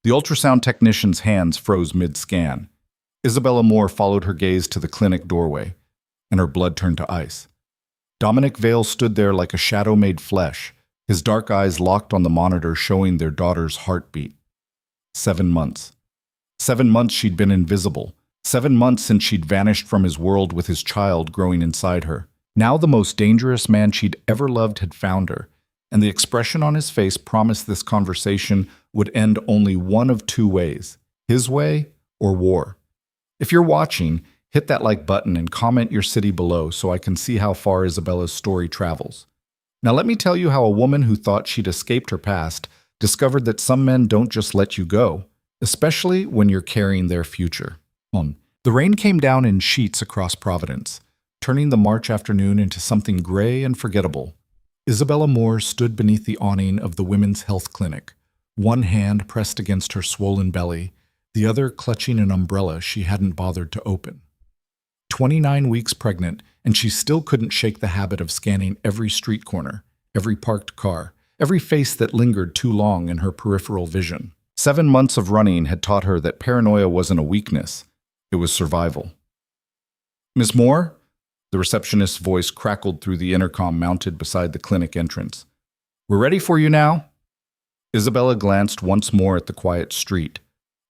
The ultrasound technician's hands froze mid-scan. Isabella Moore followed her gaze to the clinic doorway, and her blood turned to ice. Dominic Vale stood there like a shadow made flesh, his dark eyes locked on the monitor showing their daughter's heartbeat. 7 months. 7 months she'd been invisible. 7 months since she'd vanished from his world with his child growing inside her. Now the most dangerous man she'd ever loved had found her, and the expression on his face promised this conversation would end only one of two ways: his way or war. If you're watching, hit that like button and comment your city below so I can see how far Isabella's story travels. Now let me tell you how a woman who thought she'd escaped her past discovered that some men don't just let you go, especially when you're carrying their future. The rain came down in sheets across Providence, turning the March afternoon into something gray and forgettable. Isabella Moore stood beneath the awning of the Women's Health Clinic, one hand pressed against her swollen belly, the other clutching an umbrella she hadn't bothered to open. 29 weeks pregnant, and she still couldn't shake the habit of scanning every street corner, every parked car, every face that lingered too long in her peripheral vision. 7 months of running had taught her that paranoia wasn't a weakness, it was survival. "Miss Moore?" The receptionist's voice crackled through the intercom mounted beside the clinic entrance. "We're ready for you now." Isabella glanced once more at the quiet street,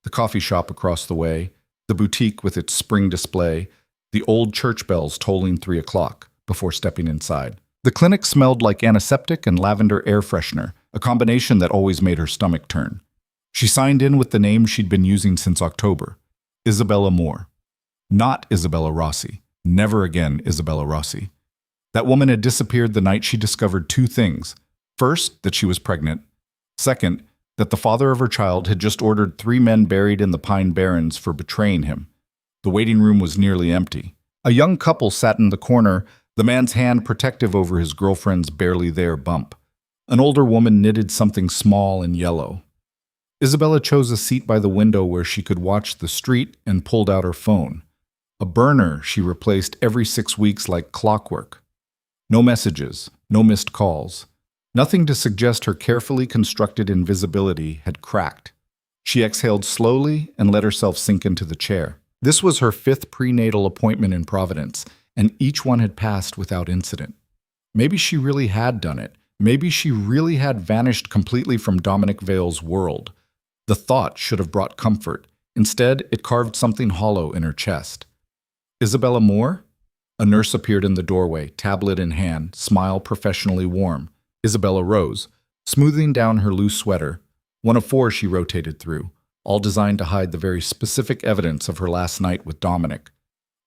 the coffee shop across the way, the boutique with its spring display, the old church bells tolling 3 o'clock, before stepping inside. The clinic smelled like antiseptic and lavender air freshener, a combination that always made her stomach turn. She signed in with the name she'd been using since October: Isabella Moore. Not Isabella Rossi. Never again Isabella Rossi. That woman had disappeared the night she discovered 2 things. First, that she was pregnant. Second, that the father of her child had just ordered 3 men buried in the Pine Barrens for betraying him. The waiting room was nearly empty. A young couple sat in the corner, the man's hand protective over his girlfriend's barely there bump. An older woman knitted something small and yellow. Isabella chose a seat by the window where she could watch the street and pulled out her phone. A burner she replaced every 6 weeks like clockwork. No messages, no missed calls. Nothing to suggest her carefully constructed invisibility had cracked. She exhaled slowly and let herself sink into the chair. This was her 5th prenatal appointment in Providence, and each one had passed without incident. Maybe she really had done it. Maybe she really had vanished completely from Dominic Vale's world. The thought should have brought comfort. Instead, it carved something hollow in her chest. "Isabella Moore?" A nurse appeared in the doorway, tablet in hand, smile professionally warm. Isabella rose, smoothing down her loose sweater. One of 4 she rotated through, all designed to hide the very specific evidence of her last night with Dominic.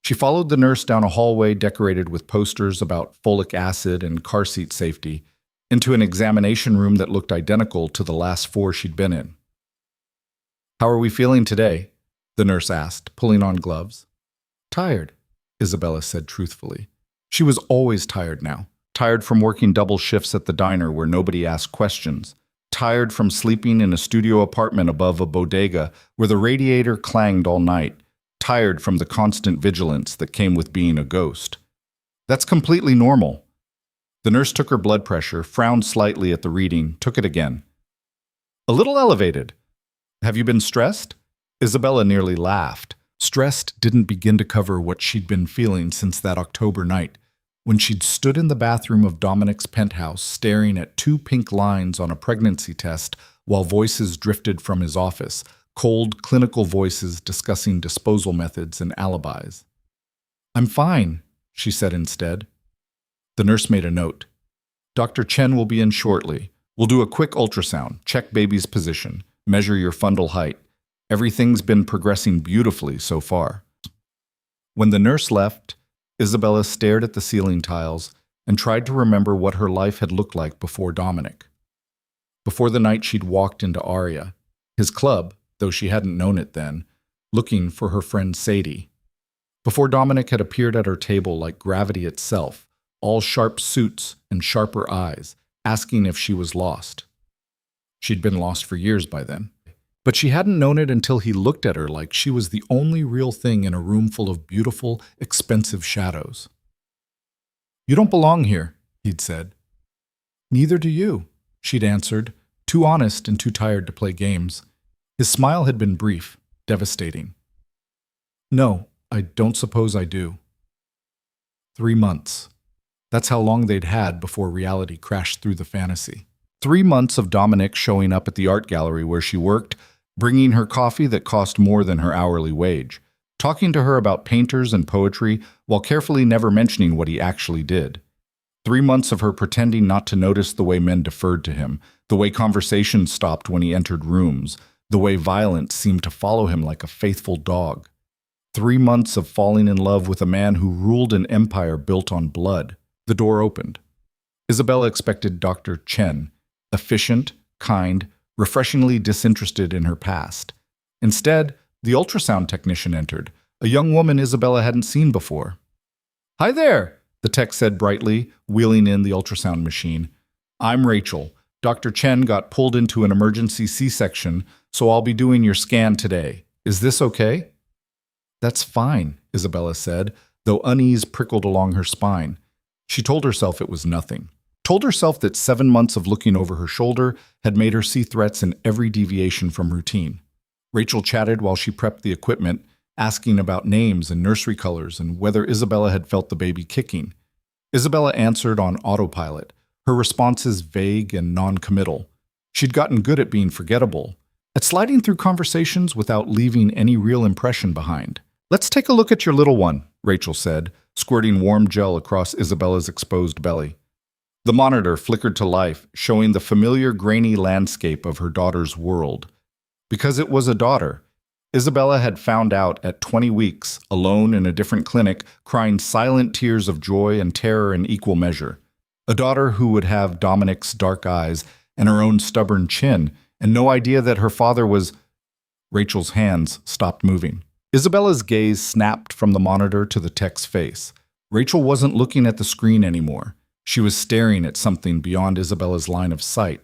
She followed the nurse down a hallway decorated with posters about folic acid and car seat safety, into an examination room that looked identical to the last 4 she'd been in. "How are we feeling today?" the nurse asked, pulling on gloves. "Tired," Isabella said truthfully. She was always tired now. Tired from working double shifts at the diner where nobody asked questions. Tired from sleeping in a studio apartment above a bodega where the radiator clanged all night. Tired from the constant vigilance that came with being a ghost. "That's completely normal." The nurse took her blood pressure, frowned slightly at the reading, took it again. "A little elevated. Have you been stressed?" Isabella nearly laughed. Stressed didn't begin to cover what she'd been feeling since that October night, when she'd stood in the bathroom of Dominic's penthouse staring at 2 pink lines on a pregnancy test while voices drifted from his office, cold, clinical voices discussing disposal methods and alibis. "I'm fine," she said instead. The nurse made a note. "Dr. Chen will be in shortly. We'll do a quick ultrasound, check baby's position, measure your fundal height. Everything's been progressing beautifully so far." When the nurse left, Isabella stared at the ceiling tiles and tried to remember what her life had looked like before Dominic. Before the night she'd walked into Aria, his club, though she hadn't known it then, looking for her friend Sadie. Before Dominic had appeared at her table like gravity itself, all sharp suits and sharper eyes, asking if she was lost. She'd been lost for years by then. But she hadn't known it until he looked at her like she was the only real thing in a room full of beautiful, expensive shadows. "You don't belong here," he'd said. "Neither do you," she'd answered, too honest and too tired to play games. His smile had been brief, devastating. No, I don't suppose I do. 3 months. That's how long they'd had before reality crashed through the fantasy. 3 months of Dominic showing up at the art gallery where she worked, bringing her coffee that cost more than her hourly wage, talking to her about painters and poetry while carefully never mentioning what he actually did. 3 months of her pretending not to notice the way men deferred to him, the way conversations stopped when he entered rooms, the way violence seemed to follow him like a faithful dog. 3 months of falling in love with a man who ruled an empire built on blood. The door opened. Isabella expected Dr. Chen, efficient, kind, refreshingly disinterested in her past. Instead, the ultrasound technician entered, a young woman Isabella hadn't seen before. "Hi there," the tech said brightly, wheeling in the ultrasound machine. "I'm Rachel. Dr. Chen got pulled into an emergency C-section, so I'll be doing your scan today. Is this okay?" "That's fine," Isabella said, though unease prickled along her spine. She told herself it was nothing. Told herself that 7 months of looking over her shoulder had made her see threats in every deviation from routine. Rachel chatted while she prepped the equipment, asking about names and nursery colors and whether Isabella had felt the baby kicking. Isabella answered on autopilot, her responses vague and non-committal. She'd gotten good at being forgettable, at sliding through conversations without leaving any real impression behind. "Let's take a look at your little one," Rachel said, squirting warm gel across Isabella's exposed belly. The monitor flickered to life, showing the familiar grainy landscape of her daughter's world. Because it was a daughter, Isabella had found out at 20 weeks, alone in a different clinic, crying silent tears of joy and terror in equal measure. A daughter who would have Dominic's dark eyes and her own stubborn chin, and no idea that her father was... Rachel's hands stopped moving. Isabella's gaze snapped from the monitor to the tech's face. Rachel wasn't looking at the screen anymore. She was staring at something beyond Isabella's line of sight,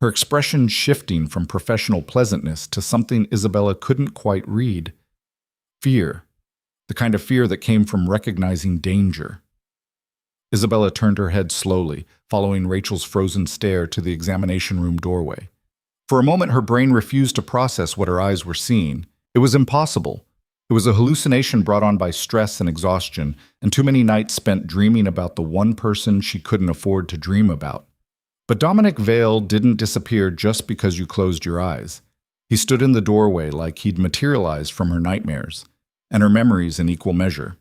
her expression shifting from professional pleasantness to something Isabella couldn't quite read. Fear. The kind of fear that came from recognizing danger. Isabella turned her head slowly, following Rachel's frozen stare to the examination room doorway. For a moment, her brain refused to process what her eyes were seeing. It was impossible. It was a hallucination brought on by stress and exhaustion, and too many nights spent dreaming about the one person she couldn't afford to dream about. But Dominic Vale didn't disappear just because you closed your eyes. He stood in the doorway like he'd materialized from her nightmares, and her memories in equal measure.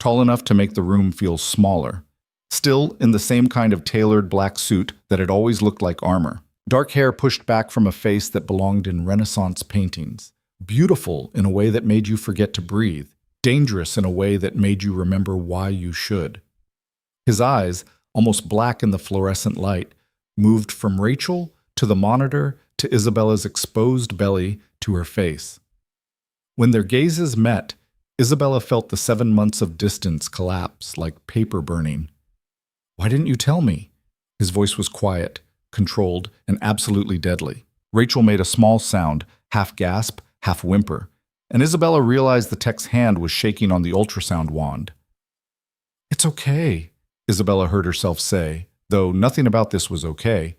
Tall enough to make the room feel smaller. Still in the same kind of tailored black suit that had always looked like armor. Dark hair pushed back from a face that belonged in Renaissance paintings. Beautiful in a way that made you forget to breathe. Dangerous in a way that made you remember why you should. His eyes, almost black in the fluorescent light, moved from Rachel to the monitor to Isabella's exposed belly to her face. When their gazes met, Isabella felt the 7 months of distance collapse like paper burning. "Why didn't you tell me?" His voice was quiet, controlled, and absolutely deadly. Rachel made a small sound, half gasp, half whimper, and Isabella realized the tech's hand was shaking on the ultrasound wand. "It's okay," Isabella heard herself say, though nothing about this was okay.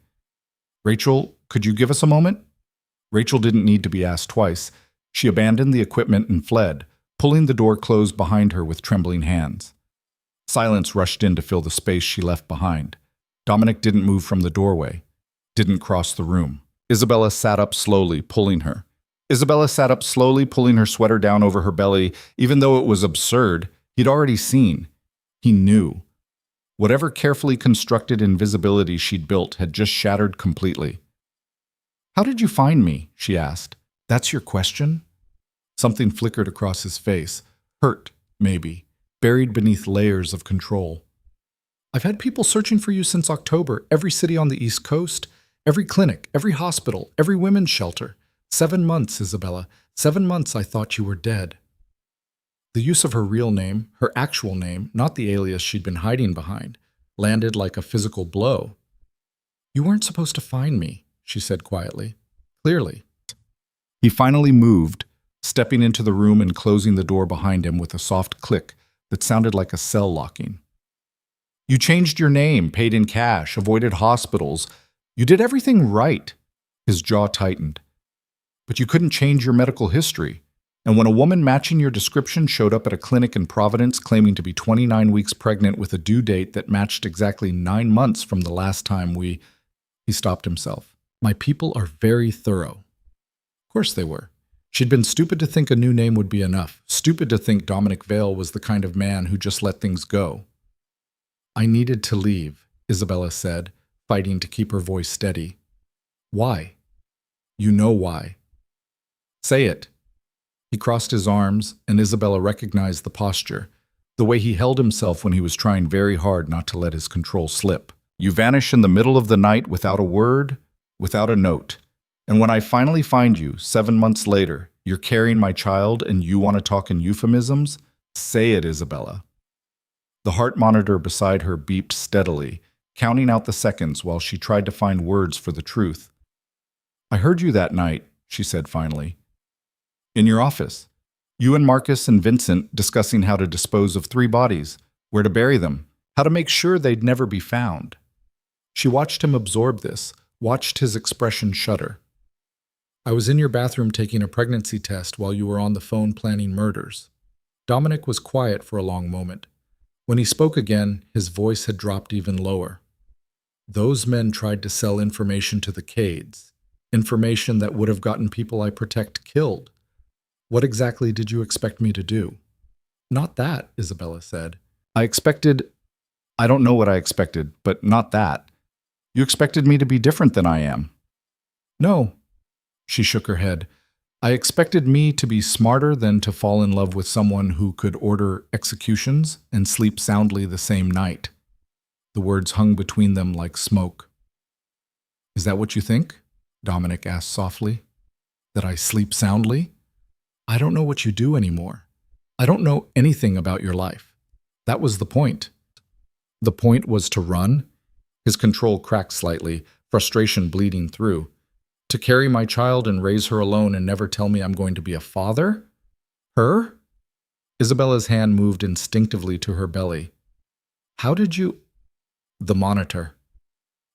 "Rachel, could you give us a moment?" Rachel didn't need to be asked twice. She abandoned the equipment and fled, pulling the door closed behind her with trembling hands. Silence rushed in to fill the space she left behind. Dominic didn't move from the doorway, didn't cross the room. Isabella sat up slowly, pulling her. Isabella sat up slowly, pulling her sweater down over her belly, even though it was absurd. He'd already seen. He knew. Whatever carefully constructed invisibility she'd built had just shattered completely. "How did you find me?" she asked. "That's your question?" Something flickered across his face. Hurt, maybe, buried beneath layers of control. "I've had people searching for you since October, every city on the East Coast, every clinic, every hospital, every women's shelter. 7 months, Isabella. 7 months I thought you were dead." The use of her real name, her actual name, not the alias she'd been hiding behind, landed like a physical blow. "You weren't supposed to find me," she said quietly. "Clearly." He finally moved, stepping into the room and closing the door behind him with a soft click that sounded like a cell locking. "You changed your name, paid in cash, avoided hospitals. You did everything right." His jaw tightened. But you couldn't change your medical history. And when a woman matching your description showed up at a clinic in Providence claiming to be 29 weeks pregnant with a due date that matched exactly 9 months from the last time He stopped himself. My people are very thorough. Of course they were. She'd been stupid to think a new name would be enough. Stupid to think Dominic Vale was the kind of man who just let things go. I needed to leave, Isabella said, fighting to keep her voice steady. Why? You know why. Say it. He crossed his arms, and Isabella recognized the posture, the way he held himself when he was trying very hard not to let his control slip. You vanish in the middle of the night without a word, without a note. And when I finally find you, 7 months later, you're carrying my child and you want to talk in euphemisms? Say it, Isabella. The heart monitor beside her beeped steadily, counting out the seconds while she tried to find words for the truth. I heard you that night, she said finally. In your office. You and Marcus and Vincent discussing how to dispose of 3 bodies, where to bury them, how to make sure they'd never be found. She watched him absorb this, watched his expression shudder. I was in your bathroom taking a pregnancy test while you were on the phone planning murders. Dominic was quiet for a long moment. When he spoke again, his voice had dropped even lower. Those men tried to sell information to the Cades, information that would have gotten people I protect killed. What exactly did you expect me to do? Not that, Isabella said. I don't know what I expected, but not that. You expected me to be different than I am. No, she shook her head. I expected me to be smarter than to fall in love with someone who could order executions and sleep soundly the same night. The words hung between them like smoke. Is that what you think? Dominic asked softly. That I sleep soundly? I don't know what you do anymore. I don't know anything about your life. That was the point. The point was to run? His control cracked slightly, frustration bleeding through. To carry my child and raise her alone and never tell me I'm going to be a father? Her? Isabella's hand moved instinctively to her belly. How did you... The monitor.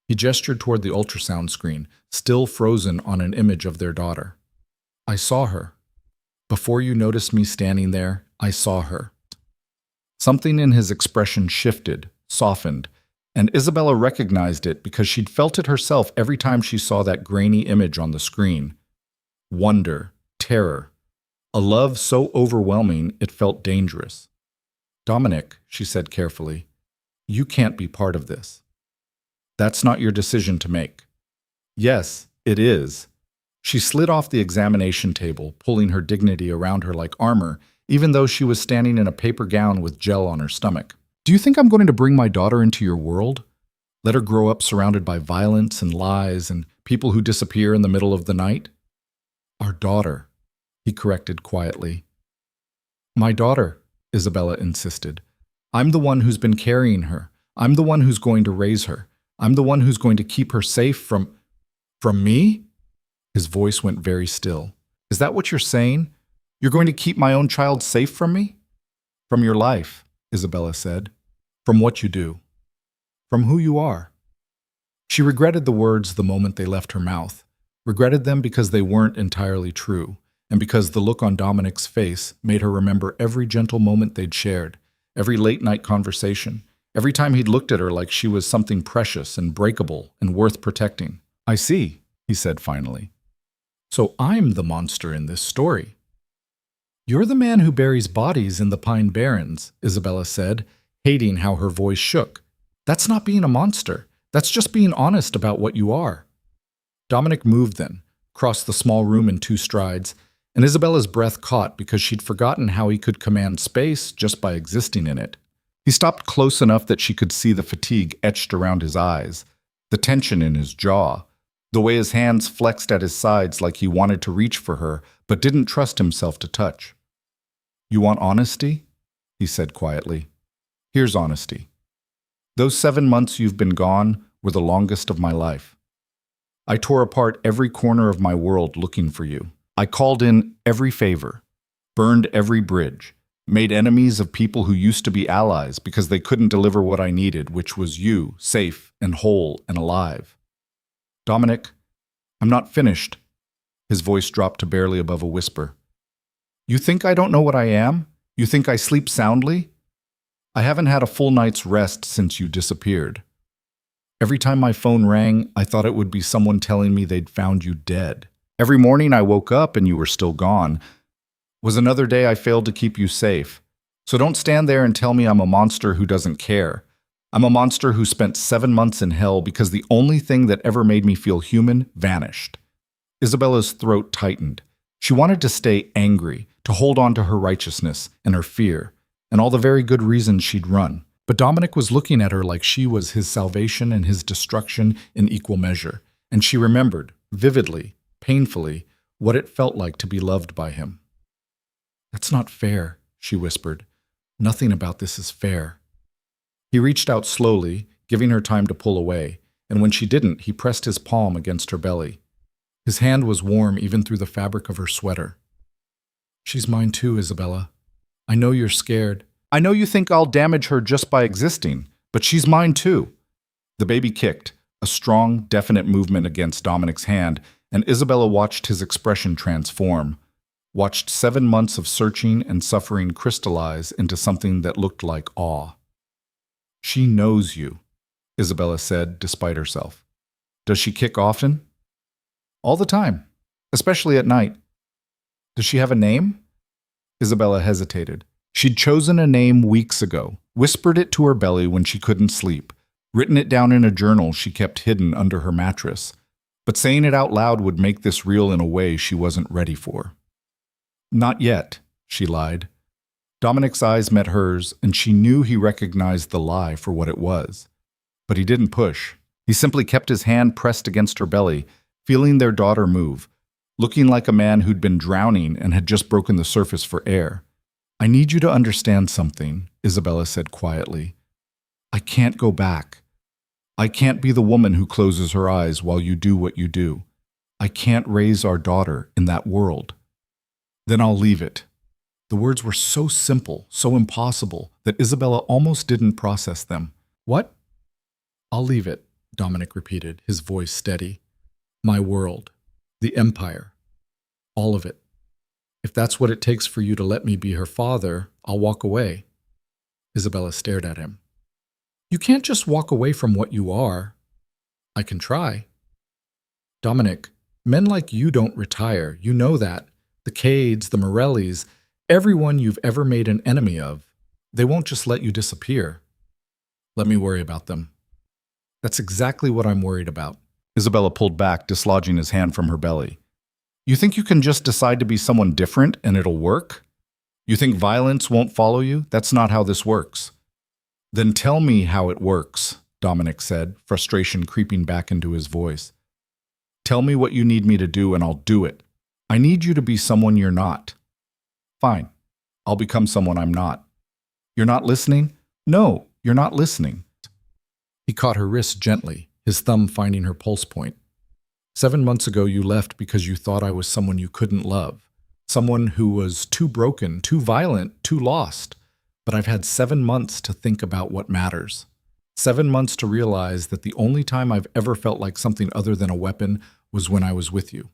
He gestured toward the ultrasound screen, still frozen on an image of their daughter. I saw her. Before you noticed me standing there, I saw her. Something in his expression shifted, softened, and Isabella recognized it because she'd felt it herself every time she saw that grainy image on the screen. Wonder, terror, a love so overwhelming it felt dangerous. Dominic, she said carefully, you can't be part of this. That's not your decision to make. Yes, it is. She slid off the examination table, pulling her dignity around her like armor, even though she was standing in a paper gown with gel on her stomach. Do you think I'm going to bring my daughter into your world? Let her grow up surrounded by violence and lies and people who disappear in the middle of the night? Our daughter, he corrected quietly. My daughter, Isabella insisted. I'm the one who's been carrying her. I'm the one who's going to raise her. I'm the one who's going to keep her safe from me? His voice went very still. Is that what you're saying? You're going to keep my own child safe from me? From your life, Isabella said. From what you do. From who you are. She regretted the words the moment they left her mouth. Regretted them because they weren't entirely true, and because the look on Dominic's face made her remember every gentle moment they'd shared, every late-night conversation, every time he'd looked at her like she was something precious and breakable and worth protecting. I see, he said finally. So I'm the monster in this story. You're the man who buries bodies in the Pine Barrens, Isabella said, hating how her voice shook. That's not being a monster. That's just being honest about what you are. Dominic moved then, crossed the small room in 2 strides, and Isabella's breath caught because she'd forgotten how he could command space just by existing in it. He stopped close enough that she could see the fatigue etched around his eyes, the tension in his jaw, the way his hands flexed at his sides like he wanted to reach for her but didn't trust himself to touch. You want honesty? He said quietly. Here's honesty. Those 7 months you've been gone were the longest of my life. I tore apart every corner of my world looking for you. I called in every favor, burned every bridge, made enemies of people who used to be allies because they couldn't deliver what I needed, which was you, safe and whole and alive. Dominic, I'm not finished. His voice dropped to barely above a whisper. You think I don't know what I am? You think I sleep soundly? I haven't had a full night's rest since you disappeared. Every time my phone rang, I thought it would be someone telling me they'd found you dead. Every morning I woke up and you were still gone. Was another day I failed to keep you safe. So don't stand there and tell me I'm a monster who doesn't care. I'm a monster who spent 7 months in hell because the only thing that ever made me feel human vanished. Isabella's throat tightened. She wanted to stay angry, to hold on to her righteousness and her fear, and all the very good reasons she'd run. But Dominic was looking at her like she was his salvation and his destruction in equal measure, and she remembered, vividly, painfully, what it felt like to be loved by him. That's not fair, she whispered. Nothing about this is fair. He reached out slowly, giving her time to pull away, and when she didn't, he pressed his palm against her belly. His hand was warm even through the fabric of her sweater. She's mine too, Isabella. I know you're scared. I know you think I'll damage her just by existing, but she's mine too. The baby kicked, a strong, definite movement against Dominic's hand, and Isabella watched his expression transform, watched 7 months of searching and suffering crystallize into something that looked like awe. She knows you, Isabella said, despite herself. Does she kick often? All the time, especially at night. Does she have a name? Isabella hesitated. She'd chosen a name weeks ago, whispered it to her belly when she couldn't sleep, written it down in a journal she kept hidden under her mattress. But saying it out loud would make this real in a way she wasn't ready for. Not yet, she lied. Dominic's eyes met hers, and she knew he recognized the lie for what it was. But he didn't push. He simply kept his hand pressed against her belly, feeling their daughter move, looking like a man who'd been drowning and had just broken the surface for air. I need you to understand something, Isabella said quietly. I can't go back. I can't be the woman who closes her eyes while you do what you do. I can't raise our daughter in that world. Then I'll leave it. The words were so simple, so impossible, that Isabella almost didn't process them. What? I'll leave it, Dominic repeated, his voice steady. My world. The empire. All of it. If that's what it takes for you to let me be her father, I'll walk away. Isabella stared at him. You can't just walk away from what you are. I can try. Dominic, men like you don't retire. You know that. The Cades, the Morellis, everyone you've ever made an enemy of, they won't just let you disappear. Let me worry about them. That's exactly what I'm worried about. Isabella pulled back, dislodging his hand from her belly. You think you can just decide to be someone different and it'll work? You think violence won't follow you? That's not how this works. Then tell me how it works, Dominic said, frustration creeping back into his voice. Tell me what you need me to do and I'll do it. I need you to be someone you're not. Fine. I'll become someone I'm not. You're not listening? No, you're not listening. He caught her wrist gently, his thumb finding her pulse point. 7 months ago you left because you thought I was someone you couldn't love. Someone who was too broken, too violent, too lost. But I've had 7 months to think about what matters. 7 months to realize that the only time I've ever felt like something other than a weapon was when I was with you.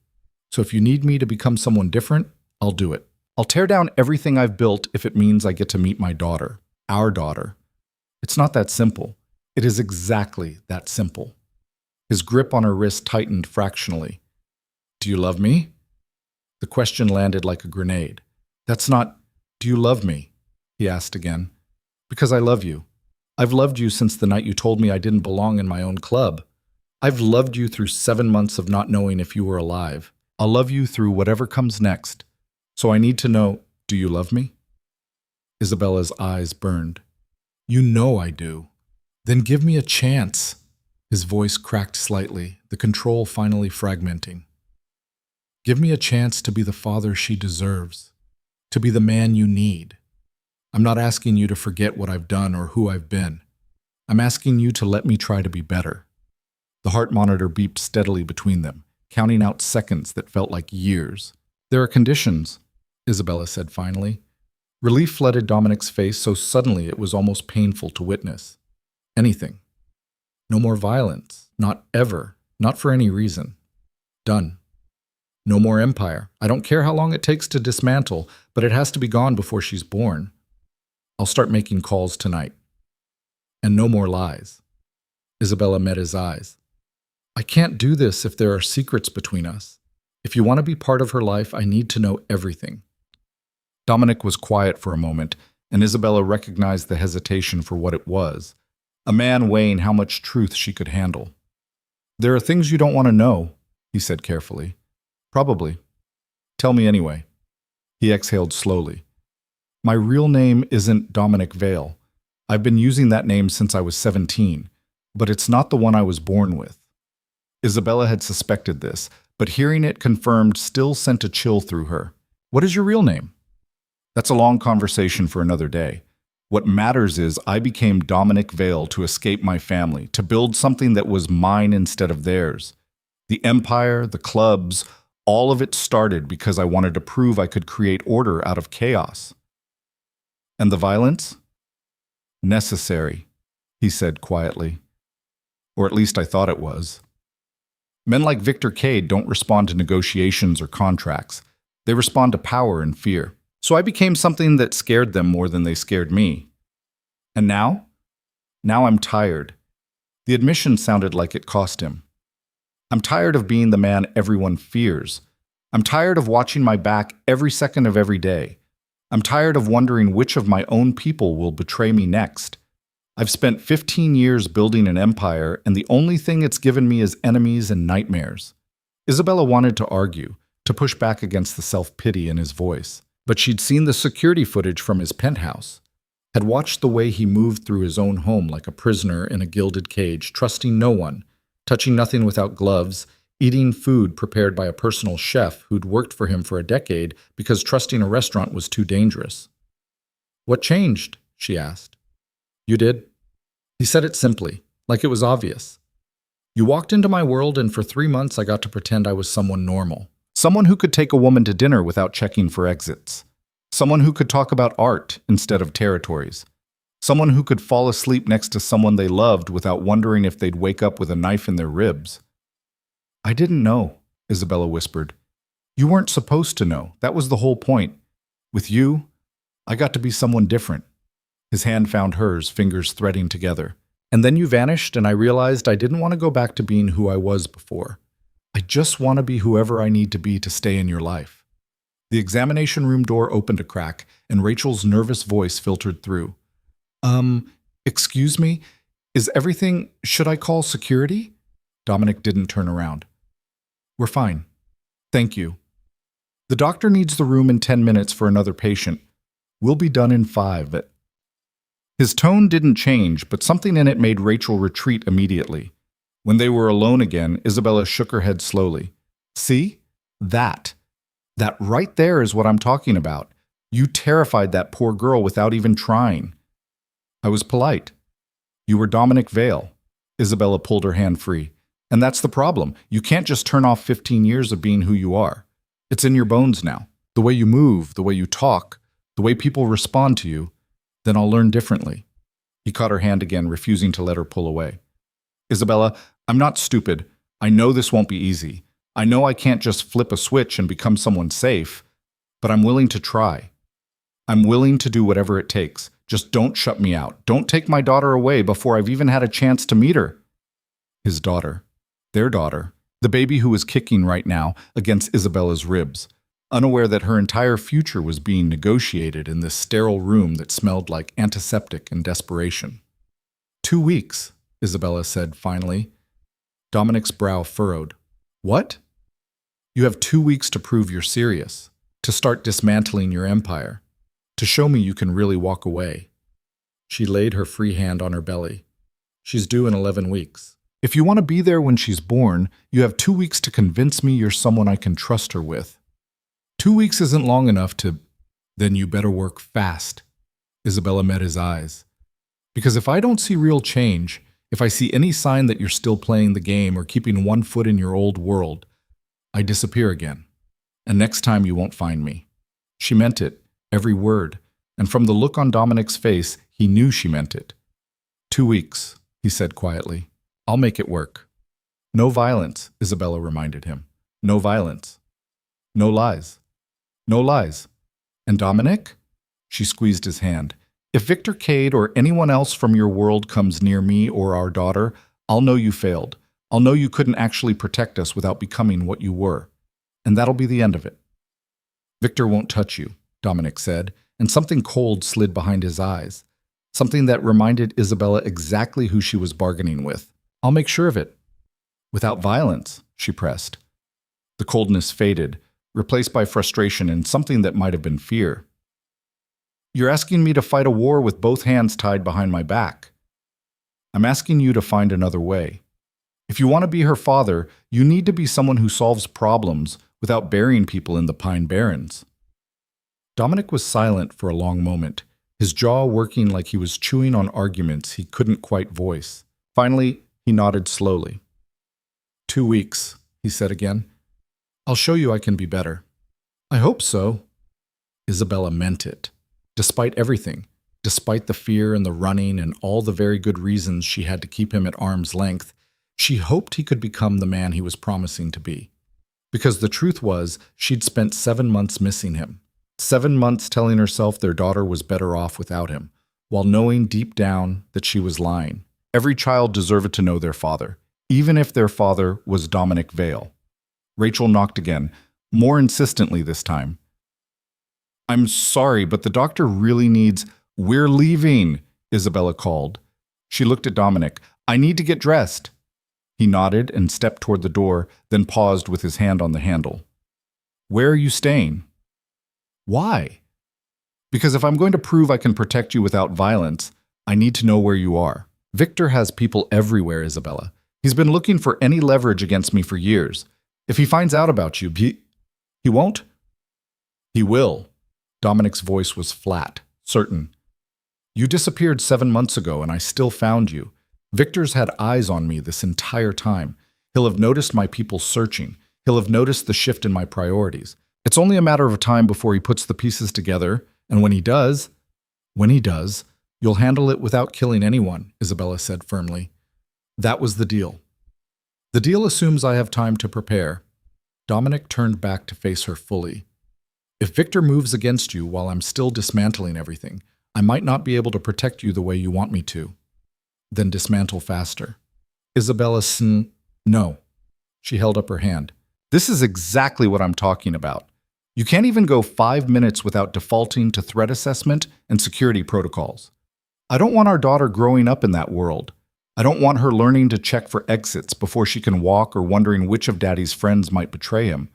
So if you need me to become someone different, I'll do it. I'll tear down everything I've built if it means I get to meet my daughter, our daughter. It's not that simple. It is exactly that simple. His grip on her wrist tightened fractionally. Do you love me? The question landed like a grenade. That's not, do you love me? He asked again. Because I love you. I've loved you since the night you told me I didn't belong in my own club. I've loved you through 7 months of not knowing if you were alive. I'll love you through whatever comes next. So I need to know, do you love me? Isabella's eyes burned. You know I do. Then give me a chance. His voice cracked slightly, the control finally fragmenting. Give me a chance to be the father she deserves, to be the man you need. I'm not asking you to forget what I've done or who I've been. I'm asking you to let me try to be better. The heart monitor beeped steadily between them, counting out seconds that felt like years. There are conditions, Isabella said finally. Relief flooded Dominic's face so suddenly it was almost painful to witness. Anything. No more violence. Not ever. Not for any reason. Done. No more empire. I don't care how long it takes to dismantle, but it has to be gone before she's born. I'll start making calls tonight. And no more lies. Isabella met his eyes. I can't do this if there are secrets between us. If you want to be part of her life, I need to know everything. Dominic was quiet for a moment, and Isabella recognized the hesitation for what it was. A man weighing how much truth she could handle. There are things you don't want to know, he said carefully. Probably. Tell me anyway. He exhaled slowly. My real name isn't Dominic Vale. I've been using that name since I was 17, but it's not the one I was born with. Isabella had suspected this, but hearing it confirmed still sent a chill through her. What is your real name? That's a long conversation for another day. What matters is I became Dominic Vale to escape my family, to build something that was mine instead of theirs. The empire, the clubs, all of it started because I wanted to prove I could create order out of chaos. And the violence? Necessary, he said quietly. Or at least I thought it was. Men like Victor Cade don't respond to negotiations or contracts. They respond to power and fear. So I became something that scared them more than they scared me. And now? Now I'm tired. The admission sounded like it cost him. I'm tired of being the man everyone fears. I'm tired of watching my back every second of every day. I'm tired of wondering which of my own people will betray me next. I've spent 15 years building an empire, and the only thing it's given me is enemies and nightmares. Isabella wanted to argue, to push back against the self-pity in his voice. But she'd seen the security footage from his penthouse, had watched the way he moved through his own home like a prisoner in a gilded cage, trusting no one, touching nothing without gloves, eating food prepared by a personal chef who'd worked for him for a decade because trusting a restaurant was too dangerous. What changed? She asked. You did? He said it simply, like it was obvious. You walked into my world, and for 3 months I got to pretend I was someone normal. Someone who could take a woman to dinner without checking for exits. Someone who could talk about art instead of territories. Someone who could fall asleep next to someone they loved without wondering if they'd wake up with a knife in their ribs. I didn't know, Isabella whispered. You weren't supposed to know. That was the whole point. With you, I got to be someone different. His hand found hers, fingers threading together. And then you vanished, and I realized I didn't want to go back to being who I was before. I just want to be whoever I need to be to stay in your life. The examination room door opened a crack, and Rachel's nervous voice filtered through. Excuse me? Should I call security? Dominic didn't turn around. We're fine. Thank you. The doctor needs the room in 10 minutes for another patient. We'll be done in 5. His tone didn't change, but something in it made Rachel retreat immediately. When they were alone again, Isabella shook her head slowly. See? That right there is what I'm talking about. You terrified that poor girl without even trying. I was polite. You were Dominic Vale. Isabella pulled her hand free. And that's the problem. You can't just turn off 15 years of being who you are. It's in your bones now. The way you move, the way you talk, the way people respond to you. Then I'll learn differently. He caught her hand again, refusing to let her pull away. Isabella, I'm not stupid. I know this won't be easy. I know I can't just flip a switch and become someone safe, but I'm willing to try. I'm willing to do whatever it takes. Just don't shut me out. Don't take my daughter away before I've even had a chance to meet her. His daughter. Their daughter. The baby who was kicking right now against Isabella's ribs, unaware that her entire future was being negotiated in this sterile room that smelled like antiseptic and desperation. 2 weeks, Isabella said finally. Dominic's brow furrowed. What? You have 2 weeks to prove you're serious, to start dismantling your empire, to show me you can really walk away. She laid her free hand on her belly. She's due in 11 weeks. If you want to be there when she's born, you have 2 weeks to convince me you're someone I can trust her with. 2 weeks isn't long enough to... Then you better work fast. Isabella met his eyes. Because if I don't see real change, if I see any sign that you're still playing the game or keeping one foot in your old world, I disappear again. And next time you won't find me. She meant it, every word, and from the look on Dominic's face, he knew she meant it. 2 weeks, he said quietly. I'll make it work. No violence, Isabella reminded him. No violence. No lies. No lies. And Dominic? She squeezed his hand. If Victor Cade or anyone else from your world comes near me or our daughter, I'll know you failed. I'll know you couldn't actually protect us without becoming what you were. And that'll be the end of it. Victor won't touch you, Dominic said, and something cold slid behind his eyes. Something that reminded Isabella exactly who she was bargaining with. I'll make sure of it. Without violence, she pressed. The coldness faded, replaced by frustration and something that might have been fear. You're asking me to fight a war with both hands tied behind my back. I'm asking you to find another way. If you want to be her father, you need to be someone who solves problems without burying people in the Pine Barrens. Dominic was silent for a long moment, his jaw working like he was chewing on arguments he couldn't quite voice. Finally, he nodded slowly. 2 weeks, he said again. I'll show you I can be better. I hope so. Isabella meant it. Despite everything, despite the fear and the running and all the very good reasons she had to keep him at arm's length, she hoped he could become the man he was promising to be. Because the truth was, she'd spent 7 months missing him. 7 months telling herself their daughter was better off without him, while knowing deep down that she was lying. Every child deserved to know their father, even if their father was Dominic Vale. Rachel knocked again, more insistently this time. I'm sorry, but the doctor really needs— We're leaving, Isabella called. She looked at Dominic. I need to get dressed. He nodded and stepped toward the door, then paused with his hand on the handle. Where are you staying? Why? Because if I'm going to prove I can protect you without violence, I need to know where you are. Victor has people everywhere, Isabella. He's been looking for any leverage against me for years. If he finds out about you, he won't? He will. Dominic's voice was flat, certain. You disappeared 7 months ago, and I still found you. Victor's had eyes on me this entire time. He'll have noticed my people searching. He'll have noticed the shift in my priorities. It's only a matter of time before he puts the pieces together, and when he does, you'll handle it without killing anyone, Isabella said firmly. That was the deal. The deal assumes I have time to prepare. Dominic turned back to face her fully. If Victor moves against you while I'm still dismantling everything, I might not be able to protect you the way you want me to. Then dismantle faster. Isabella no. She held up her hand. This is exactly what I'm talking about. You can't even go 5 minutes without defaulting to threat assessment and security protocols. I don't want our daughter growing up in that world. I don't want her learning to check for exits before she can walk or wondering which of Daddy's friends might betray him.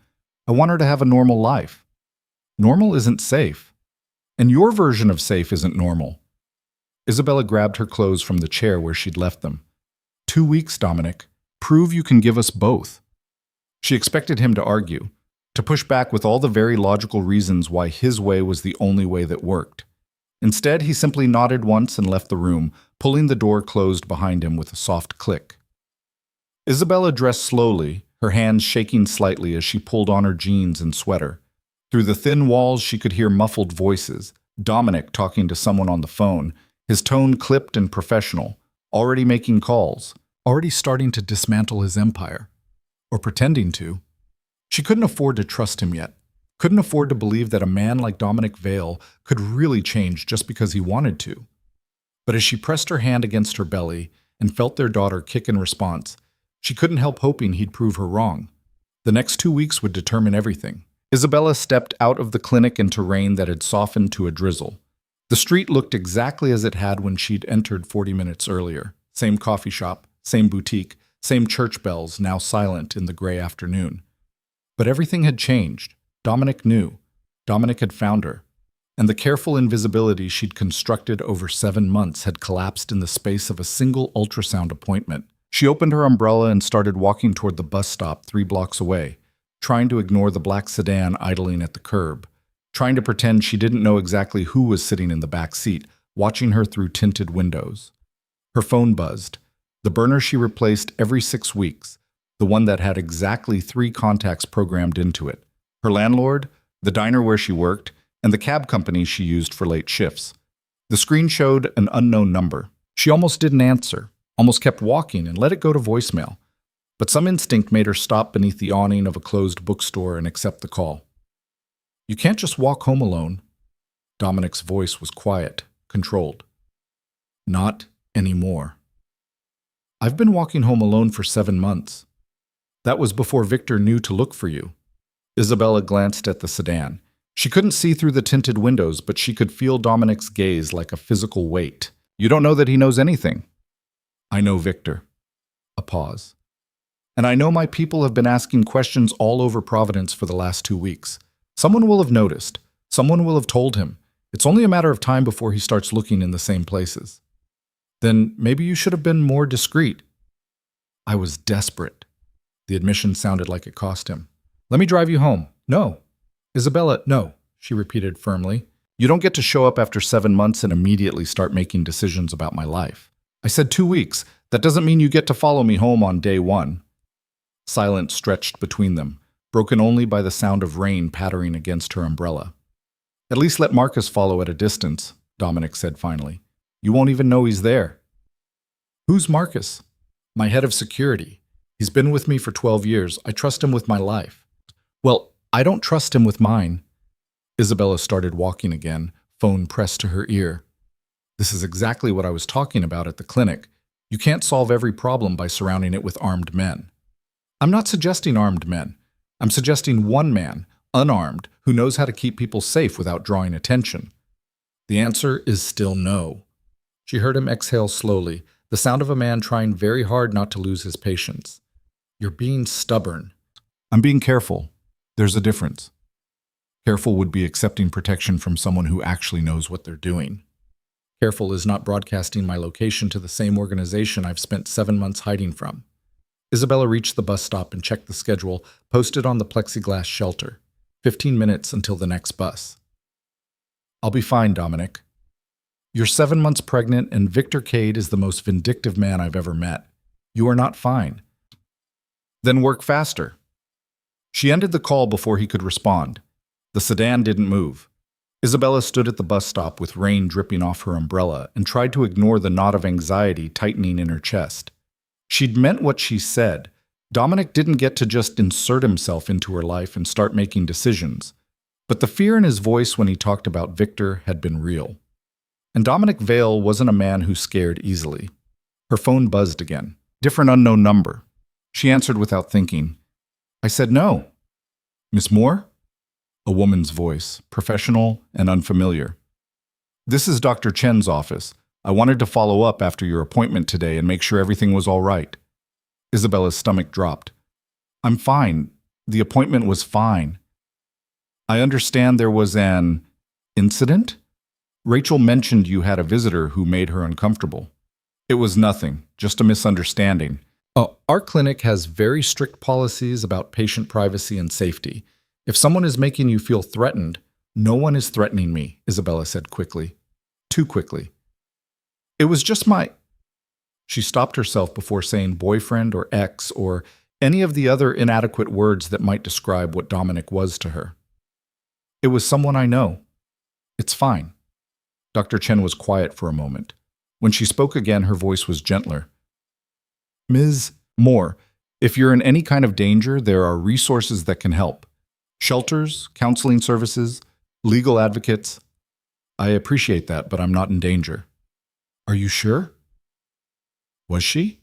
I want her to have a normal life. Normal isn't safe. And your version of safe isn't normal. Isabella grabbed her clothes from the chair where she'd left them. 2 weeks, Dominic. Prove you can give us both. She expected him to argue, to push back with all the very logical reasons why his way was the only way that worked. Instead, he simply nodded once and left the room, pulling the door closed behind him with a soft click. Isabella dressed slowly, her hands shaking slightly as she pulled on her jeans and sweater. Through the thin walls, she could hear muffled voices, Dominic talking to someone on the phone, his tone clipped and professional, already making calls, already starting to dismantle his empire, or pretending to. She couldn't afford to trust him yet, couldn't afford to believe that a man like Dominic Vale could really change just because he wanted to. But as she pressed her hand against her belly and felt their daughter kick in response, she couldn't help hoping he'd prove her wrong. The next 2 weeks would determine everything. Isabella stepped out of the clinic into rain that had softened to a drizzle. The street looked exactly as it had when she'd entered 40 minutes earlier. Same coffee shop, same boutique, same church bells now silent in the gray afternoon. But everything had changed. Dominic knew. Dominic had found her. And the careful invisibility she'd constructed over 7 months had collapsed in the space of a single ultrasound appointment. She opened her umbrella and started walking toward the bus stop 3 blocks away, trying to ignore the black sedan idling at the curb, trying to pretend she didn't know exactly who was sitting in the back seat, watching her through tinted windows. Her phone buzzed, the burner she replaced every 6 weeks, the one that had exactly 3 contacts programmed into it. Her landlord, the diner where she worked, and the cab company she used for late shifts. The screen showed an unknown number. She almost didn't answer, almost kept walking and let it go to voicemail. But some instinct made her stop beneath the awning of a closed bookstore and accept the call. You can't just walk home alone. Dominic's voice was quiet, controlled. Not anymore. I've been walking home alone for 7 months. That was before Victor knew to look for you. Isabella glanced at the sedan. She couldn't see through the tinted windows, but she could feel Dominic's gaze like a physical weight. You don't know that he knows anything. I know Victor. A pause. And I know my people have been asking questions all over Providence for the last 2 weeks. Someone will have noticed. Someone will have told him. It's only a matter of time before he starts looking in the same places. Then maybe you should have been more discreet. I was desperate. The admission sounded like it cost him. Let me drive you home. No. Isabella, no, she repeated firmly. You don't get to show up after 7 months and immediately start making decisions about my life. I said 2 weeks. That doesn't mean you get to follow me home on day 1. Silence stretched between them, broken only by the sound of rain pattering against her umbrella. At least let Marcus follow at a distance, Dominic said finally. You won't even know he's there. Who's Marcus? My head of security. He's been with me for 12 years. I trust him with my life. Well, I don't trust him with mine. Isabella started walking again, phone pressed to her ear. This is exactly what I was talking about at the clinic. You can't solve every problem by surrounding it with armed men. I'm not suggesting armed men. I'm suggesting one man, unarmed, who knows how to keep people safe without drawing attention. The answer is still no. She heard him exhale slowly, the sound of a man trying very hard not to lose his patience. You're being stubborn. I'm being careful. There's a difference. Careful would be accepting protection from someone who actually knows what they're doing. Careful is not broadcasting my location to the same organization I've spent 7 months hiding from. Isabella reached the bus stop and checked the schedule posted on the plexiglass shelter. 15 minutes until the next bus. I'll be fine, Dominic. You're 7 months pregnant and Victor Cade is the most vindictive man I've ever met. You are not fine. Then work faster. She ended the call before he could respond. The sedan didn't move. Isabella stood at the bus stop with rain dripping off her umbrella and tried to ignore the knot of anxiety tightening in her chest. She'd meant what she said. Dominic didn't get to just insert himself into her life and start making decisions. But the fear in his voice when he talked about Victor had been real. And Dominic Vale wasn't a man who scared easily. Her phone buzzed again. Different unknown number. She answered without thinking. I said no. Miss Moore? A woman's voice, professional and unfamiliar. This is Dr. Chen's office. I wanted to follow up after your appointment today and make sure everything was all right. Isabella's stomach dropped. I'm fine. The appointment was fine. I understand there was an incident? Rachel mentioned you had a visitor who made her uncomfortable. It was nothing, just a misunderstanding. Our clinic has very strict policies about patient privacy and safety. If someone is making you feel threatened, no one is threatening me, Isabella said quickly. Too quickly. It was just my... She stopped herself before saying boyfriend or ex or any of the other inadequate words that might describe what Dominic was to her. It was someone I know. It's fine. Dr. Chen was quiet for a moment. When she spoke again, her voice was gentler. Ms. Moore, if you're in any kind of danger, there are resources that can help. Shelters, counseling services, legal advocates. I appreciate that, but I'm not in danger. Are you sure? Was she?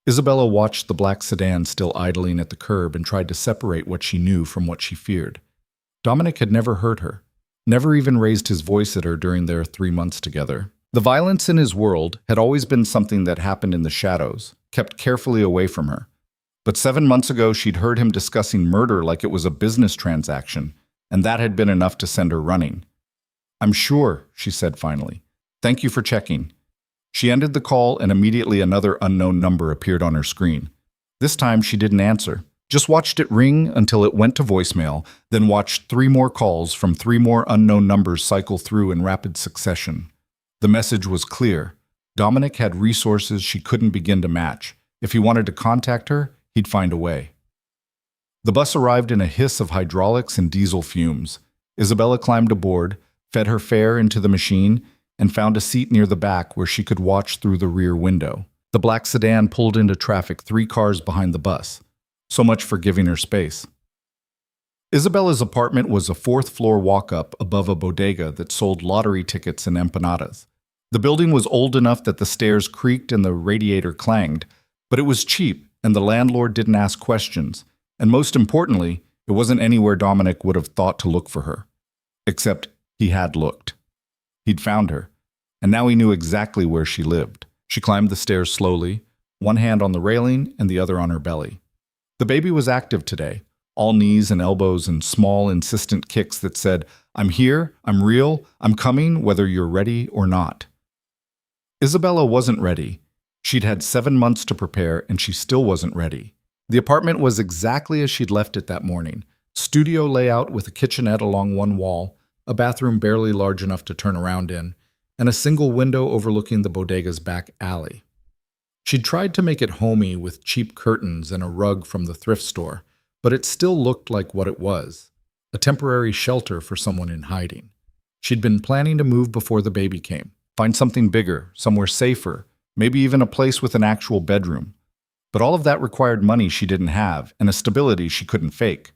Isabella watched the black sedan still idling at the curb and tried to separate what she knew from what she feared. Dominic had never hurt her, never even raised his voice at her during their 3 months together. The violence in his world had always been something that happened in the shadows, kept carefully away from her. But 7 months ago, she'd heard him discussing murder like it was a business transaction, and that had been enough to send her running. I'm sure, she said finally. Thank you for checking. She ended the call and immediately another unknown number appeared on her screen. This time she didn't answer, just watched it ring until it went to voicemail, then watched 3 more calls from 3 more unknown numbers cycle through in rapid succession. The message was clear. Dominic had resources she couldn't begin to match. If he wanted to contact her, he'd find a way. The bus arrived in a hiss of hydraulics and diesel fumes. Isabella climbed aboard, fed her fare into the machine, and found a seat near the back where she could watch through the rear window. The black sedan pulled into traffic 3 cars behind the bus. So much for giving her space. Isabella's apartment was a fourth-floor walk-up above a bodega that sold lottery tickets and empanadas. The building was old enough that the stairs creaked and the radiator clanged, but it was cheap and the landlord didn't ask questions, and most importantly, it wasn't anywhere Dominic would have thought to look for her. Except he had looked. He'd found her, and now he knew exactly where she lived. She climbed the stairs slowly, one hand on the railing and the other on her belly. The baby was active today, all knees and elbows and small, insistent kicks that said, "I'm here, I'm real, I'm coming, whether you're ready or not." Isabella wasn't ready. She'd had 7 months to prepare, and she still wasn't ready. The apartment was exactly as she'd left it that morning. Studio layout with a kitchenette along one wall, a bathroom barely large enough to turn around in, and a single window overlooking the bodega's back alley. She'd tried to make it homey with cheap curtains and a rug from the thrift store, but it still looked like what it was, a temporary shelter for someone in hiding. She'd been planning to move before the baby came, find something bigger, somewhere safer, maybe even a place with an actual bedroom. But all of that required money she didn't have and a stability she couldn't fake.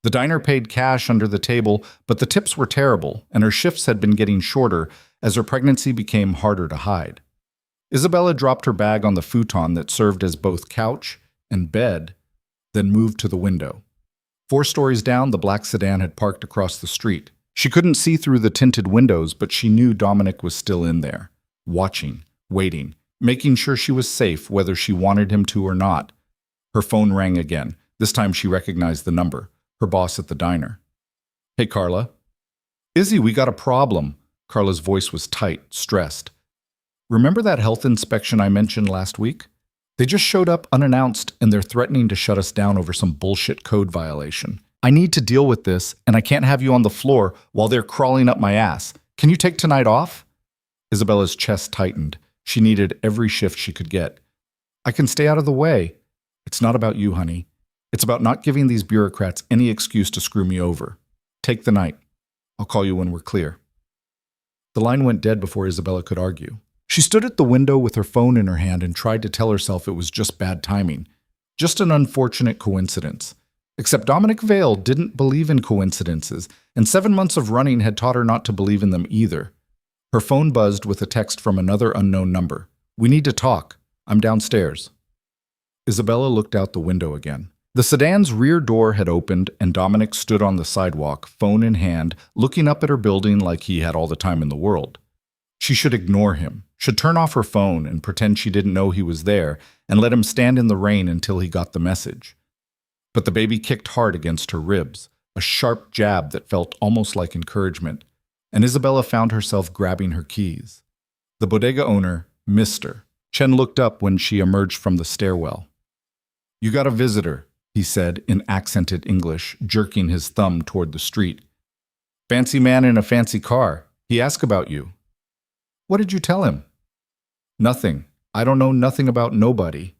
The diner paid cash under the table, but the tips were terrible, and her shifts had been getting shorter as her pregnancy became harder to hide. Isabella dropped her bag on the futon that served as both couch and bed, then moved to the window. 4 stories down, the black sedan had parked across the street. She couldn't see through the tinted windows, but she knew Dominic was still in there, watching, waiting, making sure she was safe whether she wanted him to or not. Her phone rang again. This time she recognized the number, her boss at the diner. "Hey, Carla." "Izzy, we got a problem." Carla's voice was tight, stressed. "Remember that health inspection I mentioned last week? They just showed up unannounced and they're threatening to shut us down over some bullshit code violation. I need to deal with this and I can't have you on the floor while they're crawling up my ass. Can you take tonight off?" Isabella's chest tightened. She needed every shift she could get. "I can stay out of the way." "It's not about you, honey. It's about not giving these bureaucrats any excuse to screw me over. Take the night. I'll call you when we're clear." The line went dead before Isabella could argue. She stood at the window with her phone in her hand and tried to tell herself it was just bad timing, just an unfortunate coincidence. Except Dominic Vale didn't believe in coincidences, and 7 months of running had taught her not to believe in them either. Her phone buzzed with a text from another unknown number. "We need to talk. I'm downstairs." Isabella looked out the window again. The sedan's rear door had opened, and Dominic stood on the sidewalk, phone in hand, looking up at her building like he had all the time in the world. She should ignore him, should turn off her phone and pretend she didn't know he was there, and let him stand in the rain until he got the message. But the baby kicked hard against her ribs, a sharp jab that felt almost like encouragement, and Isabella found herself grabbing her keys. The bodega owner, Mr. Chen, looked up when she emerged from the stairwell. "You got a visitor," he said in accented English, jerking his thumb toward the street. "Fancy man in a fancy car. He asked about you." "What did you tell him?" "Nothing. I don't know nothing about nobody."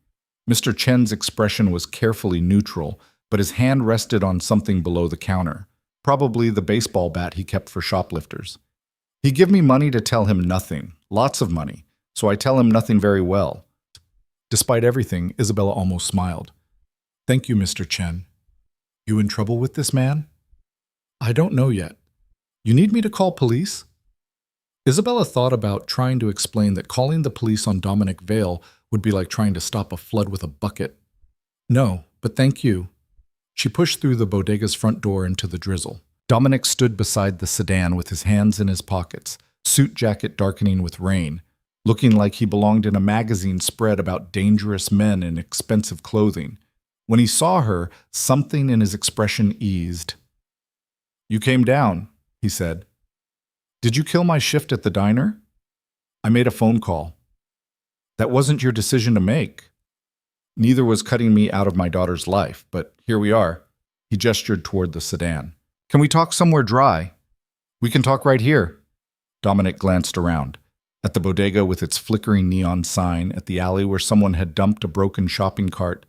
Mr. Chen's expression was carefully neutral, but his hand rested on something below the counter, probably the baseball bat he kept for shoplifters. "He give me money to tell him nothing, lots of money, so I tell him nothing very well." Despite everything, Isabella almost smiled. "Thank you, Mr. Chen. You in trouble with this man?" "I don't know yet. You need me to call police?" Isabella thought about trying to explain that calling the police on Dominic Vale would be like trying to stop a flood with a bucket. "No, but thank you." She pushed through the bodega's front door into the drizzle. Dominic stood beside the sedan with his hands in his pockets, suit jacket darkening with rain, looking like he belonged in a magazine spread about dangerous men in expensive clothing. When he saw her, something in his expression eased. "You came down," he said. "Did you kill my shift at the diner?" "I made a phone call." "That wasn't your decision to make." "Neither was cutting me out of my daughter's life, but here we are." He gestured toward the sedan. "Can we talk somewhere dry?" "We can talk right here." Dominic glanced around. At the bodega with its flickering neon sign, at the alley where someone had dumped a broken shopping cart,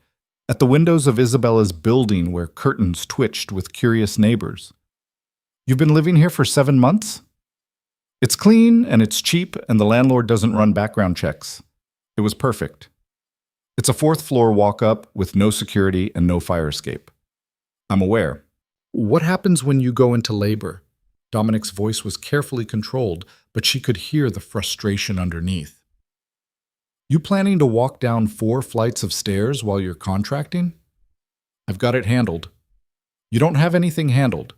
at the windows of Isabella's building where curtains twitched with curious neighbors. "You've been living here for 7 months?" "It's clean and it's cheap and the landlord doesn't run background checks." It was perfect. "It's a 4th-floor walk-up with no security and no fire escape." "I'm aware." What happens when you go into labor? Dominic's voice was carefully controlled, but she could hear the frustration underneath. You planning to walk down 4 flights of stairs while you're contracting? I've got it handled. You don't have anything handled.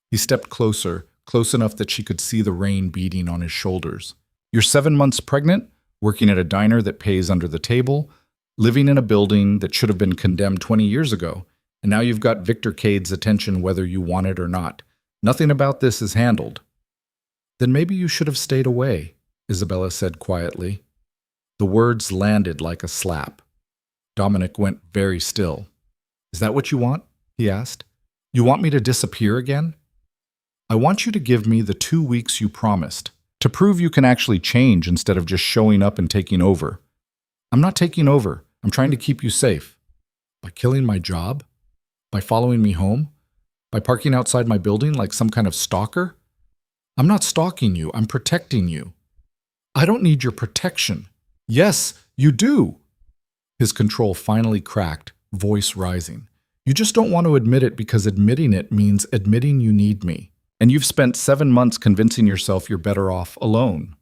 He stepped closer, close enough that she could see the rain beating on his shoulders. You're 7 months pregnant, working at a diner that pays under the table, living in a building that should have been condemned 20 years ago, and now you've got Victor Cade's attention whether you want it or not. Nothing about this is handled. Then maybe you should have stayed away, Isabella said quietly. The words landed like a slap. Dominic went very still. Is that what you want? He asked. You want me to disappear again? I want you to give me the 2 weeks you promised, to prove you can actually change instead of just showing up and taking over. I'm not taking over. I'm trying to keep you safe. By killing my job? By following me home? By parking outside my building like some kind of stalker? I'm not stalking you. I'm protecting you. I don't need your protection. Yes, you do. His control finally cracked, voice rising. You just don't want to admit it because admitting it means admitting you need me. And you've spent 7 months convincing yourself you're better off alone.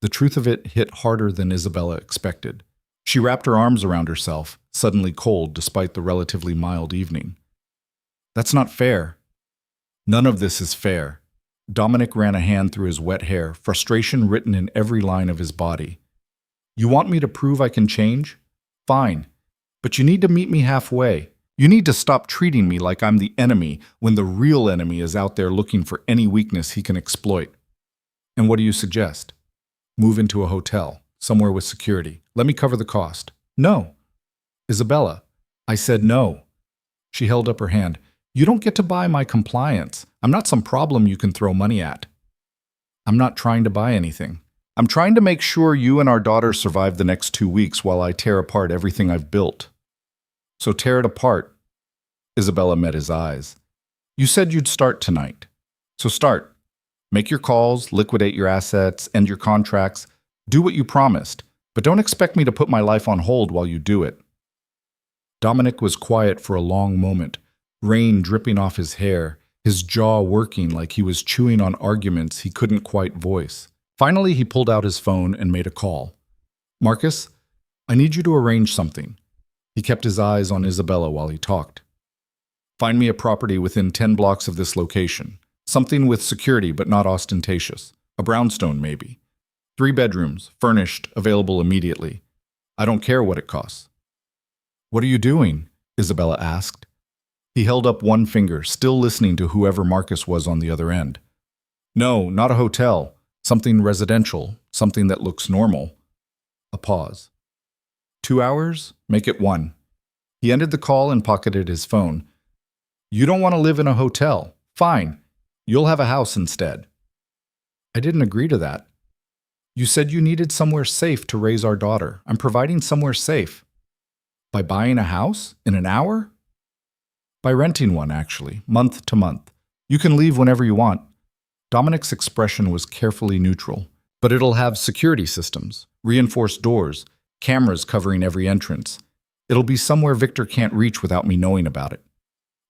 The truth of it hit harder than Isabella expected. She wrapped her arms around herself, suddenly cold despite the relatively mild evening. That's not fair. None of this is fair. Dominic ran a hand through his wet hair, frustration written in every line of his body. You want me to prove I can change? Fine. But you need to meet me halfway. You need to stop treating me like I'm the enemy when the real enemy is out there looking for any weakness he can exploit. And what do you suggest? Move into a hotel, somewhere with security. Let me cover the cost. No. Isabella, I said no. She held up her hand. You don't get to buy my compliance. I'm not some problem you can throw money at. I'm not trying to buy anything. I'm trying to make sure you and our daughter survive the next 2 weeks while I tear apart everything I've built. So tear it apart. Isabella met his eyes. You said you'd start tonight. So start. Make your calls, liquidate your assets, end your contracts. Do what you promised, but don't expect me to put my life on hold while you do it. Dominic was quiet for a long moment, rain dripping off his hair, his jaw working like he was chewing on arguments he couldn't quite voice. Finally, he pulled out his phone and made a call. Marcus, I need you to arrange something. He kept his eyes on Isabella while he talked. Find me a property within 10 blocks of this location. Something with security but not ostentatious. A brownstone, maybe. 3 bedrooms, furnished, available immediately. I don't care what it costs. What are you doing? Isabella asked. He held up one finger, still listening to whoever Marcus was on the other end. No, not a hotel. Something residential, something that looks normal. A pause. 2 hours? Make it 1. He ended the call and pocketed his phone. You don't want to live in a hotel. Fine. You'll have a house instead. I didn't agree to that. You said you needed somewhere safe to raise our daughter. I'm providing somewhere safe. By buying a house? In an hour? By renting one, actually, month to month. You can leave whenever you want. Dominic's expression was carefully neutral. But it'll have security systems, reinforced doors, cameras covering every entrance. It'll be somewhere Victor can't reach without me knowing about it.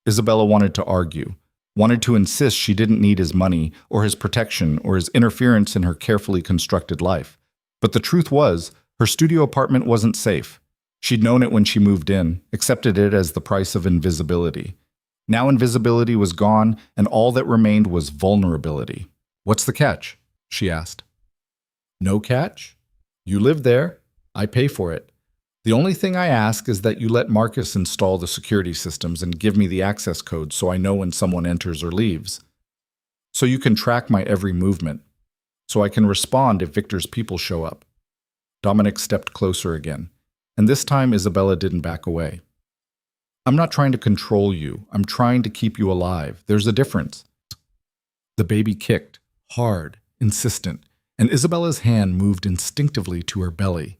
Isabella wanted to argue, wanted to insist she didn't need his money or his protection or his interference in her carefully constructed life. But the truth was, her studio apartment wasn't safe. She'd known it when she moved in, accepted it as the price of invisibility. Now invisibility was gone, and all that remained was vulnerability. What's the catch? She asked. No catch? You live there. I pay for it. The only thing I ask is that you let Marcus install the security systems and give me the access code so I know when someone enters or leaves. So you can track my every movement. So I can respond if Victor's people show up. Dominic stepped closer again, and this time Isabella didn't back away. I'm not trying to control you. I'm trying to keep you alive. There's a difference. The baby kicked, hard, insistent, and Isabella's hand moved instinctively to her belly.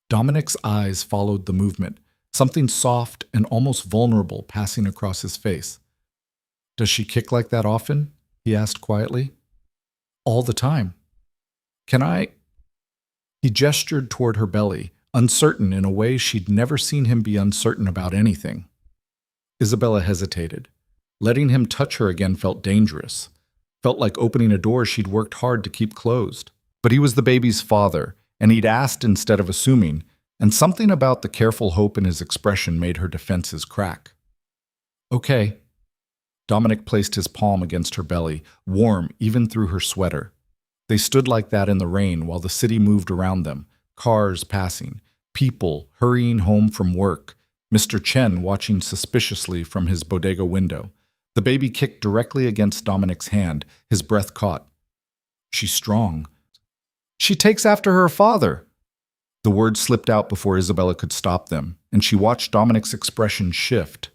Dominic's eyes followed the movement, something soft and almost vulnerable passing across his face. Does she kick like that often? He asked quietly. All the time. Can I? He gestured toward her belly, uncertain in a way she'd never seen him be uncertain about anything. Isabella hesitated. Letting him touch her again felt dangerous. Felt like opening a door she'd worked hard to keep closed. But he was the baby's father, and he'd asked instead of assuming, and something about the careful hope in his expression made her defenses crack. Okay. Dominic placed his palm against her belly, warm even through her sweater. They stood like that in the rain while the city moved around them, cars passing, people hurrying home from work, Mr. Chen watching suspiciously from his bodega window. The baby kicked directly against Dominic's hand, his breath caught. She's strong. She takes after her father. The words slipped out before Isabella could stop them, and she watched Dominic's expression shift.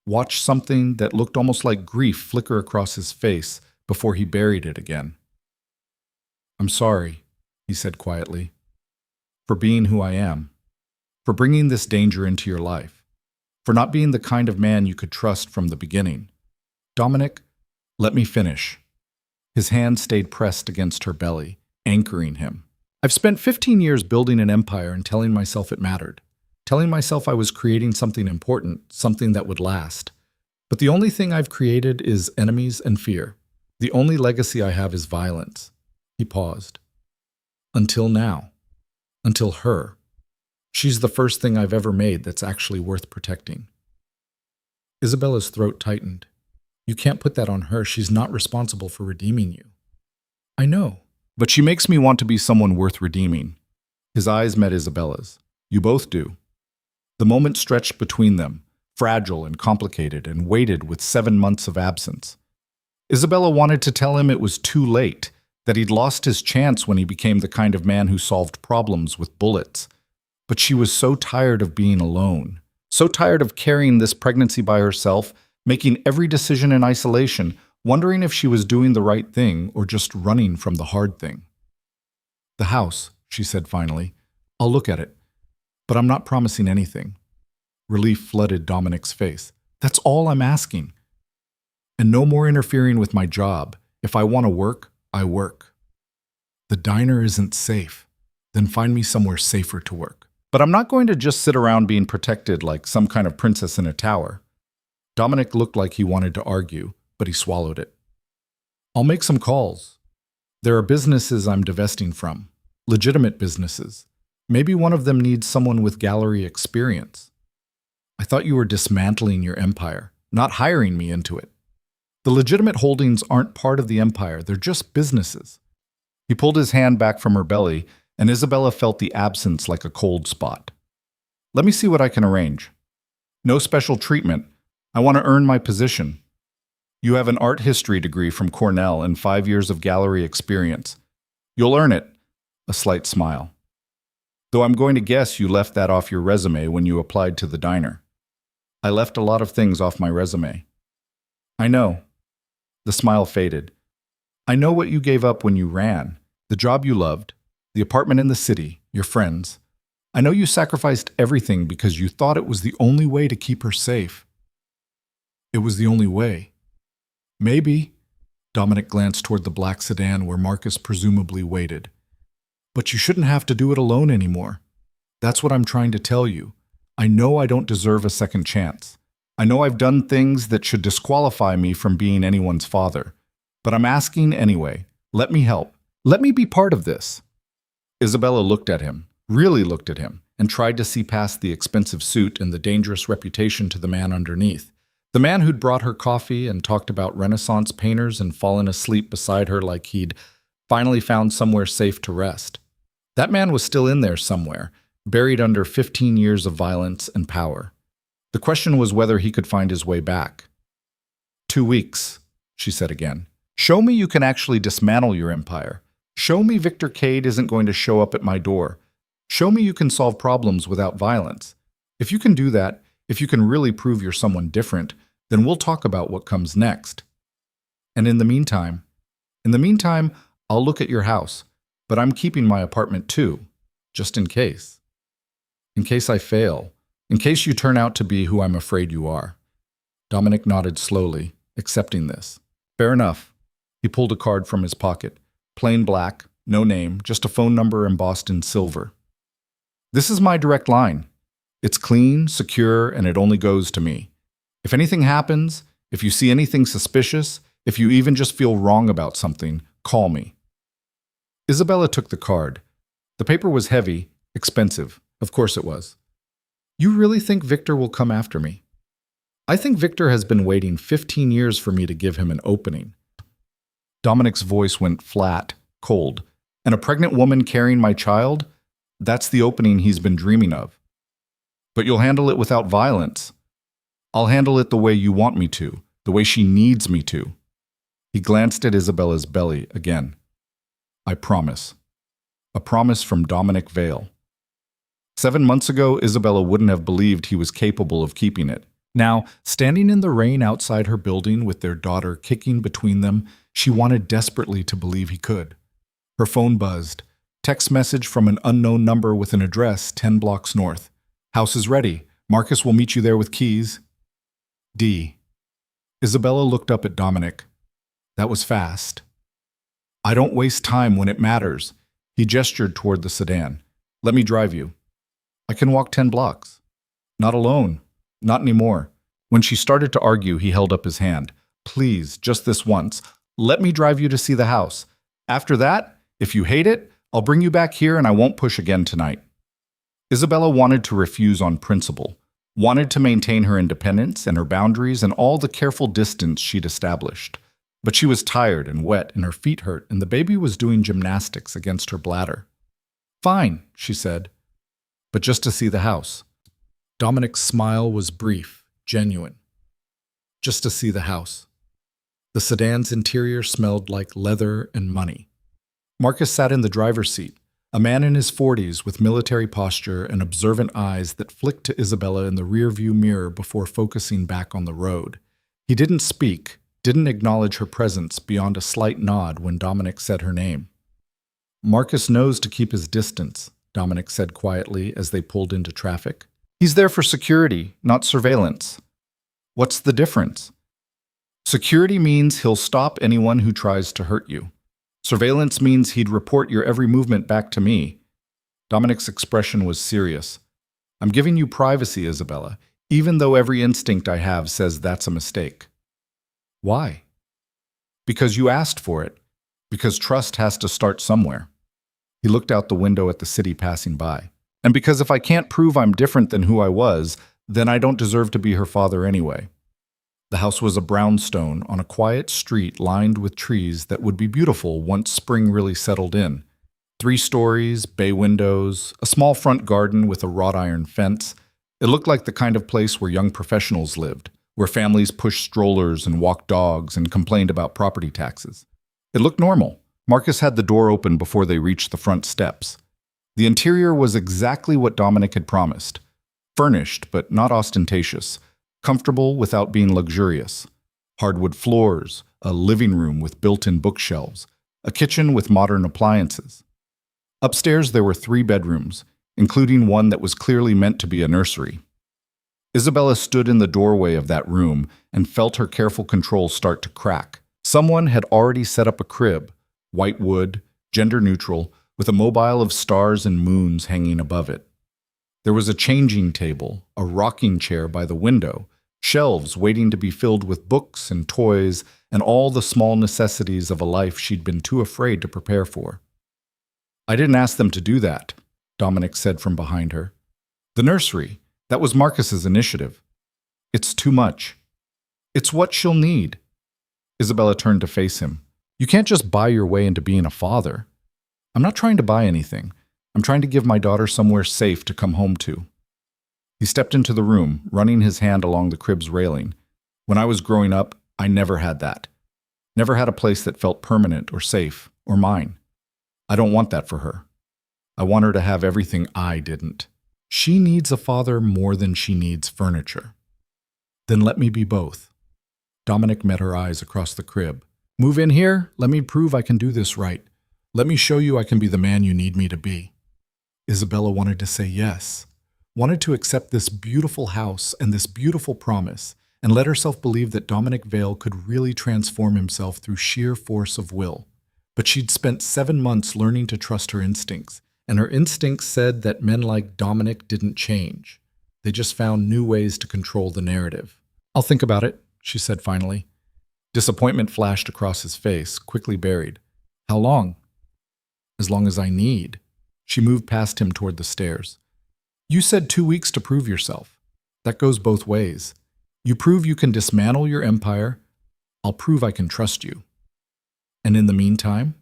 Watched something that looked almost like grief flicker across his face before he buried it again. I'm sorry, he said quietly, for being who I am, for bringing this danger into your life, for not being the kind of man you could trust from the beginning. Dominic, let me finish. His hand stayed pressed against her belly, anchoring him. I've spent 15 years building an empire and telling myself it mattered, telling myself I was creating something important, something that would last. But the only thing I've created is enemies and fear. The only legacy I have is violence. He paused. Until now. Until her. She's the first thing I've ever made that's actually worth protecting. Isabella's throat tightened. You can't put that on her. She's not responsible for redeeming you. I know. But she makes me want to be someone worth redeeming. His eyes met Isabella's. You both do. The moment stretched between them, fragile and complicated, and weighted with 7 months of absence. Isabella wanted to tell him it was too late, that he'd lost his chance when he became the kind of man who solved problems with bullets. But she was so tired of being alone, so tired of carrying this pregnancy by herself, making every decision in isolation, wondering if she was doing the right thing or just running from the hard thing. The house, she said finally. I'll look at it, but I'm not promising anything. Relief flooded Dominic's face. That's all I'm asking. And no more interfering with my job. If I want to work, I work. The diner isn't safe. Then find me somewhere safer to work. But I'm not going to just sit around being protected like some kind of princess in a tower. Dominic looked like he wanted to argue, but he swallowed it. I'll make some calls. There are businesses I'm divesting from. Legitimate businesses. Maybe one of them needs someone with gallery experience. I thought you were dismantling your empire, not hiring me into it. The legitimate holdings aren't part of the empire, they're just businesses. He pulled his hand back from her belly, and Isabella felt the absence like a cold spot. Let me see what I can arrange. No special treatment. I want to earn my position. You have an art history degree from Cornell and 5 years of gallery experience. You'll earn it. A slight smile. Though I'm going to guess you left that off your resume when you applied to the diner. I left a lot of things off my resume. I know. The smile faded. I know what you gave up when you ran. The job you loved, the apartment in the city, your friends. I know you sacrificed everything because you thought it was the only way to keep her safe. It was the only way. Maybe. Dominic glanced toward the black sedan where Marcus presumably waited. But you shouldn't have to do it alone anymore. That's what I'm trying to tell you. I know I don't deserve a second chance. I know I've done things that should disqualify me from being anyone's father. But I'm asking anyway. Let me help. Let me be part of this. Isabella looked at him, really looked at him, and tried to see past the expensive suit and the dangerous reputation to the man underneath. The man who'd brought her coffee and talked about Renaissance painters and fallen asleep beside her like he'd finally found somewhere safe to rest. That man was still in there somewhere, buried under 15 years of violence and power. The question was whether he could find his way back. 2 weeks, she said again. Show me you can actually dismantle your empire. Show me Victor Cade isn't going to show up at my door. Show me you can solve problems without violence. If you can do that, if you can really prove you're someone different, then we'll talk about what comes next. And in the meantime, I'll look at your house, but I'm keeping my apartment too, just in case. In case I fail, in case you turn out to be who I'm afraid you are. Dominic nodded slowly, accepting this. Fair enough. He pulled a card from his pocket. Plain black, no name, just a phone number embossed in silver. This is my direct line. It's clean, secure, and it only goes to me. If anything happens, If you see anything suspicious, if you even just feel wrong about something, call me." Isabella took the card. The paper was heavy, expensive. Of course it was. "You really think Victor will come after me?" "I think Victor has been waiting 15 years for me to give him an opening." Dominic's voice went flat, cold. "And a pregnant woman carrying my child? That's the opening he's been dreaming of." "But you'll handle it without violence." "I'll handle it the way you want me to, the way she needs me to." He glanced at Isabella's belly again. "I promise." A promise from Dominic Vale. 7 months ago, Isabella wouldn't have believed he was capable of keeping it. Now, standing in the rain outside her building with their daughter kicking between them, she wanted desperately to believe he could. Her phone buzzed. Text message from an unknown number with an address 10 blocks north. "House is ready. Marcus will meet you there with keys." D. Isabella looked up at Dominic. That was fast. "I don't waste time when it matters." He gestured toward the sedan. "Let me drive you." "I can walk 10 blocks. "Not alone. Not anymore." When she started to argue, he held up his hand. "Please, just this once. Let me drive you to see the house. After that, if you hate it, I'll bring you back here and I won't push again tonight." Isabella wanted to refuse on principle, wanted to maintain her independence and her boundaries and all the careful distance she'd established. But she was tired and wet and her feet hurt and the baby was doing gymnastics against her bladder. "Fine," she said, "but just to see the house." Dominic's smile was brief, genuine. Just to see the house. The sedan's interior smelled like leather and money. Marcus sat in the driver's seat, a man in his 40s with military posture and observant eyes that flicked to Isabella in the rearview mirror before focusing back on the road. He didn't speak, didn't acknowledge her presence beyond a slight nod when Dominic said her name. "Marcus knows to keep his distance," Dominic said quietly as they pulled into traffic. "He's there for security, not surveillance." "What's the difference?" "Security means he'll stop anyone who tries to hurt you. Surveillance means he'd report your every movement back to me." Dominic's expression was serious. "I'm giving you privacy, Isabella, even though every instinct I have says that's a mistake." "Why?" "Because you asked for it. Because trust has to start somewhere." He looked out the window at the city passing by. "And because if I can't prove I'm different than who I was, then I don't deserve to be her father anyway." The house was a brownstone on a quiet street lined with trees that would be beautiful once spring really settled in. 3 stories, bay windows, a small front garden with a wrought iron fence. It looked like the kind of place where young professionals lived, where families pushed strollers and walked dogs and complained about property taxes. It looked normal. Marcus had the door open before they reached the front steps. The interior was exactly what Dominic had promised. Furnished, but not ostentatious. Comfortable without being luxurious. Hardwood floors, a living room with built-in bookshelves, a kitchen with modern appliances. Upstairs there were 3 bedrooms, including one that was clearly meant to be a nursery. Isabella stood in the doorway of that room and felt her careful control start to crack. Someone had already set up a crib, white wood, gender-neutral, with a mobile of stars and moons hanging above it. There was a changing table, a rocking chair by the window, shelves waiting to be filled with books and toys and all the small necessities of a life she'd been too afraid to prepare for. "I didn't ask them to do that," Dominic said from behind her. "The nursery, that was Marcus's initiative. It's too much. It's what she'll need." Isabella turned to face him. "You can't just buy your way into being a father." "I'm not trying to buy anything. I'm trying to give my daughter somewhere safe to come home to." He stepped into the room, running his hand along the crib's railing. "When I was growing up, I never had that. Never had a place that felt permanent or safe, or mine. I don't want that for her. I want her to have everything I didn't. She needs a father more than she needs furniture." "Then let me be both." Dominic met her eyes across the crib. "Move in here, let me prove I can do this right. Let me show you I can be the man you need me to be." Isabella wanted to say yes, wanted to accept this beautiful house and this beautiful promise, and let herself believe that Dominic Vale could really transform himself through sheer force of will. But she'd spent 7 months learning to trust her instincts, and her instincts said that men like Dominic didn't change. They just found new ways to control the narrative. "I'll think about it," she said finally. Disappointment flashed across his face, quickly buried. How long? As long as I need. She moved past him toward the stairs. You said 2 weeks to prove yourself. That goes both ways. You prove you can dismantle your empire. I'll prove I can trust you. And in the meantime?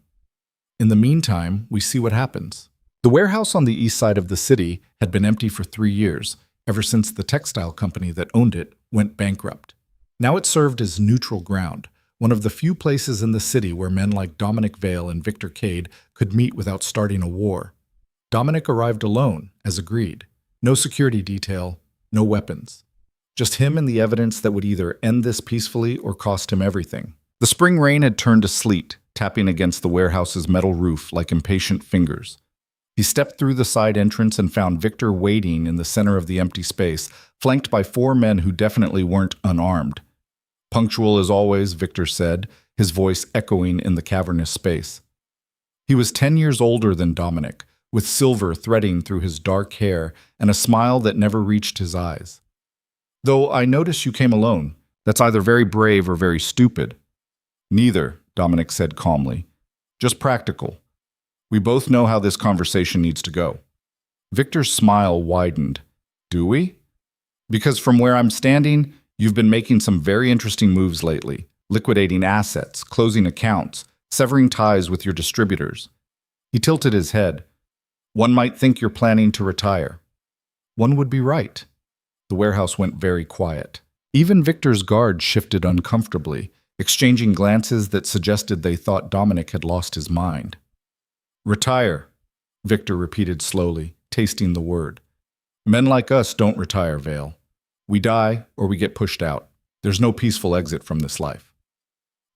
In the meantime, we see what happens. The warehouse on the east side of the city had been empty for 3 years, ever since the textile company that owned it went bankrupt. Now it served as neutral ground, one of the few places in the city where men like Dominic Vale and Victor Cade could meet without starting a war. Dominic arrived alone, as agreed. No security detail, no weapons. Just him and the evidence that would either end this peacefully or cost him everything. The spring rain had turned to sleet, tapping against the warehouse's metal roof like impatient fingers. He stepped through the side entrance and found Victor waiting in the center of the empty space, flanked by 4 men who definitely weren't unarmed. Punctual as always, Victor said, his voice echoing in the cavernous space. He was 10 years older than Dominic, with silver threading through his dark hair and a smile that never reached his eyes. Though I notice you came alone. That's either very brave or very stupid. Neither, Dominic said calmly. Just practical. We both know how this conversation needs to go. Victor's smile widened. Do we? Because from where I'm standing, you've been making some very interesting moves lately, liquidating assets, closing accounts, severing ties with your distributors. He tilted his head. One might think you're planning to retire. One would be right. The warehouse went very quiet. Even Victor's guards shifted uncomfortably, exchanging glances that suggested they thought Dominic had lost his mind. Retire, Victor repeated slowly, tasting the word. Men like us don't retire, Vale. We die or we get pushed out. There's no peaceful exit from this life.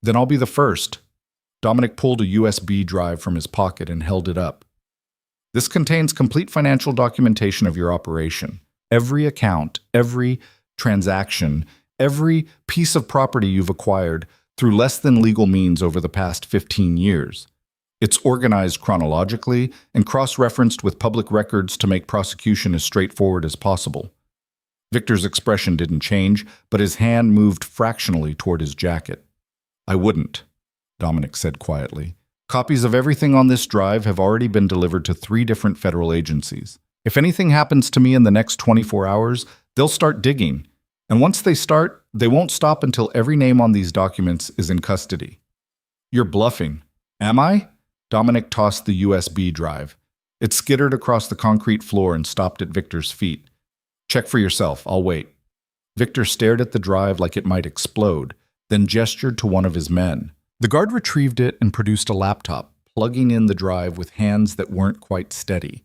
Then I'll be the first. Dominic pulled a USB drive from his pocket and held it up. This contains complete financial documentation of your operation. Every account, every transaction, every piece of property you've acquired through less than legal means over the past 15 years. It's organized chronologically and cross-referenced with public records to make prosecution as straightforward as possible. Victor's expression didn't change, but his hand moved fractionally toward his jacket. I wouldn't, Dominic said quietly. Copies of everything on this drive have already been delivered to 3 different federal agencies. If anything happens to me in the next 24 hours, they'll start digging. And once they start, they won't stop until every name on these documents is in custody. You're bluffing. Am I? Dominic tossed the USB drive. It skittered across the concrete floor and stopped at Victor's feet. Check for yourself, I'll wait. Victor stared at the drive like it might explode, then gestured to one of his men. The guard retrieved it and produced a laptop, plugging in the drive with hands that weren't quite steady.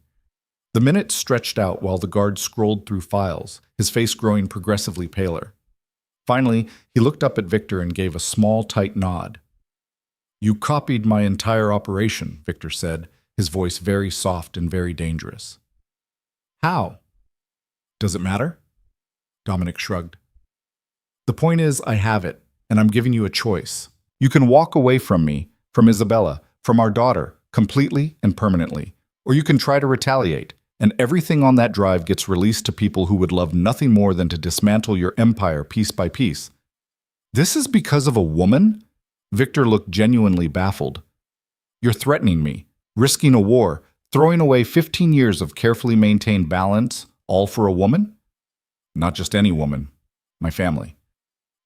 The minutes stretched out while the guard scrolled through files, his face growing progressively paler. Finally, he looked up at Victor and gave a small, tight nod. You copied my entire operation, Victor said, his voice very soft and very dangerous. How? Does it matter? Dominic shrugged. The point is, I have it, and I'm giving you a choice. You can walk away from me, from Isabella, from our daughter, completely and permanently, or you can try to retaliate, and everything on that drive gets released to people who would love nothing more than to dismantle your empire piece by piece. This is because of a woman? Victor looked genuinely baffled. You're threatening me, risking a war, throwing away 15 years of carefully maintained balance, all for a woman? Not just any woman. My family.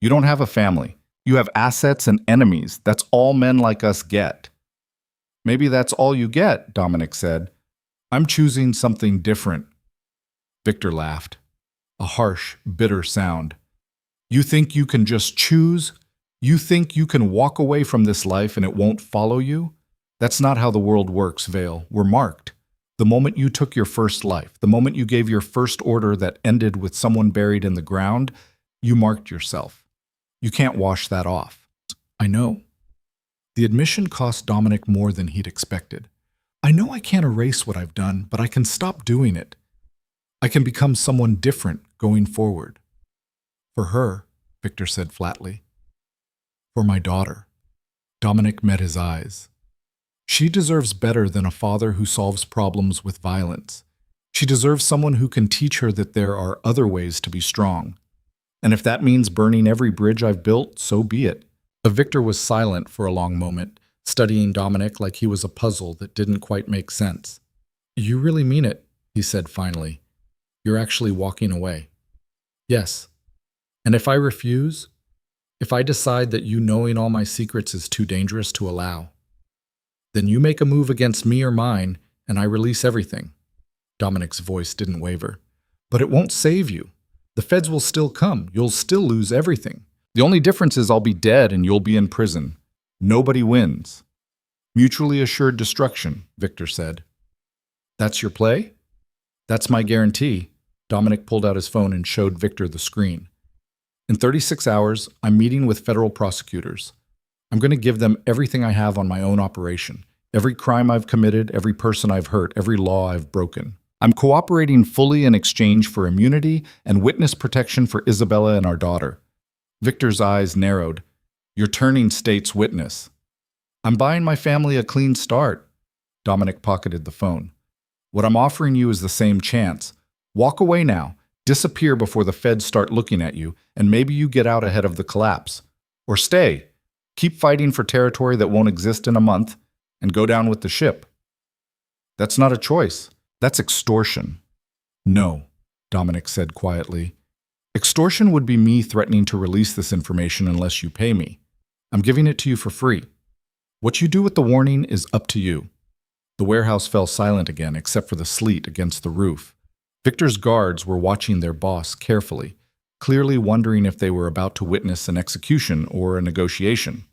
You don't have a family. You have assets and enemies. That's all men like us get. Maybe that's all you get, Dominic said. I'm choosing something different. Victor laughed. A harsh, bitter sound. You think you can just choose? You think you can walk away from this life and it won't follow you? That's not how the world works, Vale. We're marked. The moment you took your first life, the moment you gave your first order that ended with someone buried in the ground, you marked yourself. You can't wash that off. I know. The admission cost Dominic more than he'd expected. I know I can't erase what I've done, but I can stop doing it. I can become someone different going forward. For her, Victor said flatly. For my daughter. Dominic met his eyes. She deserves better than a father who solves problems with violence. She deserves someone who can teach her that there are other ways to be strong. And if that means burning every bridge I've built, so be it. Victor was silent for a long moment, studying Dominic like he was a puzzle that didn't quite make sense. You really mean it, he said finally. You're actually walking away. Yes. And if I refuse, if I decide that you knowing all my secrets is too dangerous to allow, then you make a move against me or mine, and I release everything. Dominic's voice didn't waver. But it won't save you. The feds will still come. You'll still lose everything. The only difference is I'll be dead and you'll be in prison. Nobody wins. Mutually assured destruction, Victor said. That's your play? That's my guarantee. Dominic pulled out his phone and showed Victor the screen. In 36 hours, I'm meeting with federal prosecutors. I'm going to give them everything I have on my own operation. Every crime I've committed, every person I've hurt, every law I've broken. I'm cooperating fully in exchange for immunity and witness protection for Isabella and our daughter. Victor's eyes narrowed. You're turning state's witness. I'm buying my family a clean start. Dominic pocketed the phone. What I'm offering you is the same chance. Walk away now. Disappear before the feds start looking at you, and maybe you get out ahead of the collapse. Or stay. Keep fighting for territory that won't exist in a month, and go down with the ship. That's not a choice. That's extortion. No, Dominic said quietly. Extortion would be me threatening to release this information unless you pay me. I'm giving it to you for free. What you do with the warning is up to you. The warehouse fell silent again, except for the sleet against the roof. Victor's guards were watching their boss carefully, clearly wondering if they were about to witness an execution or a negotiation.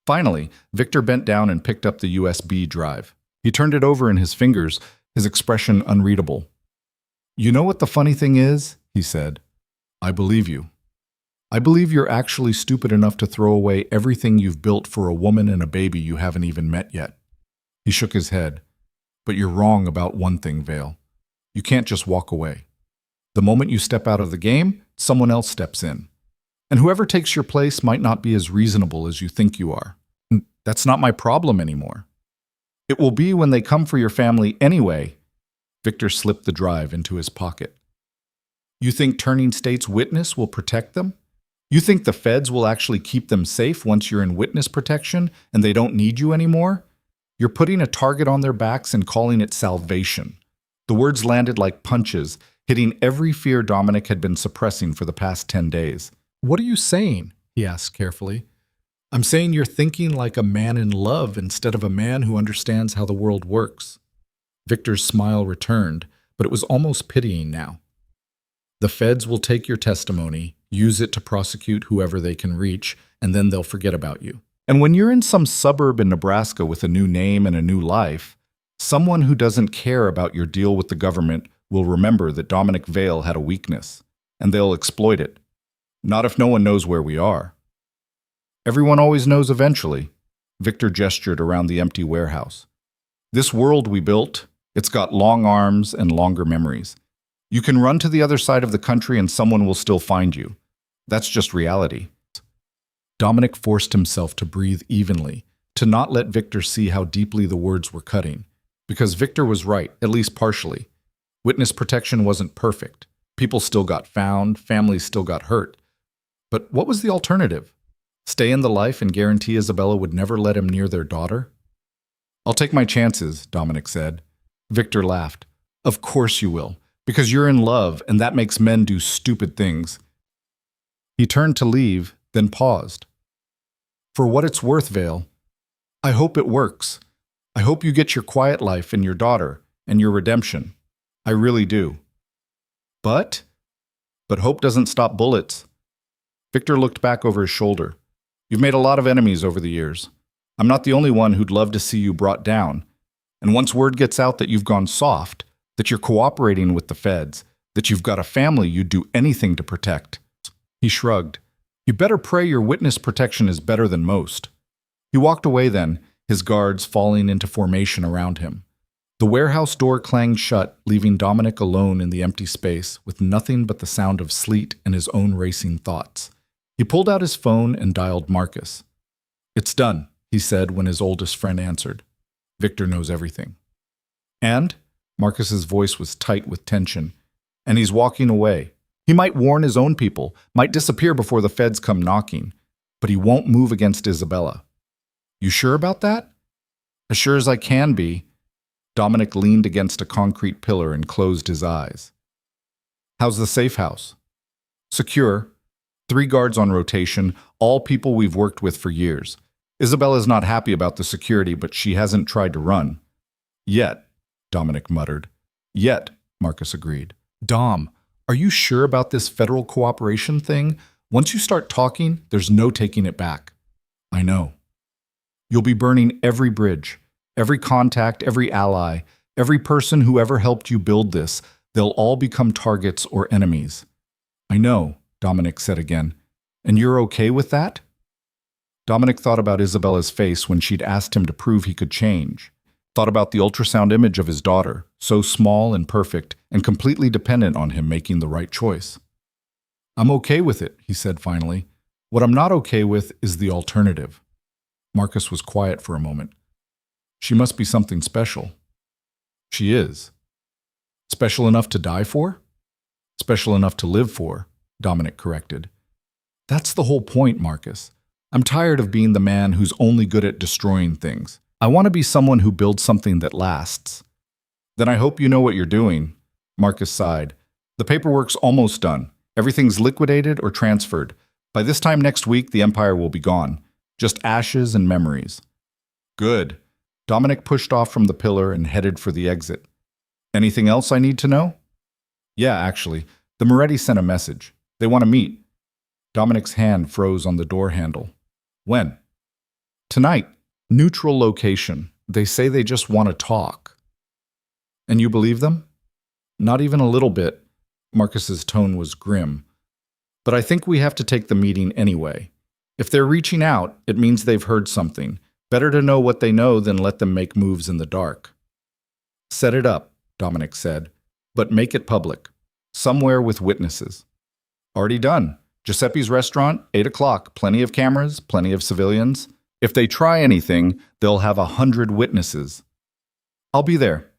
Finally, Victor bent down and picked up the USB drive. He turned it over in his fingers, his expression unreadable. You know what the funny thing is? He said. I believe you. I believe you're actually stupid enough to throw away everything you've built for a woman and a baby you haven't even met yet. He shook his head. But you're wrong about one thing, Vale. You can't just walk away. The moment you step out of the game, someone else steps in. And whoever takes your place might not be as reasonable as you think you are. That's not my problem anymore. It will be when they come for your family anyway. Victor slipped the drive into his pocket. You think turning state's witness will protect them? You think the feds will actually keep them safe once you're in witness protection and they don't need you anymore? You're putting a target on their backs and calling it salvation. The words landed like punches, hitting every fear Dominic had been suppressing for the past 10 days. What are you saying? He asked carefully. I'm saying you're thinking like a man in love instead of a man who understands how the world works. Victor's smile returned, but it was almost pitying now. The feds will take your testimony, use it to prosecute whoever they can reach, and then they'll forget about you. And when you're in some suburb in Nebraska with a new name and a new life, someone who doesn't care about your deal with the government will remember that Dominic Vale had a weakness, and they'll exploit it. Not if no one knows where we are. Everyone always knows eventually. Victor gestured around the empty warehouse. This world we built, it's got long arms and longer memories. You can run to the other side of the country and someone will still find you. That's just reality. Dominic forced himself to breathe evenly, to not let Victor see how deeply the words were cutting. Because Victor was right, at least partially. Witness protection wasn't perfect. People still got found, families still got hurt. But what was the alternative? Stay in the life and guarantee Isabella would never let him near their daughter? I'll take my chances, Dominic said. Victor laughed. Of course you will, because you're in love and that makes men do stupid things. He turned to leave, then paused. For what it's worth, Vale, I hope it works. I hope you get your quiet life and your daughter and your redemption. I really do. But hope doesn't stop bullets. Victor looked back over his shoulder. You've made a lot of enemies over the years. I'm not the only one who'd love to see you brought down. And once word gets out that you've gone soft, that you're cooperating with the feds, that you've got a family you'd do anything to protect. He shrugged. You better pray your witness protection is better than most. He walked away then, his guards falling into formation around him. The warehouse door clanged shut, leaving Dominic alone in the empty space with nothing but the sound of sleet and his own racing thoughts. He pulled out his phone and dialed Marcus. It's done, he said when his oldest friend answered. Victor knows everything. And? Marcus's voice was tight with tension. And he's walking away. He might warn his own people, might disappear before the feds come knocking, but he won't move against Isabella. You sure about that? As sure as I can be. Dominic leaned against a concrete pillar and closed his eyes. How's the safe house? Secure. 3 guards on rotation, all people we've worked with for years. Isabella's not happy about the security, but she hasn't tried to run. Yet, Dominic muttered. Yet, Marcus agreed. Dom, are you sure about this federal cooperation thing? Once you start talking, there's no taking it back. I know. You'll be burning every bridge, every contact, every ally, every person who ever helped you build this. They'll all become targets or enemies. I know, Dominic said again. And you're okay with that? Dominic thought about Isabella's face when she'd asked him to prove he could change. Thought about the ultrasound image of his daughter, so small and perfect and completely dependent on him making the right choice. I'm okay with it, he said finally. What I'm not okay with is the alternative. Marcus was quiet for a moment. She must be something special. She is. Special enough to die for? Special enough to live for, Dominic corrected. That's the whole point, Marcus. I'm tired of being the man who's only good at destroying things. I want to be someone who builds something that lasts. Then I hope you know what you're doing, Marcus sighed. The paperwork's almost done. Everything's liquidated or transferred. By this time next week, the Empire will be gone. Just ashes and memories. Good. Dominic pushed off from the pillar and headed for the exit. Anything else I need to know? Yeah, actually. The Moretti sent a message. They want to meet. Dominic's hand froze on the door handle. When? Tonight. Neutral location. They say they just want to talk. And you believe them? Not even a little bit. Marcus's tone was grim. But I think we have to take the meeting anyway. If they're reaching out, it means they've heard something. Better to know what they know than let them make moves in the dark. Set it up, Dominic said, but make it public. Somewhere with witnesses. Already done. Giuseppe's restaurant, 8 o'clock. Plenty of cameras, plenty of civilians. If they try anything, they'll have 100 witnesses. I'll be there.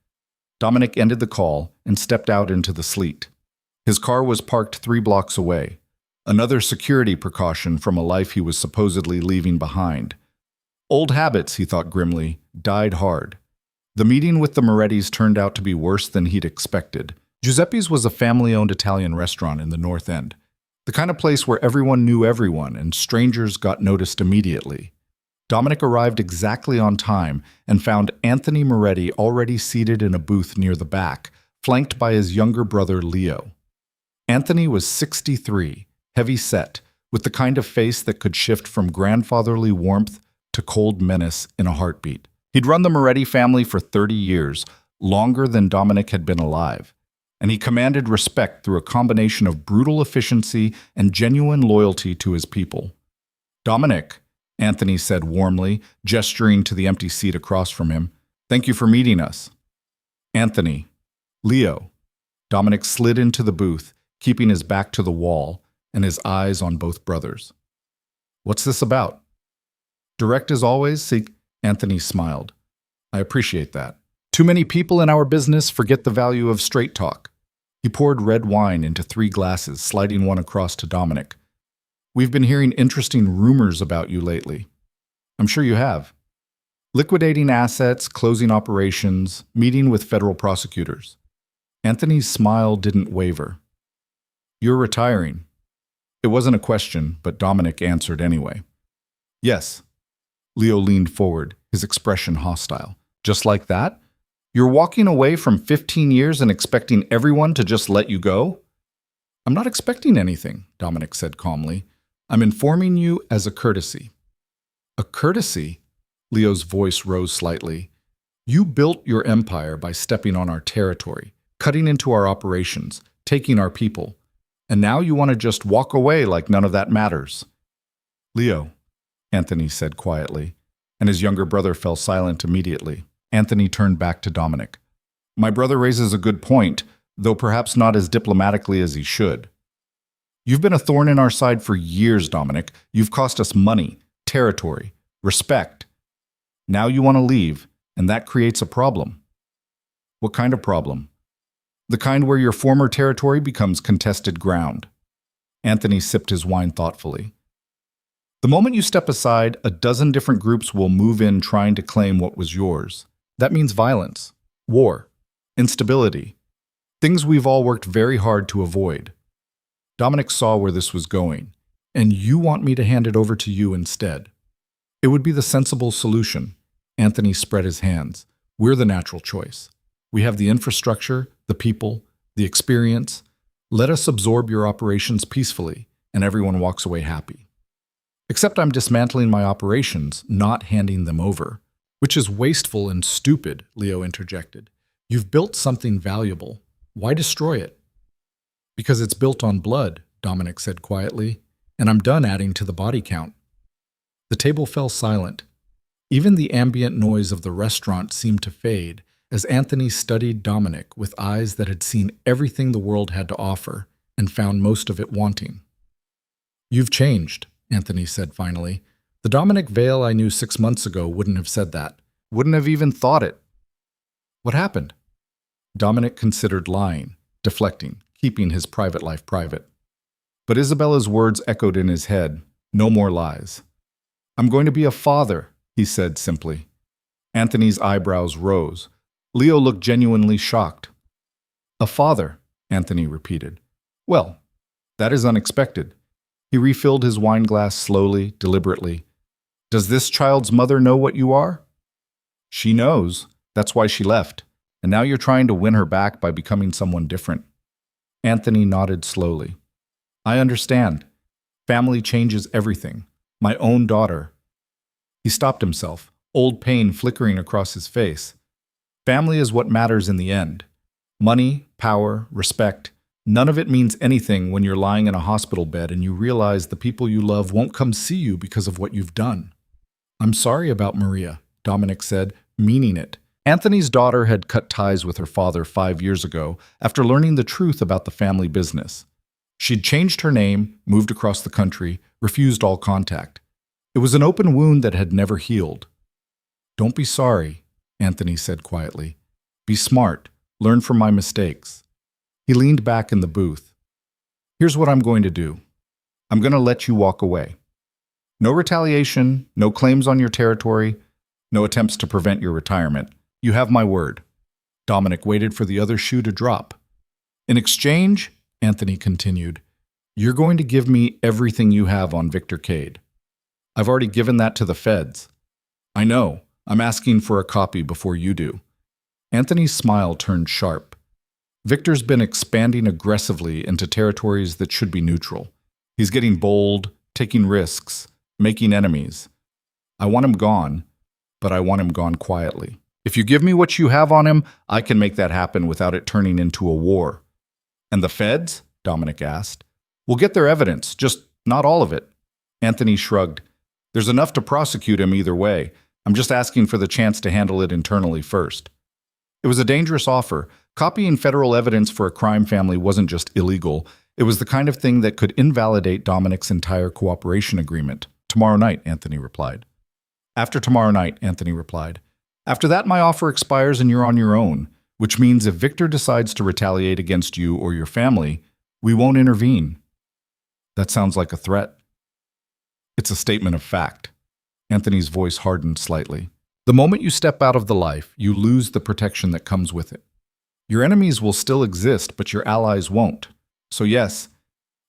Dominic ended the call and stepped out into the sleet. His car was parked 3 blocks away. Another security precaution from a life he was supposedly leaving behind. Old habits, he thought grimly, died hard. The meeting with the Morettis turned out to be worse than he'd expected. Giuseppe's was a family-owned Italian restaurant in the North End, the kind of place where everyone knew everyone and strangers got noticed immediately. Dominic arrived exactly on time and found Anthony Moretti already seated in a booth near the back, flanked by his younger brother Leo. Anthony was 63, heavy-set, with the kind of face that could shift from grandfatherly warmth to cold menace in a heartbeat. He'd run the Moretti family for 30 years, longer than Dominic had been alive, and he commanded respect through a combination of brutal efficiency and genuine loyalty to his people. Dominic, Anthony said warmly, gesturing to the empty seat across from him, thank you for meeting us. Anthony, Leo. Dominic slid into the booth, keeping his back to the wall and his eyes on both brothers. What's this about? Direct as always, Anthony smiled. I appreciate that. Too many people in our business forget the value of straight talk. He poured red wine into 3 glasses, sliding one across to Dominic. We've been hearing interesting rumors about you lately. I'm sure you have. Liquidating assets, closing operations, meeting with federal prosecutors. Anthony's smile didn't waver. You're retiring. It wasn't a question, but Dominic answered anyway. Yes. Leo leaned forward, his expression hostile. Just like that? You're walking away from 15 years and expecting everyone to just let you go? I'm not expecting anything, Dominic said calmly. I'm informing you as a courtesy. A courtesy? Leo's voice rose slightly. You built your empire by stepping on our territory, cutting into our operations, taking our people. And now you want to just walk away like none of that matters. Leo, Anthony said quietly, and his younger brother fell silent immediately. Anthony turned back to Dominic. My brother raises a good point, though perhaps not as diplomatically as he should. You've been a thorn in our side for years, Dominic. You've cost us money, territory, respect. Now you want to leave, and that creates a problem. What kind of problem? The kind where your former territory becomes contested ground. Anthony sipped his wine thoughtfully. The moment you step aside, a dozen different groups will move in trying to claim what was yours. That means violence, war, instability, things we've all worked very hard to avoid. Dominic saw where this was going, and you want me to hand it over to you instead. It would be the sensible solution. Anthony spread his hands. We're the natural choice. We have the infrastructure, the people, the experience. Let us absorb your operations peacefully, and everyone walks away happy. Except I'm dismantling my operations, not handing them over. Which is wasteful and stupid, Leo interjected. You've built something valuable. Why destroy it? Because it's built on blood, Dominic said quietly, and I'm done adding to the body count. The table fell silent. Even the ambient noise of the restaurant seemed to fade as Anthony studied Dominic with eyes that had seen everything the world had to offer and found most of it wanting. You've changed, Anthony said finally. The Dominic Vale I knew 6 months ago wouldn't have said that. Wouldn't have even thought it. What happened? Dominic considered lying, deflecting, keeping his private life private. But Isabella's words echoed in his head. No more lies. I'm going to be a father, he said simply. Anthony's eyebrows rose. Leo looked genuinely shocked. A father, Anthony repeated. Well, that is unexpected. He refilled his wine glass slowly, deliberately. Does this child's mother know what you are? She knows. That's why she left. And now you're trying to win her back by becoming someone different. Anthony nodded slowly. I understand. Family changes everything. My own daughter. He stopped himself, old pain flickering across his face. Family is what matters in the end. Money, power, respect. None of it means anything when you're lying in a hospital bed and you realize the people you love won't come see you because of what you've done. I'm sorry about Maria, Dominic said, meaning it. Anthony's daughter had cut ties with her father 5 years ago after learning the truth about the family business. She'd changed her name, moved across the country, refused all contact. It was an open wound that had never healed. Don't be sorry, Anthony said quietly. Be smart. Learn from my mistakes. He leaned back in the booth. Here's what I'm going to do. I'm going to let you walk away. No retaliation, no claims on your territory, no attempts to prevent your retirement. You have my word. Dominic waited for the other shoe to drop. In exchange, Anthony continued, you're going to give me everything you have on Victor Cade. I've already given that to the feds. I know. I'm asking for a copy before you do. Anthony's smile turned sharp. Victor's been expanding aggressively into territories that should be neutral. He's getting bold, taking risks, making enemies. I want him gone, but I want him gone quietly. If you give me what you have on him, I can make that happen without it turning into a war. And the feds? Dominic asked. We'll get their evidence, just not all of it. Anthony shrugged. There's enough to prosecute him either way. I'm just asking for the chance to handle it internally first. It was a dangerous offer. Copying federal evidence for a crime family wasn't just illegal. It was the kind of thing that could invalidate Dominic's entire cooperation agreement. Tomorrow night, Anthony replied. After tomorrow night, Anthony replied. After that, my offer expires and you're on your own, which means if Victor decides to retaliate against you or your family, we won't intervene. That sounds like a threat. It's a statement of fact. Anthony's voice hardened slightly. The moment you step out of the life, you lose the protection that comes with it. Your enemies will still exist, but your allies won't. So yes,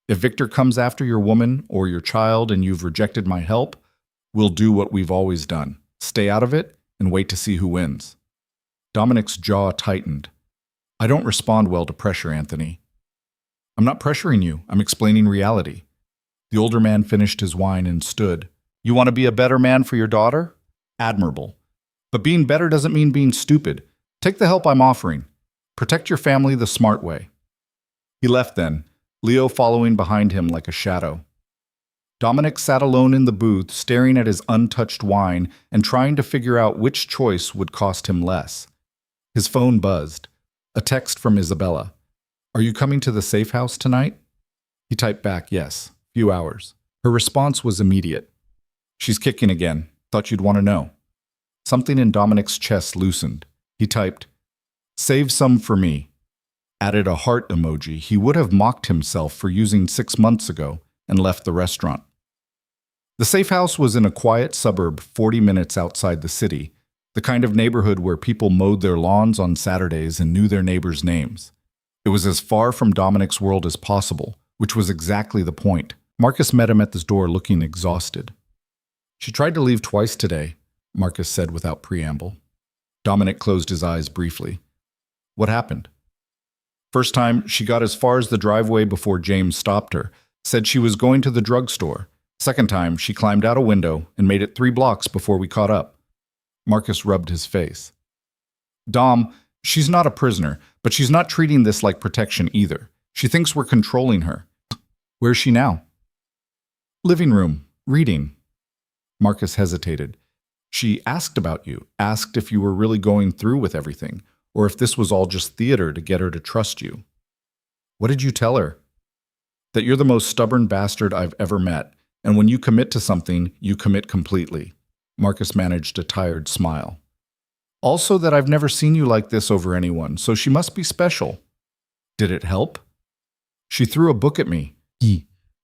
if Victor comes after your woman or your child and you've rejected my help, we'll do what we've always done. Stay out of it and wait to see who wins. Dominic's jaw tightened. I don't respond well to pressure, Anthony. I'm not pressuring you. I'm explaining reality. The older man finished his wine and stood. You want to be a better man for your daughter? Admirable. But being better doesn't mean being stupid. Take the help I'm offering. Protect your family the smart way. He left then, Leo following behind him like a shadow. Dominic sat alone in the booth, staring at his untouched wine and trying to figure out which choice would cost him less. His phone buzzed. A text from Isabella. Are you coming to the safe house tonight? He typed back, yes, few hours. Her response was immediate. She's kicking again. Thought you'd want to know. Something in Dominic's chest loosened. He typed, save some for me. added a heart emoji, he would have mocked himself for using 6 months ago and left the restaurant. The safe house was in a quiet suburb 40 minutes outside the city, the kind of neighborhood where people mowed their lawns on Saturdays and knew their neighbors' names. It was as far from Dominic's world as possible, which was exactly the point. Marcus met him at the door looking exhausted. "She tried to leave twice today," Marcus said without preamble. Dominic closed his eyes briefly. "What happened?" "First time, she got as far as the driveway before James stopped her, said she was going to the drugstore. Second time, she climbed out a window and made it 3 blocks before we caught up." Marcus rubbed his face. "Dom, she's not a prisoner, but she's not treating this like protection either. She thinks we're controlling her." "Where's she now?" "Living room, reading." Marcus hesitated. "She asked about you, asked if you were really going through with everything, or if this was all just theater to get her to trust you." "What did you tell her?" "That you're the most stubborn bastard I've ever met, and when you commit to something, you commit completely." Marcus managed a tired smile. "Also that I've never seen you like this over anyone, so she must be special." "Did it help?" "She threw a book at me."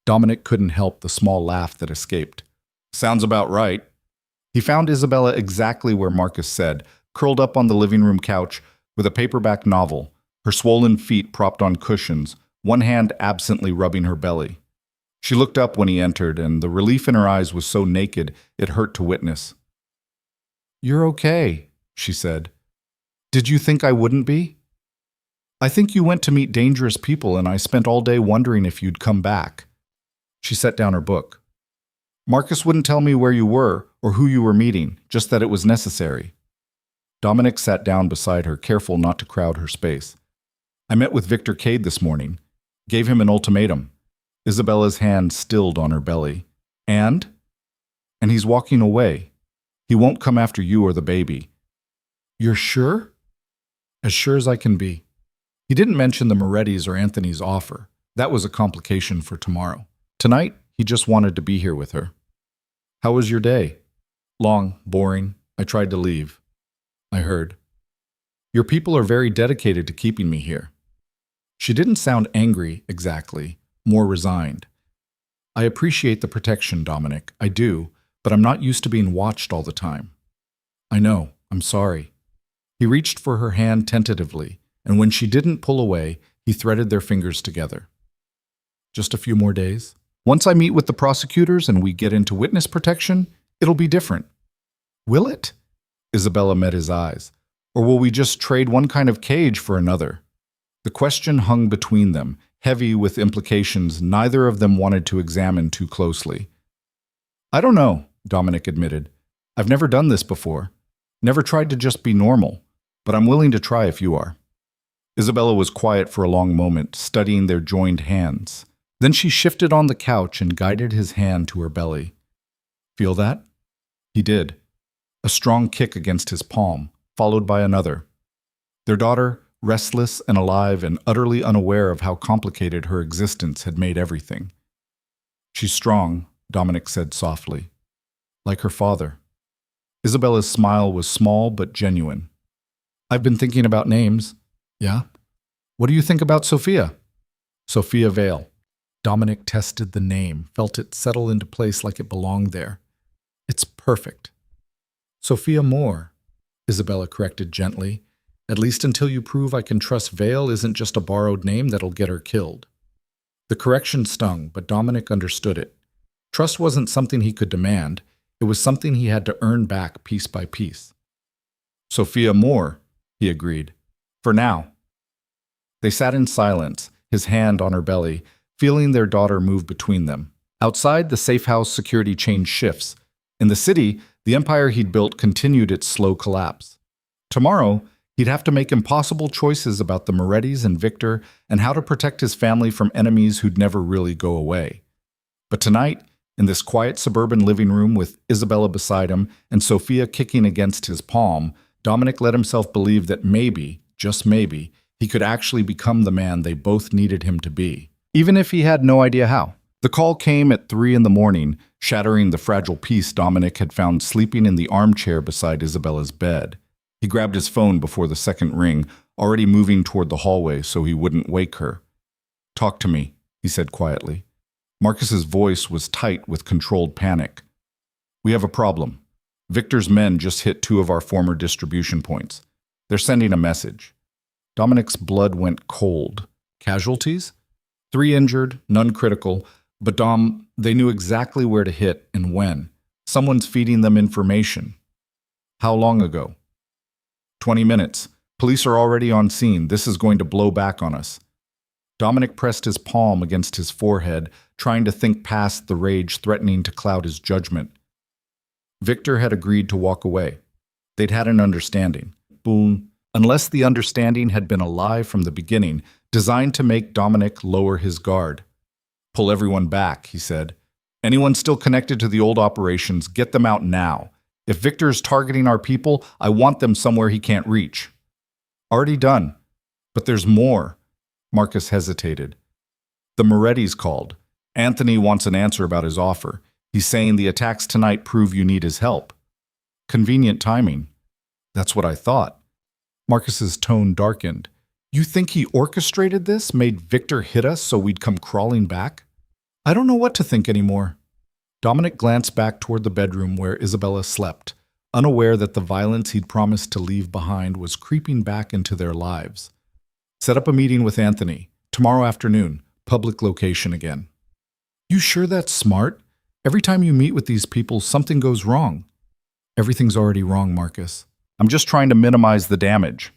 Dominic couldn't help the small laugh that escaped. "Sounds about right." He found Isabella exactly where Marcus said, curled up on the living room couch with a paperback novel, her swollen feet propped on cushions, one hand absently rubbing her belly. She looked up when he entered, and the relief in her eyes was so naked it hurt to witness. "You're okay," she said. "Did you think I wouldn't be?" "I think you went to meet dangerous people, and I spent all day wondering if you'd come back." She set down her book. "Marcus wouldn't tell me where you were or who you were meeting, just that it was necessary." Dominic sat down beside her, careful not to crowd her space. "I met with Victor Cade this morning. Gave him an ultimatum." Isabella's hand stilled on her belly. And he's walking away. He won't come after you or the baby." "You're sure?" "As sure as I can be." He didn't mention the Moretti's or Anthony's offer. That was a complication for tomorrow. Tonight, he just wanted to be here with her. "How was your day?" "Long, boring. I tried to leave." "I heard." "Your people are very dedicated to keeping me here." She didn't sound angry, exactly, more resigned. "I appreciate the protection, Dominic. I do, but I'm not used to being watched all the time." "I know. I'm sorry." He reached for her hand tentatively, and when she didn't pull away, he threaded their fingers together. "Just a few more days. Once I meet with the prosecutors and we get into witness protection, it'll be different." "Will it?" Isabella met his eyes. "Or will we just trade one kind of cage for another?" The question hung between them, heavy with implications neither of them wanted to examine too closely. "I don't know," Dominic admitted. "I've never done this before. Never tried to just be normal, but I'm willing to try if you are." Isabella was quiet for a long moment, studying their joined hands. Then she shifted on the couch and guided his hand to her belly. "Feel that?" He did. A strong kick against his palm, followed by another. Their daughter, restless and alive and utterly unaware of how complicated her existence had made everything. "She's strong," Dominic said softly. "Like her father." Isabella's smile was small but genuine. "I've been thinking about names." "Yeah? What do you think about Sophia?" "Sophia Vale." Dominic tested the name, felt it settle into place like it belonged there. "It's perfect." "Sophia Moore," Isabella corrected gently. "At least until you prove I can trust Vale isn't just a borrowed name that'll get her killed." The correction stung, but Dominic understood it. Trust wasn't something he could demand. It was something he had to earn back piece by piece. "Sophia Moore," he agreed. "For now." They sat in silence, his hand on her belly, feeling their daughter move between them. Outside, the safe house security changed shifts. In the city, the empire he'd built continued its slow collapse. Tomorrow, he'd have to make impossible choices about the Moretti's and Victor and how to protect his family from enemies who'd never really go away. But tonight, in this quiet suburban living room with Isabella beside him and Sophia kicking against his palm, Dominic let himself believe that maybe, just maybe, he could actually become the man they both needed him to be, even if he had no idea how. The call came at 3 in the morning, shattering the fragile peace Dominic had found sleeping in the armchair beside Isabella's bed. He He grabbed his phone before the second ring, already moving toward the hallway so he wouldn't wake her. "Talk to me," he said quietly. Marcus's voice was tight with controlled panic. "We have a problem. Victor's men just hit 2 of our former distribution points. They're sending a message." Dominic's blood went cold. "Casualties?" "3 injured, none critical, but Dom, they knew exactly where to hit and when. Someone's feeding them information." "How long ago?" 20 minutes. Police are already on scene. This is going to blow back on us." Dominic pressed his palm against his forehead, trying to think past the rage threatening to cloud his judgment. Victor had agreed to walk away. They'd had an understanding. Boom. Unless the understanding had been a lie from the beginning, designed to make Dominic lower his guard. "Pull everyone back," he said. "Anyone still connected to the old operations, get them out now. If Victor's targeting our people, I want them somewhere he can't reach." "Already done. But there's more." Marcus hesitated. "The Moretti's called. Anthony wants an answer about his offer. He's saying the attacks tonight prove you need his help." "Convenient timing." "That's what I thought." Marcus's tone darkened. "You think he orchestrated this, made Victor hit us so we'd come crawling back?" "I don't know what to think anymore." Dominic glanced back toward the bedroom where Isabella slept, unaware that the violence he'd promised to leave behind was creeping back into their lives. "Set up a meeting with Anthony. Tomorrow afternoon. Public location again." "You sure that's smart? Every time you meet with these people, something goes wrong." "Everything's already wrong, Marcus. I'm just trying to minimize the damage."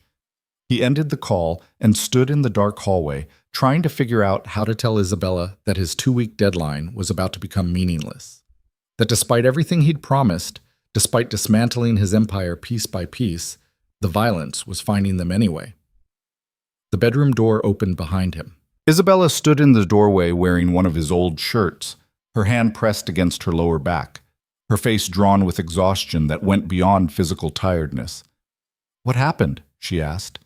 He ended the call and stood in the dark hallway, trying to figure out how to tell Isabella that his 2-week deadline was about to become meaningless. That despite everything he'd promised, despite dismantling his empire piece by piece, the violence was finding them anyway. The bedroom door opened behind him. Isabella stood in the doorway wearing one of his old shirts, her hand pressed against her lower back, her face drawn with exhaustion that went beyond physical tiredness. "What happened?" she asked.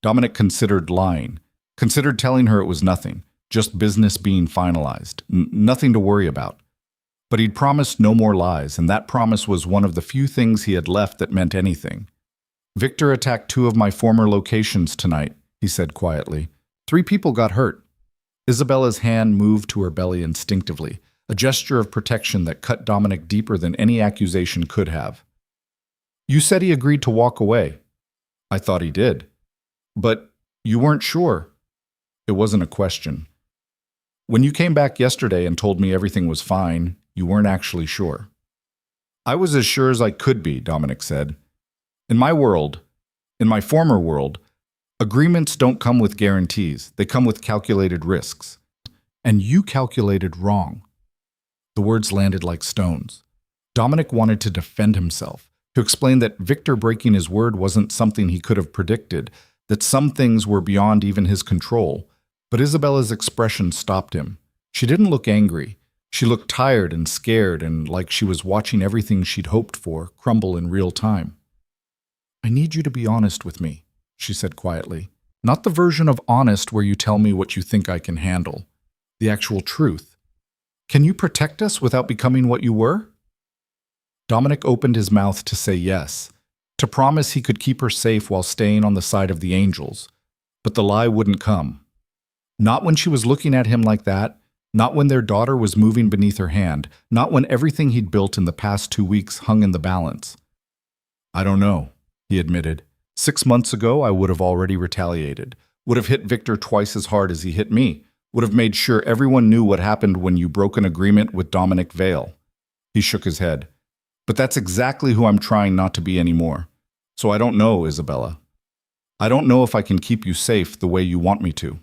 Dominic considered lying, considered telling her it was nothing, just business being finalized, nothing to worry about. But he'd promised no more lies, and that promise was one of the few things he had left that meant anything. "Victor attacked 2 of my former locations tonight," he said quietly. 3 people got hurt." Isabella's hand moved to her belly instinctively, a gesture of protection that cut Dominic deeper than any accusation could have. "You said he agreed to walk away." "I thought he did." "But you weren't sure." It wasn't a question. "When you came back yesterday and told me everything was fine, you weren't actually sure." "I was as sure as I could be," Dominic said. In my former world, agreements don't come with guarantees. They come with calculated risks. And you calculated wrong." The words landed like stones. Dominic wanted to defend himself, to explain that Victor breaking his word wasn't something he could have predicted, that some things were beyond even his control. But Isabella's expression stopped him. She didn't look angry. She looked tired and scared and like she was watching everything she'd hoped for crumble in real time. "I need you to be honest with me," she said quietly. "Not the version of honest where you tell me what you think I can handle. The actual truth. Can you protect us without becoming what you were?" Dominic opened his mouth to say yes, to promise he could keep her safe while staying on the side of the angels. But the lie wouldn't come. Not when she was looking at him like that, not when their daughter was moving beneath her hand, not when everything he'd built in the past 2 weeks hung in the balance. "I don't know," he admitted. 6 months ago, I would have already retaliated, would have hit Victor twice as hard as he hit me, would have made sure everyone knew what happened when you broke an agreement with Dominic Vale." He shook his head. "But that's exactly who I'm trying not to be anymore. So I don't know, Isabella. I don't know if I can keep you safe the way you want me to."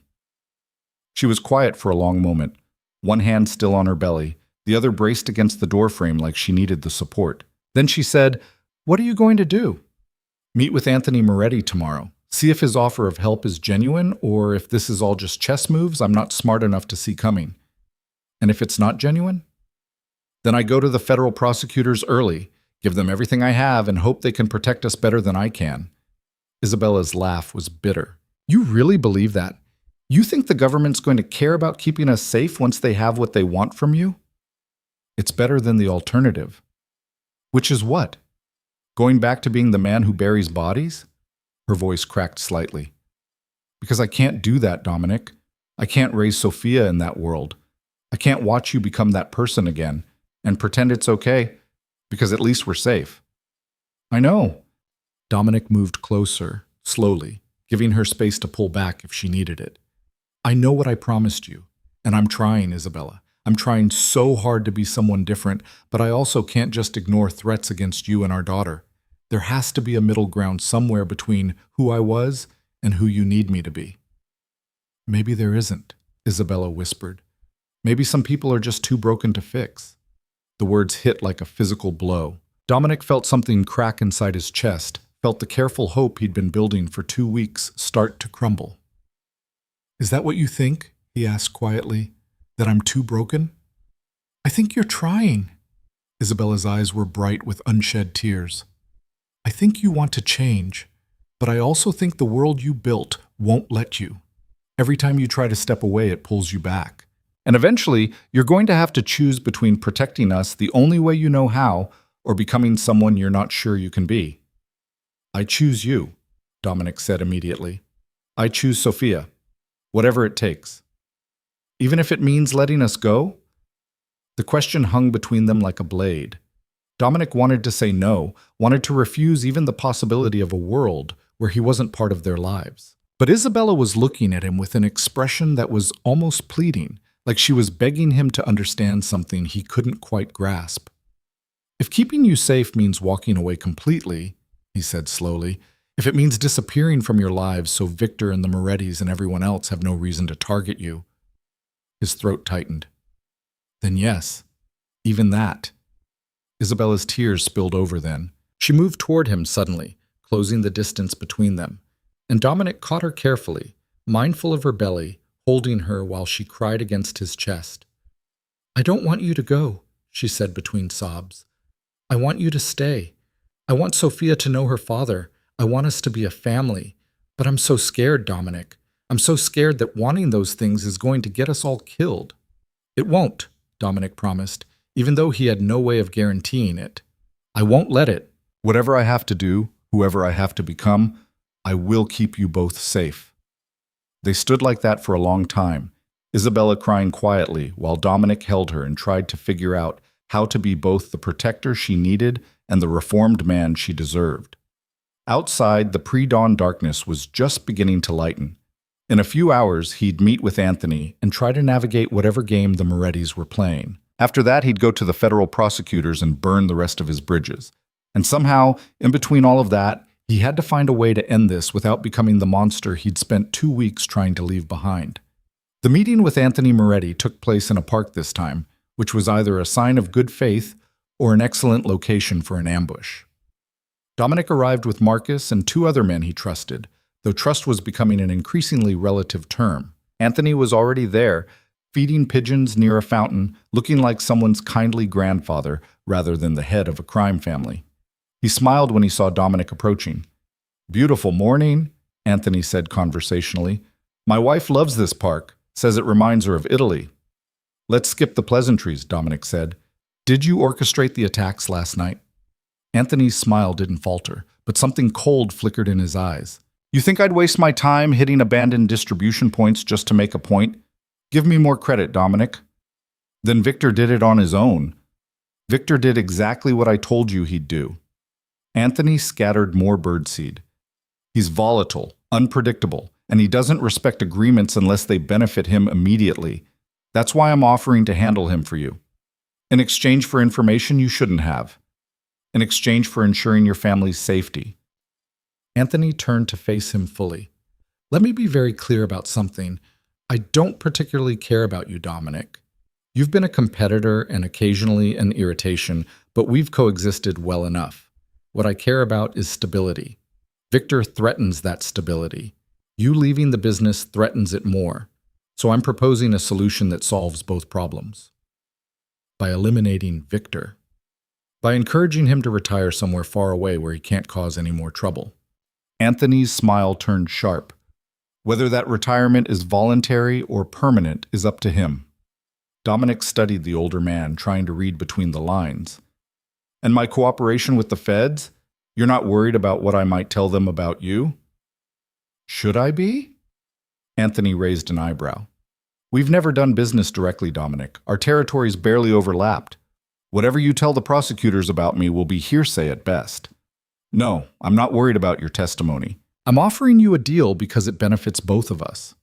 She was quiet for a long moment, one hand still on her belly, the other braced against the doorframe like she needed the support. Then she said, "What are you going to do?" "Meet with Anthony Moretti tomorrow. See if his offer of help is genuine or if this is all just chess moves I'm not smart enough to see coming. And if it's not genuine? Then I go to the federal prosecutors early, give them everything I have, and hope they can protect us better than I can." Isabella's laugh was bitter. "You really believe that? You think the government's going to care about keeping us safe once they have what they want from you?" "It's better than the alternative." "Which is what?" Going back to being the man who buries bodies? Her voice cracked slightly. Because I can't do that, Dominic. I can't raise Sophia in that world. I can't watch you become that person again and pretend it's okay, because at least we're safe. I know. Dominic moved closer, slowly, giving her space to pull back if she needed it. I know what I promised you, and I'm trying, Isabella. I'm trying so hard to be someone different, but I also can't just ignore threats against you and our daughter. There has to be a middle ground somewhere between who I was and who you need me to be. Maybe there isn't, Isabella whispered. Maybe some people are just too broken to fix. The words hit like a physical blow. Dominic felt something crack inside his chest, felt the careful hope he'd been building for 2 weeks start to crumble. Is that what you think? He asked quietly. That I'm too broken? I think you're trying. Isabella's eyes were bright with unshed tears. I think you want to change, but I also think the world you built won't let you. Every time you try to step away, it pulls you back. And eventually, you're going to have to choose between protecting us the only way you know how or becoming someone you're not sure you can be. I choose you, Dominic said immediately. I choose Sophia, whatever it takes. Even if it means letting us go? The question hung between them like a blade. Dominic wanted to say no, wanted to refuse even the possibility of a world where he wasn't part of their lives. But Isabella was looking at him with an expression that was almost pleading, like she was begging him to understand something he couldn't quite grasp. If keeping you safe means walking away completely, he said slowly, if it means disappearing from your lives so Victor and the Morettis and everyone else have no reason to target you. His throat tightened. Then yes, even that. Isabella's tears spilled over then. She moved toward him suddenly, closing the distance between them, and Dominic caught her carefully, mindful of her belly, holding her while she cried against his chest. I don't want you to go, she said between sobs. I want you to stay. I want Sophia to know her father. I want us to be a family. But I'm so scared, Dominic. I'm so scared that wanting those things is going to get us all killed. It won't, Dominic promised, even though he had no way of guaranteeing it. I won't let it. Whatever I have to do, whoever I have to become, I will keep you both safe. They stood like that for a long time, Isabella crying quietly while Dominic held her and tried to figure out how to be both the protector she needed and the reformed man she deserved. Outside, the pre-dawn darkness was just beginning to lighten. In a few hours, he'd meet with Anthony and try to navigate whatever game the Morettis were playing. After that, he'd go to the federal prosecutors and burn the rest of his bridges. And somehow, in between all of that, he had to find a way to end this without becoming the monster he'd spent 2 weeks trying to leave behind. The meeting with Anthony Moretti took place in a park this time, which was either a sign of good faith or an excellent location for an ambush. Dominic arrived with Marcus and 2 other men he trusted, though trust was becoming an increasingly relative term. Anthony was already there, feeding pigeons near a fountain, looking like someone's kindly grandfather rather than the head of a crime family. He smiled when he saw Dominic approaching. Beautiful morning, Anthony said conversationally. My wife loves this park, says it reminds her of Italy. Let's skip the pleasantries, Dominic said. Did you orchestrate the attacks last night? Anthony's smile didn't falter, but something cold flickered in his eyes. You think I'd waste my time hitting abandoned distribution points just to make a point? Give me more credit, Dominic. Then Victor did it on his own. Victor did exactly what I told you he'd do. Anthony scattered more birdseed. He's volatile, unpredictable, and he doesn't respect agreements unless they benefit him immediately. That's why I'm offering to handle him for you. In exchange for information you shouldn't have. In exchange for ensuring your family's safety. Anthony turned to face him fully. Let me be very clear about something. I don't particularly care about you, Dominic. You've been a competitor and occasionally an irritation, but we've coexisted well enough. What I care about is stability. Victor threatens that stability. You leaving the business threatens it more. So I'm proposing a solution that solves both problems. By eliminating Victor. By encouraging him to retire somewhere far away where he can't cause any more trouble. Anthony's smile turned sharp. Whether that retirement is voluntary or permanent is up to him. Dominic studied the older man, trying to read between the lines. And my cooperation with the feds? You're not worried about what I might tell them about you? Should I be? Anthony raised an eyebrow. We've never done business directly, Dominic. Our territories barely overlapped. Whatever you tell the prosecutors about me will be hearsay at best. No, I'm not worried about your testimony. I'm offering you a deal because it benefits both of us.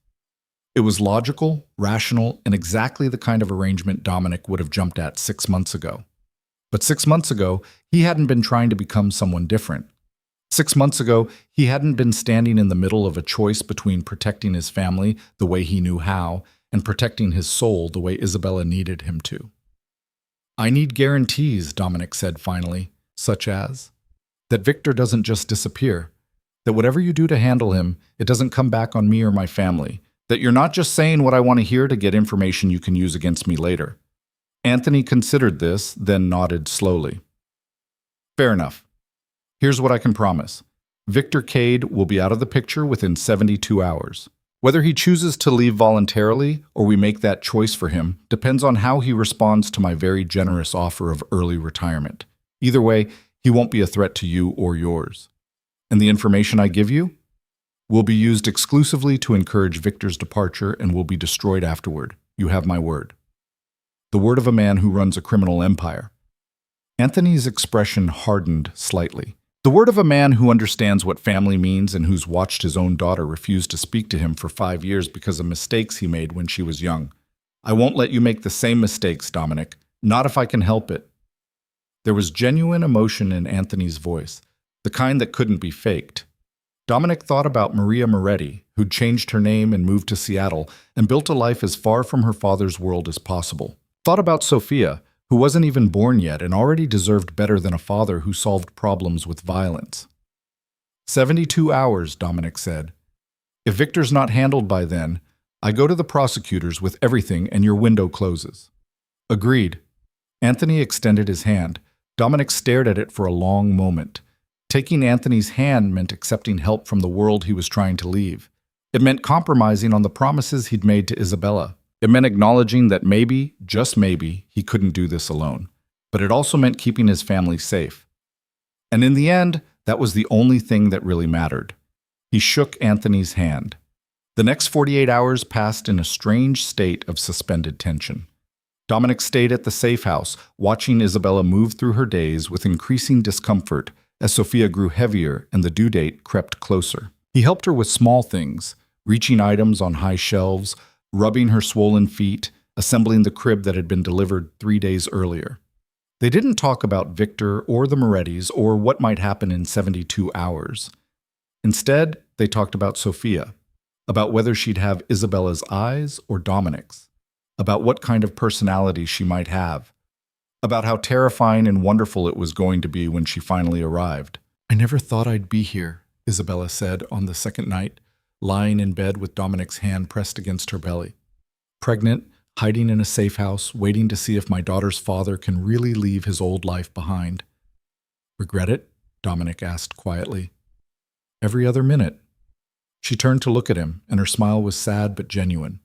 It was logical, rational, and exactly the kind of arrangement Dominic would have jumped at 6 months ago. But 6 months ago, he hadn't been trying to become someone different. 6 months ago, he hadn't been standing in the middle of a choice between protecting his family the way he knew how and protecting his soul the way Isabella needed him to. I need guarantees, Dominic said finally, such as that Victor doesn't just disappear, that whatever you do to handle him, it doesn't come back on me or my family, that you're not just saying what I want to hear to get information you can use against me later. Anthony considered this, then nodded slowly. Fair enough. Here's what I can promise. Victor Cade will be out of the picture within 72 hours. Whether he chooses to leave voluntarily or we make that choice for him depends on how he responds to my very generous offer of early retirement. Either way, he won't be a threat to you or yours. And the information I give you will be used exclusively to encourage Victor's departure and will be destroyed afterward. You have my word. The word of a man who runs a criminal empire. Anthony's expression hardened slightly. The word of a man who understands what family means and who's watched his own daughter refuse to speak to him for 5 years because of mistakes he made when she was young. I won't let you make the same mistakes, Dominic. Not if I can help it. There was genuine emotion in Anthony's voice, the kind that couldn't be faked. Dominic thought about Maria Moretti, who'd changed her name and moved to Seattle and built a life as far from her father's world as possible. Thought about Sophia, who wasn't even born yet and already deserved better than a father who solved problems with violence. 72 hours, Dominic said. If Victor's not handled by then, I go to the prosecutors with everything and your window closes. Agreed. Anthony extended his hand. Dominic stared at it for a long moment. Taking Anthony's hand meant accepting help from the world he was trying to leave. It meant compromising on the promises he'd made to Isabella. It meant acknowledging that maybe, just maybe, he couldn't do this alone. But it also meant keeping his family safe. And in the end, that was the only thing that really mattered. He shook Anthony's hand. The next 48 hours passed in a strange state of suspended tension. Dominic stayed at the safe house, watching Isabella move through her days with increasing discomfort as Sophia grew heavier and the due date crept closer. He helped her with small things, reaching items on high shelves, rubbing her swollen feet, assembling the crib that had been delivered 3 days earlier. They didn't talk about Victor or the Morettis or what might happen in 72 hours. Instead, they talked about Sophia, about whether she'd have Isabella's eyes or Dominic's, about what kind of personality she might have, about how terrifying and wonderful it was going to be when she finally arrived. I never thought I'd be here, Isabella said on the second night, lying in bed with Dominic's hand pressed against her belly. Pregnant, hiding in a safe house, waiting to see if my daughter's father can really leave his old life behind. Regret it? Dominic asked quietly. Every other minute. She turned to look at him, and her smile was sad but genuine.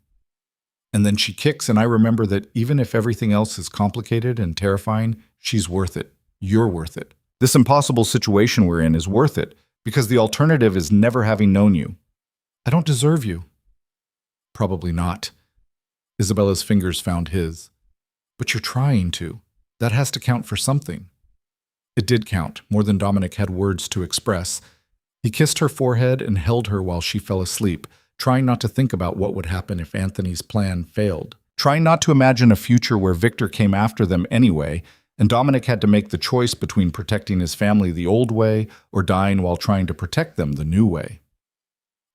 And then she kicks, and I remember that even if everything else is complicated and terrifying, she's worth it. You're worth it. This impossible situation we're in is worth it, because the alternative is never having known you. I don't deserve you. Probably not. Isabella's fingers found his. But you're trying to. That has to count for something. It did count, more than Dominic had words to express. He kissed her forehead and held her while she fell asleep, trying not to think about what would happen if Anthony's plan failed, trying not to imagine a future where Victor came after them anyway, and Dominic had to make the choice between protecting his family the old way or dying while trying to protect them the new way.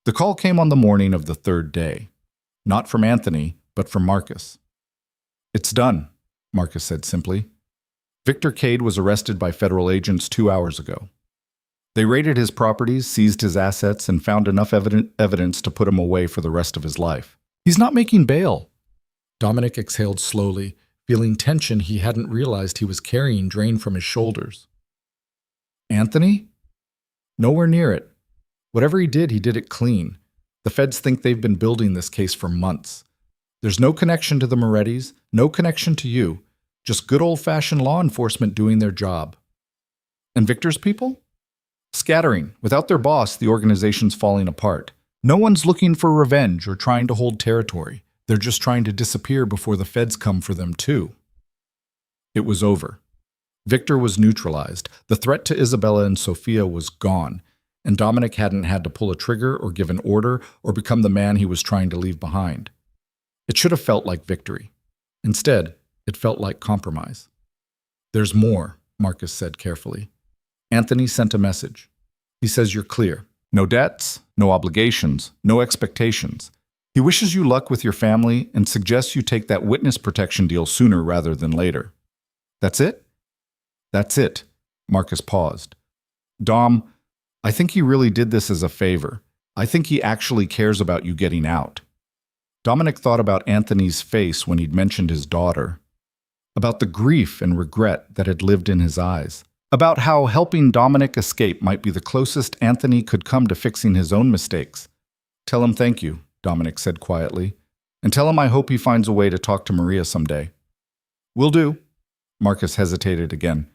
The call came on the morning of the third day. Not from Anthony, but from Marcus. It's done, Marcus said simply. Victor Cade was arrested by federal agents 2 hours ago. They raided his properties, seized his assets, and found enough evidence to put him away for the rest of his life. He's not making bail. Dominic exhaled slowly, feeling tension he hadn't realized he was carrying drained from his shoulders. Anthony? Nowhere near it. Whatever he did it clean. The feds think they've been building this case for months. There's no connection to the Morettis, no connection to you, just good old-fashioned law enforcement doing their job. And Victor's people? Scattering. Without their boss, the organization's falling apart. No one's looking for revenge or trying to hold territory. They're just trying to disappear before the feds come for them too. It was over. Victor was neutralized. The threat to Isabella and Sophia was gone, and Dominic hadn't had to pull a trigger or give an order or become the man he was trying to leave behind. It should have felt like victory. Instead, it felt like compromise. "There's more," Marcus said carefully. Anthony sent a message. He says you're clear. No debts, no obligations, no expectations. He wishes you luck with your family and suggests you take that witness protection deal sooner rather than later. That's it? That's it. Marcus paused. Dom, I think he really did this as a favor. I think he actually cares about you getting out. Dominic thought about Anthony's face when he'd mentioned his daughter, about the grief and regret that had lived in his eyes, about how helping Dominic escape might be the closest Anthony could come to fixing his own mistakes. Tell him thank you, Dominic said quietly, and tell him I hope he finds a way to talk to Maria someday. Will do. Marcus hesitated again.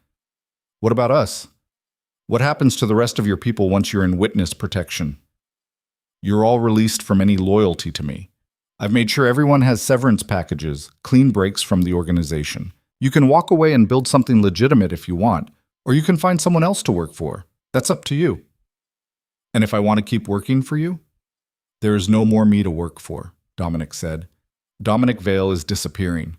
What about us? What happens to the rest of your people once you're in witness protection? You're all released from any loyalty to me. I've made sure everyone has severance packages, clean breaks from the organization. You can walk away and build something legitimate if you want, or you can find someone else to work for. That's up to you. And if I want to keep working for you? There is no more me to work for, Dominic said. Dominic Vale is disappearing.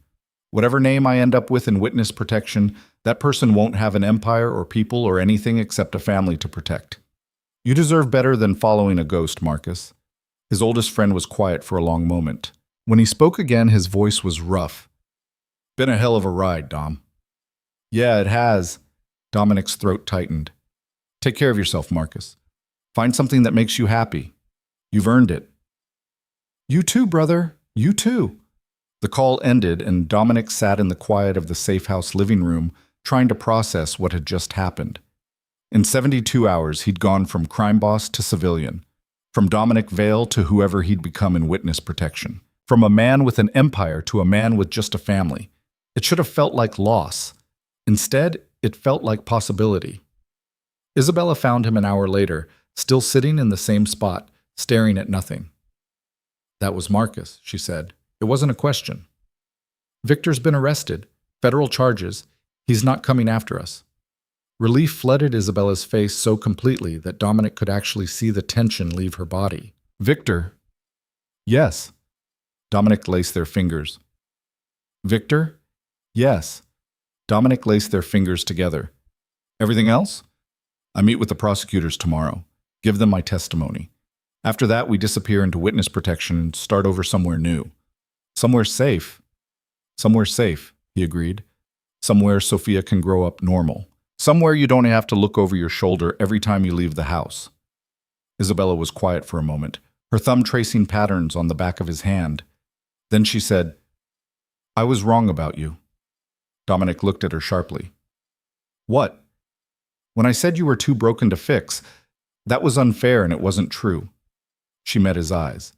Whatever name I end up with in witness protection, that person won't have an empire or people or anything except a family to protect. You deserve better than following a ghost, Marcus. His oldest friend was quiet for a long moment. When he spoke again, his voice was rough. Been a hell of a ride, Dom. Yeah, it has. Dominic's throat tightened. Take care of yourself, Marcus. Find something that makes you happy. You've earned it. You too, brother. You too. The call ended, and Dominic sat in the quiet of the safe house living room, trying to process what had just happened. In 72 hours, he'd gone from crime boss to civilian, from Dominic Vale to whoever he'd become in witness protection, from a man with an empire to a man with just a family. It should have felt like loss. Instead, it felt like possibility. Isabella found him an hour later, still sitting in the same spot, staring at nothing. That was Marcus, she said. It wasn't a question. Victor's been arrested. Federal charges. He's not coming after us. Relief flooded Isabella's face so completely that Dominic could actually see the tension leave her body. Victor? Yes. Dominic laced their fingers. Victor? Yes. Dominic laced their fingers together. Everything else? I meet with the prosecutors tomorrow. Give them my testimony. After that, we disappear into witness protection and start over somewhere new. Somewhere safe. Somewhere safe, he agreed. Somewhere Sophia can grow up normal. Somewhere you don't have to look over your shoulder every time you leave the house. Isabella was quiet for a moment, her thumb tracing patterns on the back of his hand. Then she said, I was wrong about you. Dominic looked at her sharply. What? When I said you were too broken to fix, that was unfair and it wasn't true. She met his eyes.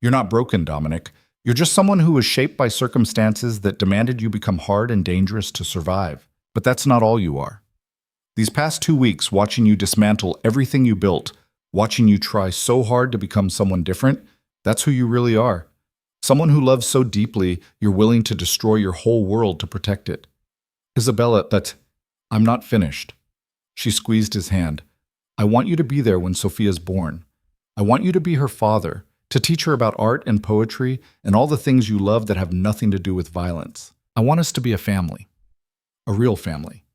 You're not broken, Dominic. You're just someone who was shaped by circumstances that demanded you become hard and dangerous to survive. But that's not all you are. These past 2 weeks, watching you dismantle everything you built, watching you try so hard to become someone different, that's who you really are. Someone who loves so deeply, you're willing to destroy your whole world to protect it. Isabella, but I'm not finished. She squeezed his hand. I want you to be there when Sophia's born. I want you to be her father, to teach her about art and poetry and all the things you love that have nothing to do with violence. I want us to be a family. A real family.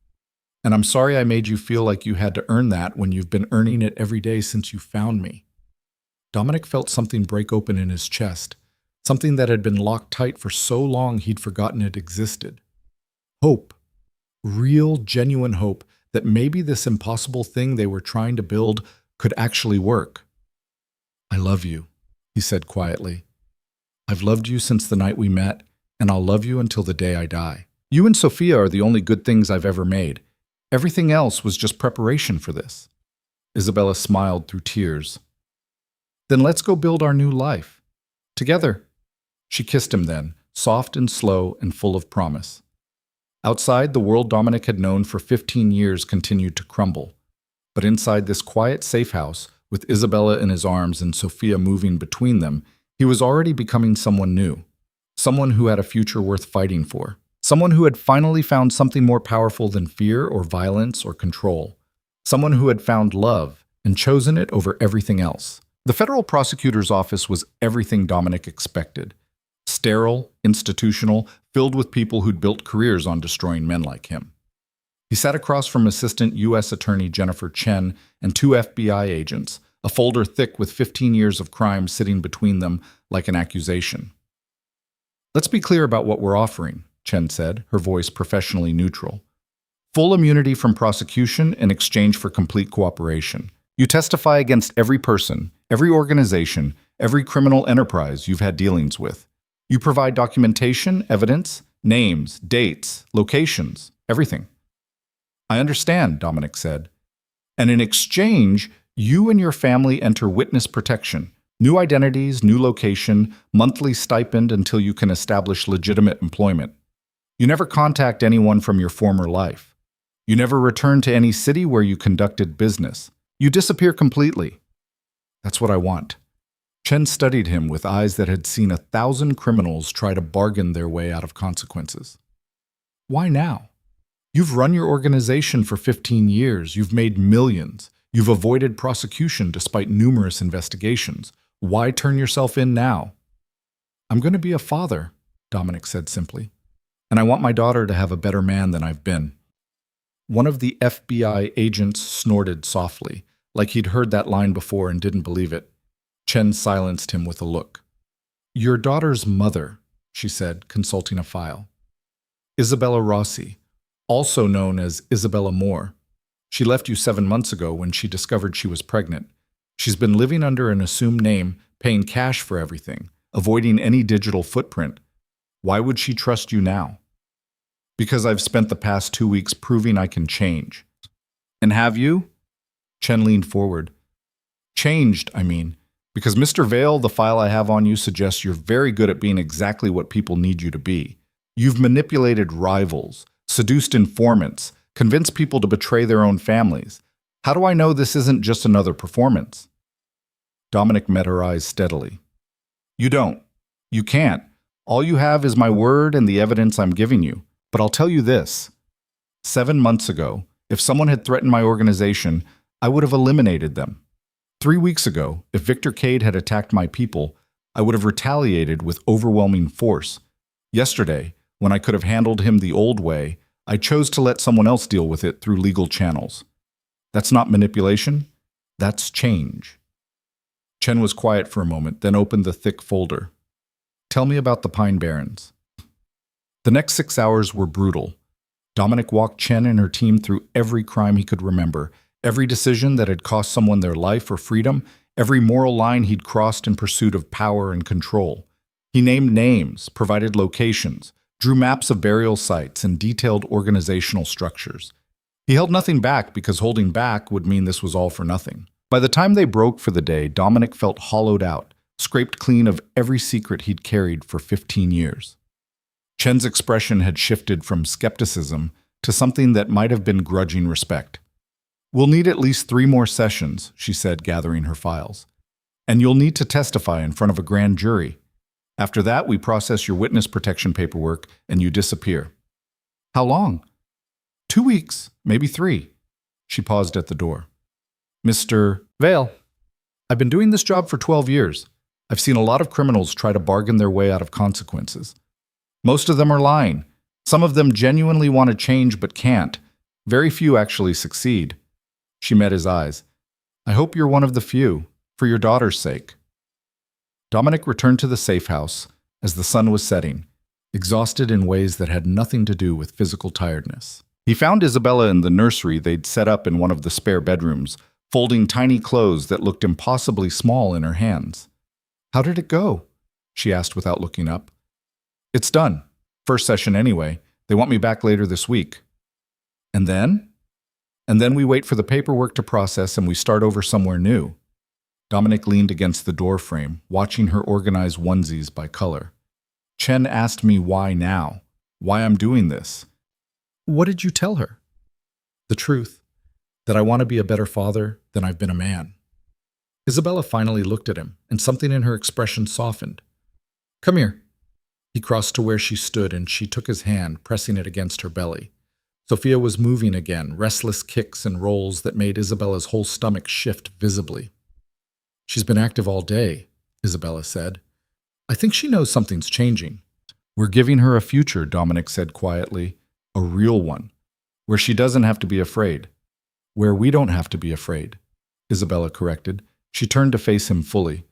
And I'm sorry I made you feel like you had to earn that when you've been earning it every day since you found me. Dominic felt something break open in his chest, something that had been locked tight for so long he'd forgotten it existed. Hope. Real, genuine hope that maybe this impossible thing they were trying to build could actually work. I love you, he said quietly. I've loved you since the night we met, and I'll love you until the day I die. You and Sophia are the only good things I've ever made. Everything else was just preparation for this. Isabella smiled through tears. Then let's go build our new life. Together. She kissed him then, soft and slow and full of promise. Outside, the world Dominic had known for 15 years continued to crumble. But inside this quiet safe house, with Isabella in his arms and Sophia moving between them, he was already becoming someone new. Someone who had a future worth fighting for. Someone who had finally found something more powerful than fear or violence or control. Someone who had found love and chosen it over everything else. The federal prosecutor's office was everything Dominic expected. Sterile, institutional, filled with people who'd built careers on destroying men like him. He sat across from Assistant U.S. Attorney Jennifer Chen and 2 FBI agents, a folder thick with 15 years of crime sitting between them like an accusation. "Let's be clear about what we're offering," Chen said, her voice professionally neutral. "Full immunity from prosecution in exchange for complete cooperation. You testify against every person, every organization, every criminal enterprise you've had dealings with. You provide documentation, evidence, names, dates, locations, everything." "I understand," Dominic said. "And in exchange, you and your family enter witness protection, new identities, new location, monthly stipend until you can establish legitimate employment. You never contact anyone from your former life. You never return to any city where you conducted business. You disappear completely." "That's what I want." Chen studied him with eyes that had seen 1,000 criminals try to bargain their way out of consequences. "Why now? You've run your organization for 15 years. You've made millions. You've avoided prosecution despite numerous investigations. Why turn yourself in now?" "I'm going to be a father," Dominic said simply. "And I want my daughter to have a better man than I've been." One of the FBI agents snorted softly, like he'd heard that line before and didn't believe it. Chen silenced him with a look. "Your daughter's mother," she said, consulting a file. "Isabella Rossi, also known as Isabella Moore. She left you 7 months ago when she discovered she was pregnant. She's been living under an assumed name, paying cash for everything, avoiding any digital footprint. Why would she trust you now?" "Because I've spent the past 2 weeks proving I can change." "And have you?" Chen leaned forward. "Changed, I mean. Because Mr. Vale, the file I have on you suggests you're very good at being exactly what people need you to be. You've manipulated rivals, seduced informants, convinced people to betray their own families. How do I know this isn't just another performance?" Dominic met her eyes steadily. "You don't. You can't. All you have is my word and the evidence I'm giving you. But I'll tell you this. 7 months ago, if someone had threatened my organization, I would have eliminated them. 3 weeks ago, if Victor Cade had attacked my people, I would have retaliated with overwhelming force. Yesterday, when I could have handled him the old way, I chose to let someone else deal with it through legal channels. That's not manipulation. That's change." Chen was quiet for a moment, then opened the thick folder. "Tell me about the Pine Barrens." The next 6 hours were brutal. Dominic walked Chen and her team through every crime he could remember, every decision that had cost someone their life or freedom, every moral line he'd crossed in pursuit of power and control. He named names, provided locations, drew maps of burial sites, and detailed organizational structures. He held nothing back because holding back would mean this was all for nothing. By the time they broke for the day, Dominic felt hollowed out, scraped clean of every secret he'd carried for 15 years. Chen's expression had shifted from skepticism to something that might have been grudging respect. "We'll need at least 3 more sessions," she said, gathering her files. "And you'll need to testify in front of a grand jury. After that, we process your witness protection paperwork and you disappear." "How long?" 2 weeks, maybe 3. She paused at the door. "Mr. Vale, I've been doing this job for 12 years. I've seen a lot of criminals try to bargain their way out of consequences. Most of them are lying. Some of them genuinely want to change but can't. Very few actually succeed." She met his eyes. "I hope you're one of the few, for your daughter's sake." Dominic returned to the safe house as the sun was setting, exhausted in ways that had nothing to do with physical tiredness. He found Isabella in the nursery they'd set up in one of the spare bedrooms, folding tiny clothes that looked impossibly small in her hands. "How did it go?" she asked without looking up. "It's done. First session anyway. They want me back later this week." "And then?" "And then we wait for the paperwork to process and we start over somewhere new." Dominic leaned against the door frame, watching her organize onesies by color. "Chen asked me why now, why I'm doing this." "What did you tell her?" "The truth. That I want to be a better father than I've been a man. Isabella finally looked at him, and something in her expression softened. Come here. He crossed to where she stood, and she took his hand, pressing it against her belly. Sophia was moving again, restless kicks and rolls that made Isabella's whole stomach shift visibly. She's been active all day, Isabella said. I think she knows something's changing. We're giving her a future, Dominic said quietly. A real one. Where she doesn't have to be afraid. Where we don't have to be afraid, Isabella corrected. She turned to face him fully.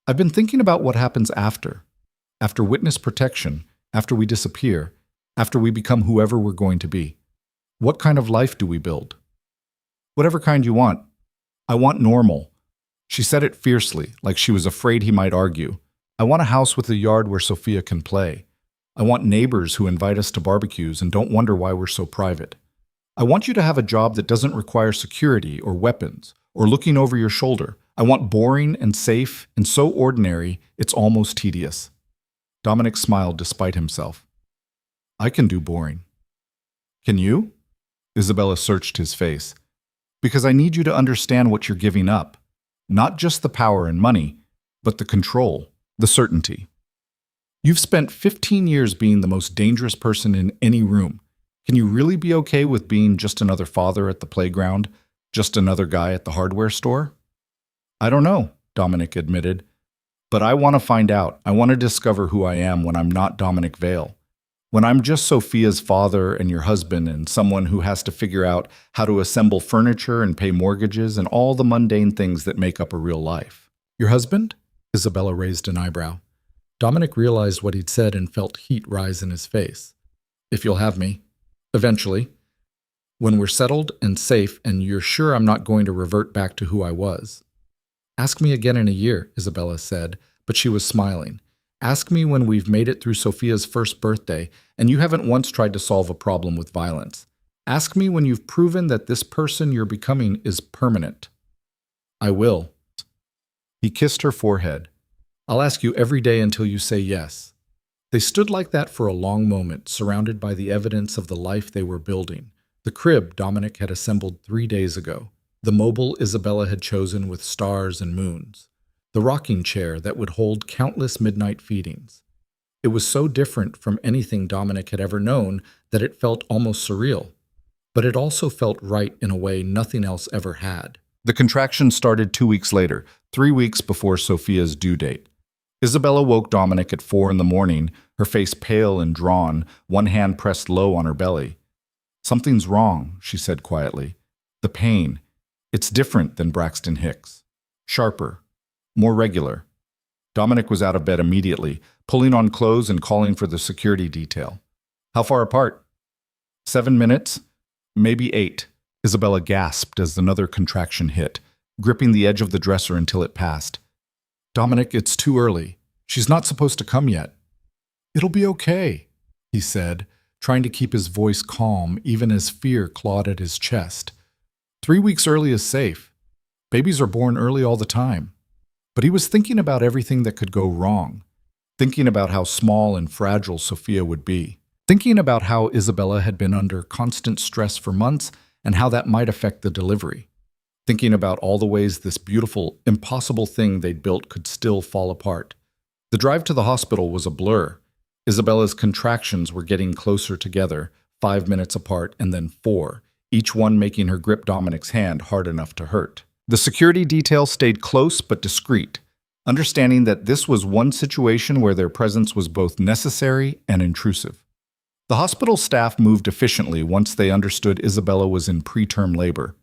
I've been thinking about what happens after witness protection, after we disappear, after we become whoever we're going to be. What kind of life do we build? Whatever kind you want. I want normal. She said it fiercely, like she was afraid he might argue. I want a house with a yard where Sophia can play. I want neighbors who invite us to barbecues and don't wonder why we're so private. I want you to have a job that doesn't require security or weapons or looking over your shoulder. I want boring and safe and so ordinary it's almost tedious. Dominic smiled despite himself. I can do boring. Can you? Isabella searched his face. Because I need you to understand what you're giving up. Not just the power and money, but the control, the certainty. You've spent 15 years being the most dangerous person in any room. Can you really be okay with being just another father at the playground, just another guy at the hardware store? I don't know, Dominic admitted. But I want to find out. I want to discover who I am when I'm not Dominic Vale. When I'm just Sophia's father and your husband and someone who has to figure out how to assemble furniture and pay mortgages and all the mundane things that make up a real life. Your husband? Isabella raised an eyebrow. Dominic realized what he'd said and felt heat rise in his face. If you'll have me. Eventually. When we're settled and safe and you're sure I'm not going to revert back to who I was. Ask me again in a year, Isabella said, but she was smiling. Ask me when we've made it through Sophia's first birthday and you haven't once tried to solve a problem with violence. Ask me when you've proven that this person you're becoming is permanent. I will. He kissed her forehead. I'll ask you every day until you say yes. They stood like that for a long moment, surrounded by the evidence of the life they were building. The crib Dominic had assembled 3 days ago. The mobile Isabella had chosen with stars and moons. The rocking chair that would hold countless midnight feedings. It was so different from anything Dominic had ever known that it felt almost surreal. But it also felt right in a way nothing else ever had. The contraction started 2 weeks later, 3 weeks before Sophia's due date. Isabella woke Dominic at 4 a.m, her face pale and drawn, one hand pressed low on her belly. Something's wrong, she said quietly. The pain. It's different than Braxton Hicks. Sharper. More regular. Dominic was out of bed immediately, pulling on clothes and calling for the security detail. How far apart? 7 minutes? Maybe 8. Isabella gasped as another contraction hit, gripping the edge of the dresser until it passed. Dominic, it's too early. She's not supposed to come yet. It'll be okay, he said, trying to keep his voice calm even as fear clawed at his chest. 3 weeks early is safe. Babies are born early all the time. But he was thinking about everything that could go wrong, thinking about how small and fragile Sophia would be, thinking about how Isabella had been under constant stress for months and how that might affect the delivery, thinking about all the ways this beautiful, impossible thing they'd built could still fall apart. The drive to the hospital was a blur. Isabella's contractions were getting closer together, 5 minutes apart and then 4, each one making her grip Dominic's hand hard enough to hurt. The security detail stayed close but discreet, understanding that this was one situation where their presence was both necessary and intrusive. The hospital staff moved efficiently once they understood Isabella was in preterm labor.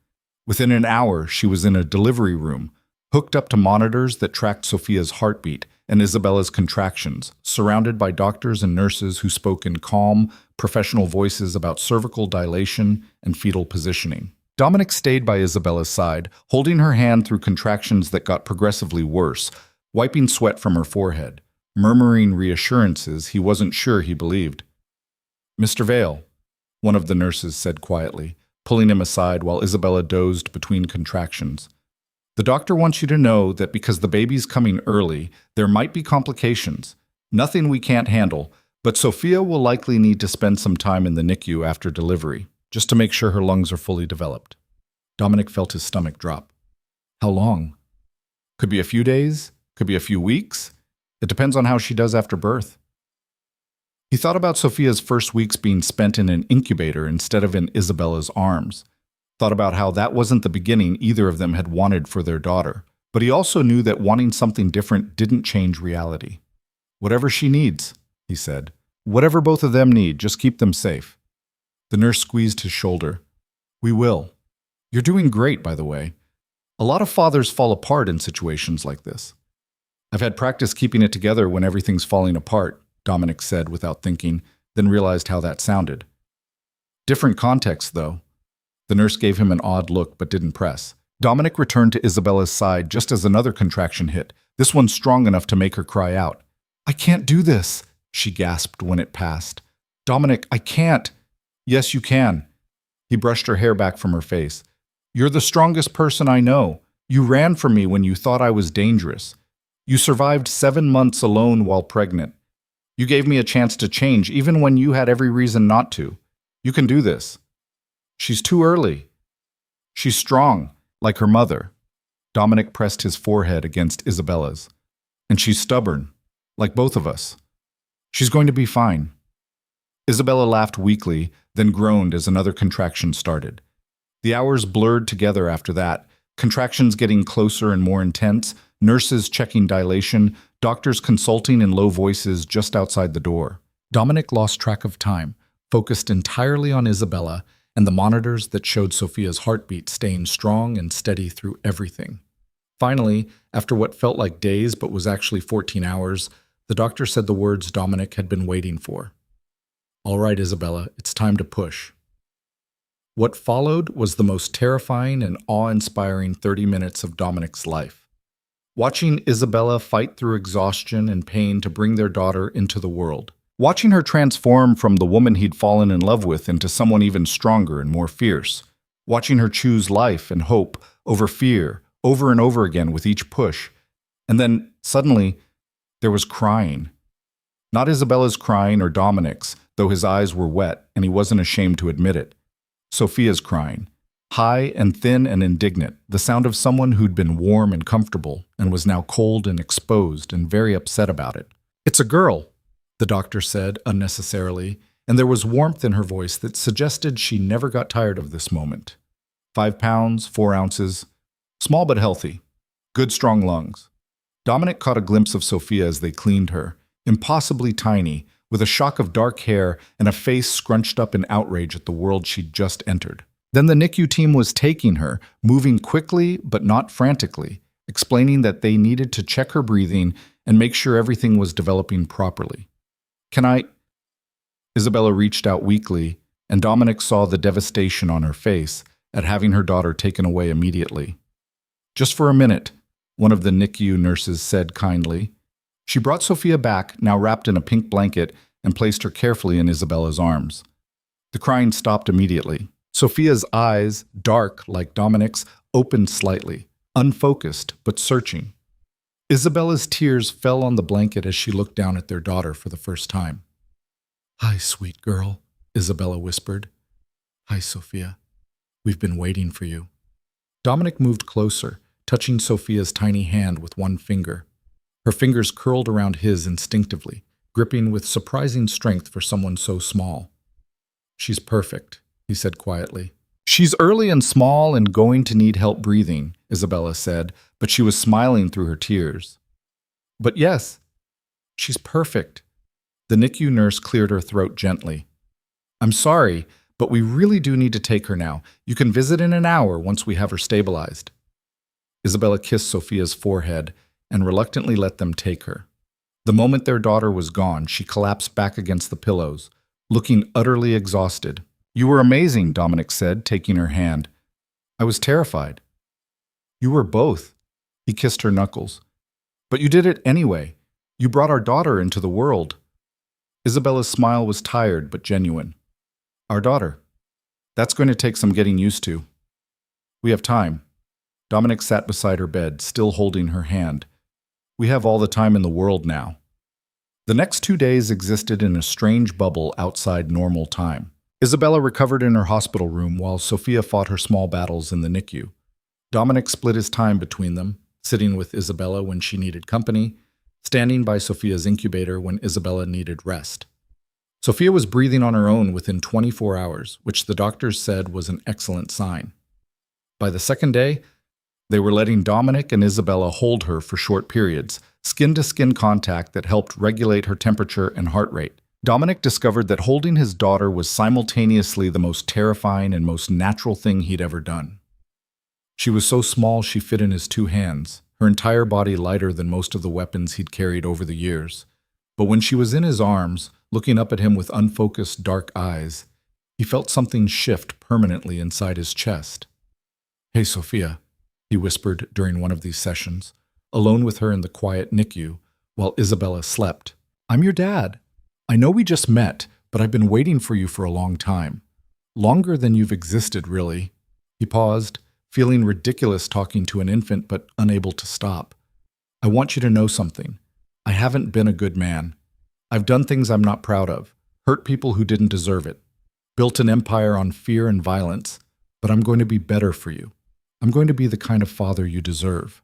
Within an hour, she was in a delivery room, hooked up to monitors that tracked Sophia's heartbeat and Isabella's contractions, surrounded by doctors and nurses who spoke in calm, professional voices about cervical dilation and fetal positioning. Dominic stayed by Isabella's side, holding her hand through contractions that got progressively worse, wiping sweat from her forehead, murmuring reassurances he wasn't sure he believed. Mr. Vale, one of the nurses said quietly, pulling him aside while Isabella dozed between contractions. The doctor wants you to know that because the baby's coming early, there might be complications. Nothing we can't handle, but Sophia will likely need to spend some time in the NICU after delivery, just to make sure her lungs are fully developed. Dominic felt his stomach drop. How long? Could be a few days, could be a few weeks. It depends on how she does after birth. He thought about Sophia's first weeks being spent in an incubator instead of in Isabella's arms. Thought about how that wasn't the beginning either of them had wanted for their daughter. But he also knew that wanting something different didn't change reality. Whatever she needs, he said. Whatever both of them need, just keep them safe. The nurse squeezed his shoulder. We will. You're doing great, by the way. A lot of fathers fall apart in situations like this. I've had practice keeping it together when everything's falling apart, Dominic said without thinking, then realized how that sounded. Different context, though. The nurse gave him an odd look but didn't press. Dominic returned to Isabella's side just as another contraction hit, this one strong enough to make her cry out. I can't do this, she gasped when it passed. Dominic, I can't. Yes, you can. He brushed her hair back from her face. You're the strongest person I know. You ran from me when you thought I was dangerous. You survived 7 months alone while pregnant. You gave me a chance to change even when you had every reason not to. You can do this. She's too early. She's strong, like her mother. Dominic pressed his forehead against Isabella's. And she's stubborn, like both of us. She's going to be fine. Isabella laughed weakly, then groaned as another contraction started. The hours blurred together after that, contractions getting closer and more intense, nurses checking dilation, doctors consulting in low voices just outside the door. Dominic lost track of time, focused entirely on Isabella and the monitors that showed Sophia's heartbeat staying strong and steady through everything. Finally, after what felt like days but was actually 14 hours, the doctor said the words Dominic had been waiting for. All right, Isabella, it's time to push. What followed was the most terrifying and awe-inspiring 30 minutes of Dominic's life. Watching Isabella fight through exhaustion and pain to bring their daughter into the world. Watching her transform from the woman he'd fallen in love with into someone even stronger and more fierce. Watching her choose life and hope over fear, over and over again with each push. And then, suddenly, there was crying. Not Isabella's crying or Dominic's, though his eyes were wet and he wasn't ashamed to admit it. Sophia's crying. High and thin and indignant, the sound of someone who'd been warm and comfortable and was now cold and exposed and very upset about it. It's a girl, the doctor said unnecessarily, and there was warmth in her voice that suggested she never got tired of this moment. 5 pounds, 4 ounces, small but healthy, good strong lungs. Dominic caught a glimpse of Sophia as they cleaned her, impossibly tiny, with a shock of dark hair and a face scrunched up in outrage at the world she'd just entered. Then the NICU team was taking her, moving quickly but not frantically, explaining that they needed to check her breathing and make sure everything was developing properly. Can I? Isabella reached out weakly, and Dominic saw the devastation on her face at having her daughter taken away immediately. Just for a minute, one of the NICU nurses said kindly. She brought Sophia back, now wrapped in a pink blanket, and placed her carefully in Isabella's arms. The crying stopped immediately. Sophia's eyes, dark like Dominic's, opened slightly, unfocused but searching. Isabella's tears fell on the blanket as she looked down at their daughter for the first time. Hi, sweet girl, Isabella whispered. Hi, Sophia. We've been waiting for you. Dominic moved closer, touching Sophia's tiny hand with one finger. Her fingers curled around his instinctively, gripping with surprising strength for someone so small. She's perfect, he said quietly. She's early and small and going to need help breathing, Isabella said, but she was smiling through her tears. But yes, she's perfect. The NICU nurse cleared her throat gently. I'm sorry, but we really do need to take her now. You can visit in an hour once we have her stabilized. Isabella kissed Sophia's forehead and reluctantly let them take her. The moment their daughter was gone, she collapsed back against the pillows, looking utterly exhausted. You were amazing, Dominic said, taking her hand. I was terrified. You were both. He kissed her knuckles. But you did it anyway. You brought our daughter into the world. Isabella's smile was tired but genuine. Our daughter. That's going to take some getting used to. We have time. Dominic sat beside her bed, still holding her hand. We have all the time in the world now. The next 2 days existed in a strange bubble outside normal time. Isabella recovered in her hospital room while Sophia fought her small battles in the NICU. Dominic split his time between them, sitting with Isabella when she needed company, standing by Sophia's incubator when Isabella needed rest. Sophia was breathing on her own within 24 hours, which the doctors said was an excellent sign. By the second day, they were letting Dominic and Isabella hold her for short periods, skin-to-skin contact that helped regulate her temperature and heart rate. Dominic discovered that holding his daughter was simultaneously the most terrifying and most natural thing he'd ever done. She was so small she fit in his two hands, her entire body lighter than most of the weapons he'd carried over the years. But when she was in his arms, looking up at him with unfocused dark eyes, he felt something shift permanently inside his chest. "Hey, Sophia," he whispered during one of these sessions, alone with her in the quiet NICU, while Isabella slept. "I'm your dad. I know we just met, but I've been waiting for you for a long time. Longer than you've existed, really." He paused, feeling ridiculous talking to an infant but unable to stop. "I want you to know something. I haven't been a good man. I've done things I'm not proud of, hurt people who didn't deserve it, built an empire on fear and violence, but I'm going to be better for you. I'm going to be the kind of father you deserve."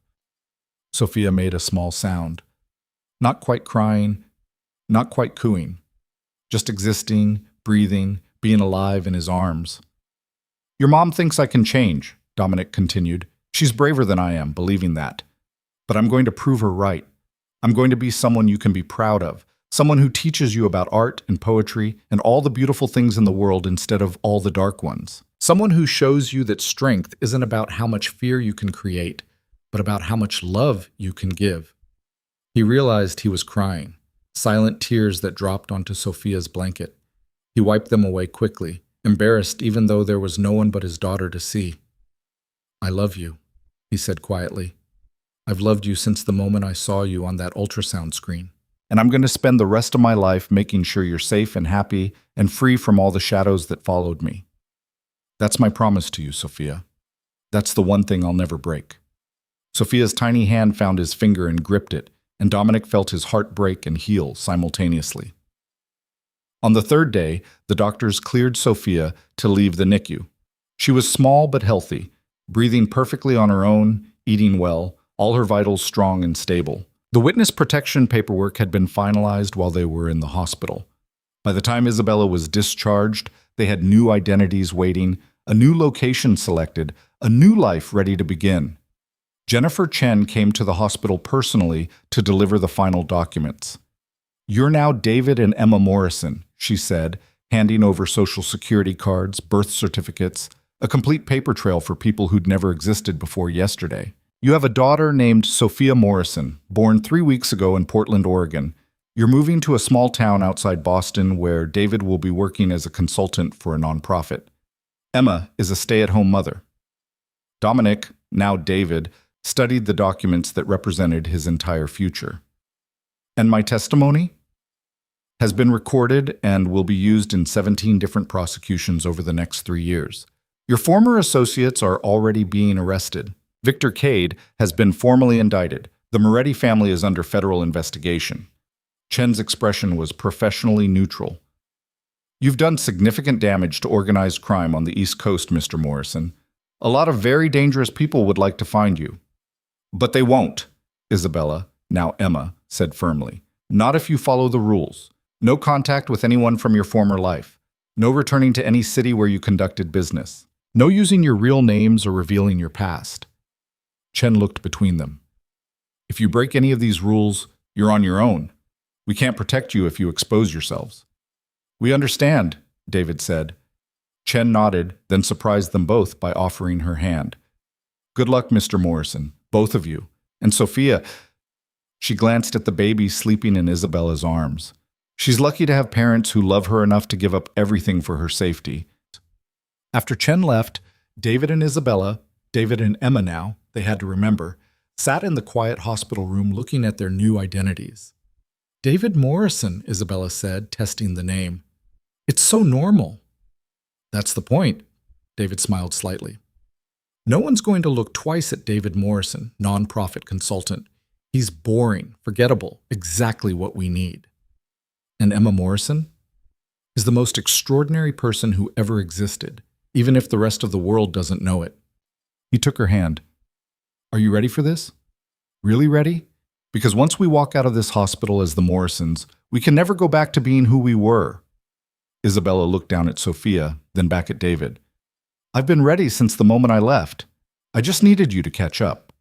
Sophia made a small sound. Not quite crying, not quite cooing, just existing, breathing, being alive in his arms. "Your mom thinks I can change," Dominic continued. "She's braver than I am, believing that. But I'm going to prove her right. I'm going to be someone you can be proud of, someone who teaches you about art and poetry and all the beautiful things in the world instead of all the dark ones. Someone who shows you that strength isn't about how much fear you can create, but about how much love you can give." He realized he was crying, silent tears that dropped onto Sophia's blanket. He wiped them away quickly, embarrassed even though there was no one but his daughter to see. "I love you," he said quietly. "I've loved you since the moment I saw you on that ultrasound screen. And I'm going to spend the rest of my life making sure you're safe and happy and free from all the shadows that followed me. That's my promise to you, Sophia. That's the one thing I'll never break." Sophia's tiny hand found his finger and gripped it, and Dominic felt his heart break and heal simultaneously. On the third day, the doctors cleared Sophia to leave the NICU. She was small but healthy, breathing perfectly on her own, eating well, all her vitals strong and stable. The witness protection paperwork had been finalized while they were in the hospital. By the time Isabella was discharged, they had new identities waiting, a new location selected, a new life ready to begin. Jennifer Chen came to the hospital personally to deliver the final documents. "You're now David and Emma Morrison," she said, handing over social security cards, birth certificates, a complete paper trail for people who'd never existed before yesterday. "You have a daughter named Sophia Morrison, born 3 weeks ago in Portland, Oregon. You're moving to a small town outside Boston where David will be working as a consultant for a nonprofit. Emma is a stay-at-home mother." Dominic, now David, studied the documents that represented his entire future. "And my testimony has been recorded and will be used in 17 different prosecutions over the next 3 years. Your former associates are already being arrested. Victor Cade has been formally indicted. The Moretti family is under federal investigation." Chen's expression was professionally neutral. "You've done significant damage to organized crime on the East Coast, Mr. Morrison. A lot of very dangerous people would like to find you. But they won't," Isabella, now Emma, said firmly. "Not if you follow the rules. No contact with anyone from your former life. No returning to any city where you conducted business. No using your real names or revealing your past." Chen looked between them. "If you break any of these rules, you're on your own. We can't protect you if you expose yourselves." "We understand," David said. Chen nodded, then surprised them both by offering her hand. "Good luck, Mr. Morrison, both of you. And Sophia," she glanced at the baby sleeping in Isabella's arms. "She's lucky to have parents who love her enough to give up everything for her safety." After Chen left, David and Isabella, David and Emma now, they had to remember, sat in the quiet hospital room looking at their new identities. "David Morrison," Isabella said, testing the name. "It's so normal." "That's the point," David smiled slightly. "No one's going to look twice at David Morrison, nonprofit consultant. He's boring, forgettable, exactly what we need." "And Emma Morrison?" is the most extraordinary person who ever existed, even if the rest of the world doesn't know it. He took her hand. Are you ready for this? Really ready? Because once we walk out of this hospital as the Morrisons, we can never go back to being who we were. Isabella looked down at Sophia, then back at David. I've been ready since the moment I left. I just needed you to catch up.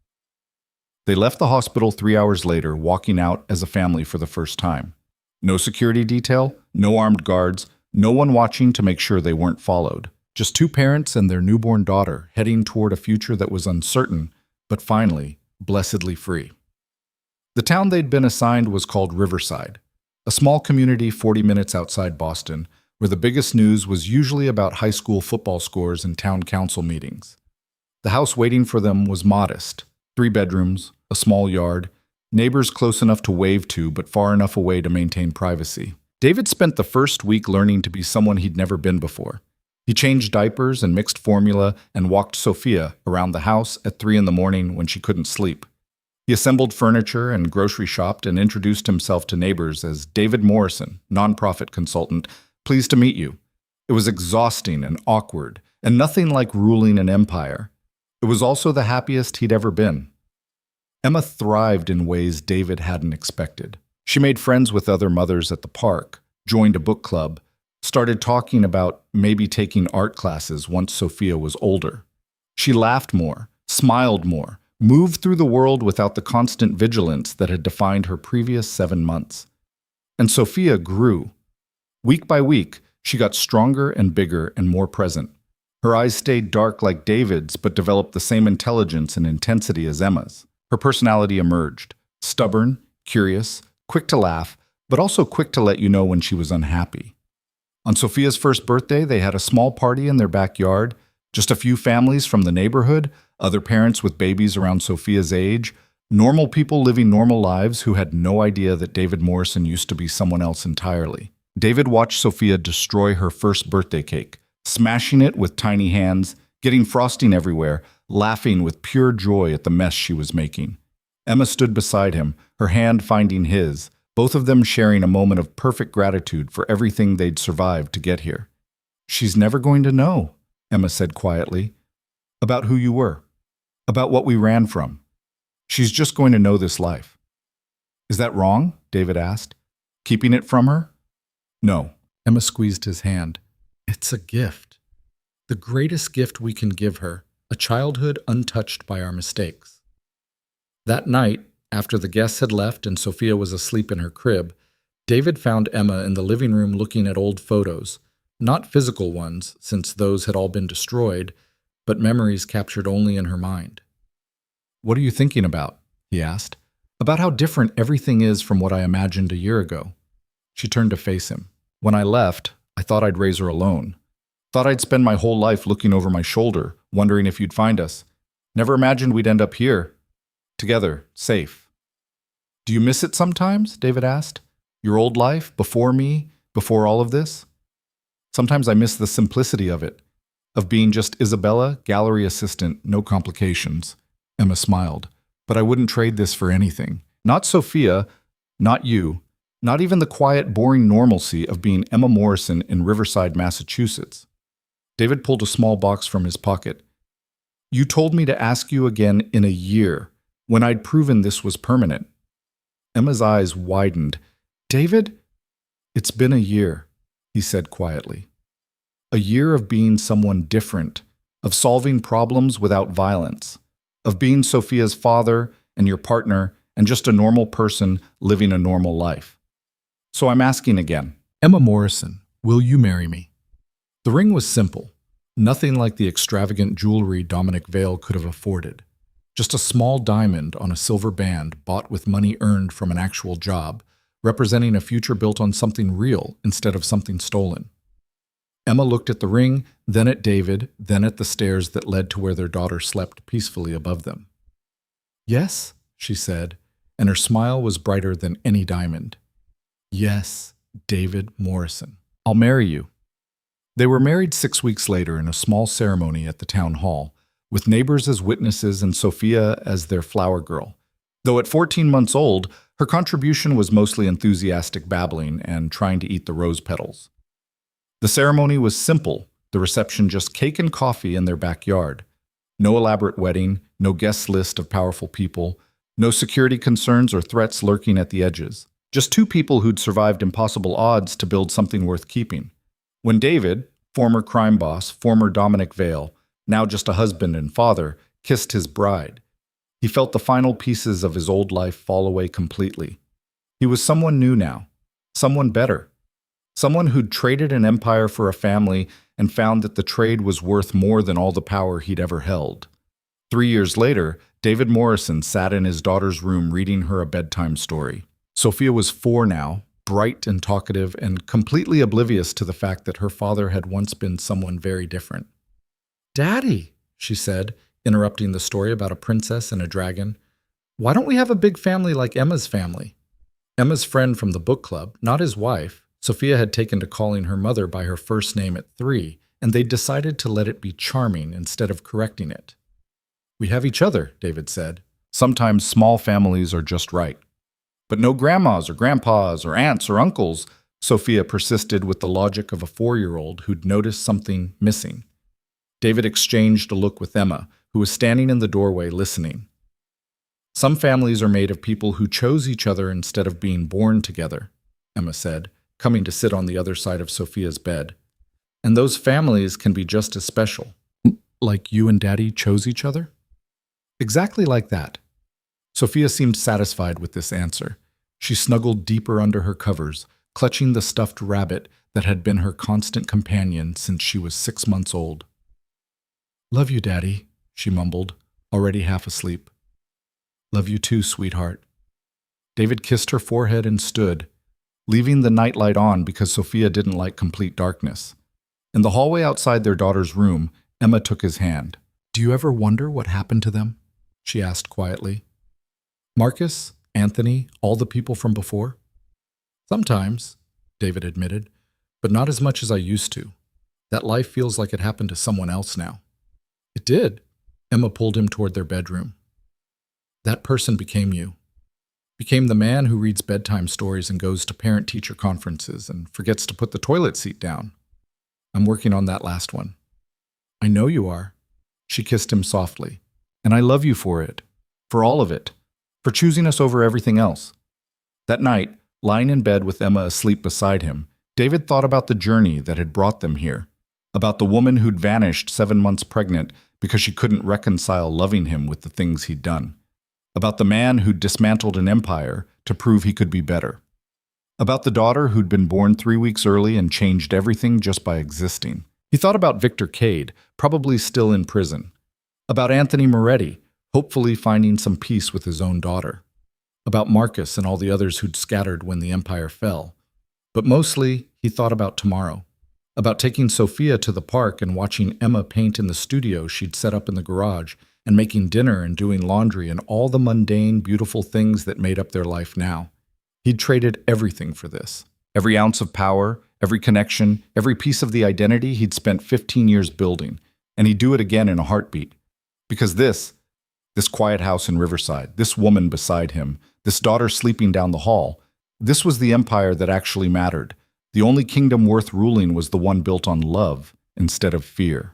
They left the hospital 3 hours later, walking out as a family for the first time. No security detail, no armed guards, no one watching to make sure they weren't followed. Just two parents and their newborn daughter heading toward a future that was uncertain, but finally, blessedly free. The town they'd been assigned was called Riverside, a small community 40 minutes outside Boston, where the biggest news was usually about high school football scores and town council meetings. The house waiting for them was modest, 3 bedrooms, a small yard, neighbors close enough to wave to but far enough away to maintain privacy. David spent the first week learning to be someone he'd never been before. He changed diapers and mixed formula and walked Sophia around the house at 3 in the morning when she couldn't sleep. He assembled furniture and grocery shopped and introduced himself to neighbors as David Morrison, nonprofit consultant, pleased to meet you. It was exhausting and awkward, and nothing like ruling an empire. It was also the happiest he'd ever been. Emma thrived in ways David hadn't expected. She made friends with other mothers at the park, joined a book club, started talking about maybe taking art classes once Sophia was older. She laughed more, smiled more, moved through the world without the constant vigilance that had defined her previous 7 months. And Sophia grew. Week by week, she got stronger and bigger and more present. Her eyes stayed dark like David's, but developed the same intelligence and intensity as Emma's. Her personality emerged, stubborn, curious, quick to laugh, but also quick to let you know when she was unhappy. On Sophia's first birthday, they had a small party in their backyard, just a few families from the neighborhood, other parents with babies around Sophia's age, normal people living normal lives who had no idea that David Morrison used to be someone else entirely. David watched Sophia destroy her first birthday cake, smashing it with tiny hands, getting frosting everywhere, laughing with pure joy at the mess she was making. Emma stood beside him, her hand finding his, both of them sharing a moment of perfect gratitude for everything they'd survived to get here. She's never going to know, Emma said quietly, about who you were, about what we ran from. She's just going to know this life. Is that wrong? David asked. Keeping it from her? No. Emma squeezed his hand. It's a gift. The greatest gift we can give her, a childhood untouched by our mistakes. That night, after the guests had left and Sophia was asleep in her crib, David found Emma in the living room looking at old photos, not physical ones, since those had all been destroyed, but memories captured only in her mind. What are you thinking about? He asked. About how different everything is from what I imagined a year ago. She turned to face him. When I left, I thought I'd raise her alone. Thought I'd spend my whole life looking over my shoulder, wondering if you'd find us. Never imagined we'd end up here. Together, safe. Do you miss it sometimes? David asked. Your old life, before me, before all of this? Sometimes I miss the simplicity of it, of being just Isabella, gallery assistant, no complications. Emma smiled. But I wouldn't trade this for anything. Not Sophia, not you, not even the quiet, boring normalcy of being Emma Morrison in Riverside, Massachusetts. David pulled a small box from his pocket. You told me to ask you again in a year, when I'd proven this was permanent. Emma's eyes widened. David? It's been a year, he said quietly. A year of being someone different, of solving problems without violence, of being Sophia's father and your partner and just a normal person living a normal life. So I'm asking again, Emma Morrison, will you marry me? The ring was simple, nothing like the extravagant jewelry Dominic Vale could have afforded. Just a small diamond on a silver band bought with money earned from an actual job, representing a future built on something real instead of something stolen. Emma looked at the ring, then at David, then at the stairs that led to where their daughter slept peacefully above them. Yes, she said, and her smile was brighter than any diamond. Yes, David Morrison. I'll marry you. They were married 6 weeks later in a small ceremony at the town hall, with neighbors as witnesses and Sophia as their flower girl. Though at 14 months old, her contribution was mostly enthusiastic babbling and trying to eat the rose petals. The ceremony was simple, the reception just cake and coffee in their backyard. No elaborate wedding, no guest list of powerful people, no security concerns or threats lurking at the edges. Just two people who'd survived impossible odds to build something worth keeping. When David, former crime boss, former Dominic Vale, now just a husband and father, kissed his bride, he felt the final pieces of his old life fall away completely. He was someone new now, someone better, someone who'd traded an empire for a family and found that the trade was worth more than all the power he'd ever held. 3 years later, David Morrison sat in his daughter's room reading her a bedtime story. Sophia was 4 now, bright and talkative, and completely oblivious to the fact that her father had once been someone very different. "Daddy," she said, interrupting the story about a princess and a dragon, "why don't we have a big family like Emma's family?" Emma's friend from the book club, not his wife, Sophia had taken to calling her mother by her first name at 3, and they decided to let it be charming instead of correcting it. "We have each other," David said. "Sometimes small families are just right." "But no grandmas or grandpas or aunts or uncles," Sophia persisted with the logic of a 4-year-old who'd noticed something missing. David exchanged a look with Emma, who was standing in the doorway listening. "Some families are made of people who chose each other instead of being born together," Emma said, coming to sit on the other side of Sophia's bed. "And those families can be just as special." "Like you and Daddy chose each other?" "Exactly like that." Sophia seemed satisfied with this answer. She snuggled deeper under her covers, clutching the stuffed rabbit that had been her constant companion since she was 6 months old. "Love you, Daddy," she mumbled, already half asleep. "Love you too, sweetheart." David kissed her forehead and stood, leaving the nightlight on because Sophia didn't like complete darkness. In the hallway outside their daughter's room, Emma took his hand. "Do you ever wonder what happened to them?" she asked quietly. "Marcus, Anthony, all the people from before?" "Sometimes," David admitted, "but not as much as I used to. That life feels like it happened to someone else now." "It did." Emma pulled him toward their bedroom. "That person became you. Became the man who reads bedtime stories and goes to parent-teacher conferences and forgets to put the toilet seat down. I'm working on that last one." "I know you are." She kissed him softly. "And I love you for it. For all of it. For choosing us over everything else." That night, lying in bed with Emma asleep beside him, David thought about the journey that had brought them here. About the woman who'd vanished 7 months pregnant because she couldn't reconcile loving him with the things he'd done. About the man who'd dismantled an empire to prove he could be better. About the daughter who'd been born 3 weeks early and changed everything just by existing. He thought about Victor Cade, probably still in prison. About Anthony Moretti, hopefully finding some peace with his own daughter. About Marcus and all the others who'd scattered when the empire fell. But mostly, he thought about tomorrow. About taking Sophia to the park and watching Emma paint in the studio she'd set up in the garage, and making dinner and doing laundry and all the mundane, beautiful things that made up their life now. He'd traded everything for this. Every ounce of power, every connection, every piece of the identity he'd spent 15 years building, and he'd do it again in a heartbeat. Because this quiet house in Riverside, this woman beside him, this daughter sleeping down the hall, this was the empire that actually mattered. The only kingdom worth ruling was the one built on love instead of fear.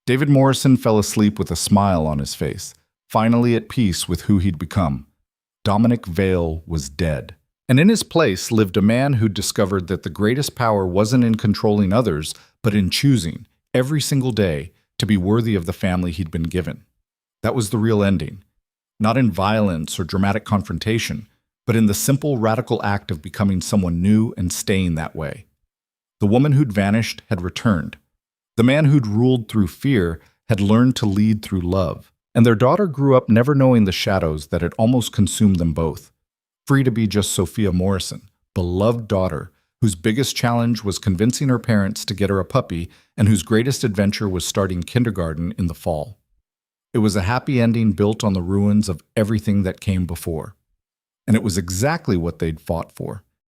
David Morrison fell asleep with a smile on his face, finally at peace with who he'd become. Dominic Vale was dead. And in his place lived a man who'd discovered that the greatest power wasn't in controlling others, but in choosing, every single day, to be worthy of the family he'd been given. That was the real ending. Not in violence or dramatic confrontation, but in the simple, radical act of becoming someone new and staying that way. The woman who'd vanished had returned. The man who'd ruled through fear had learned to lead through love, and their daughter grew up never knowing the shadows that had almost consumed them both. Free to be just Sophia Morrison, beloved daughter, whose biggest challenge was convincing her parents to get her a puppy and whose greatest adventure was starting kindergarten in the fall. It was a happy ending built on the ruins of everything that came before. And it was exactly what they'd fought for.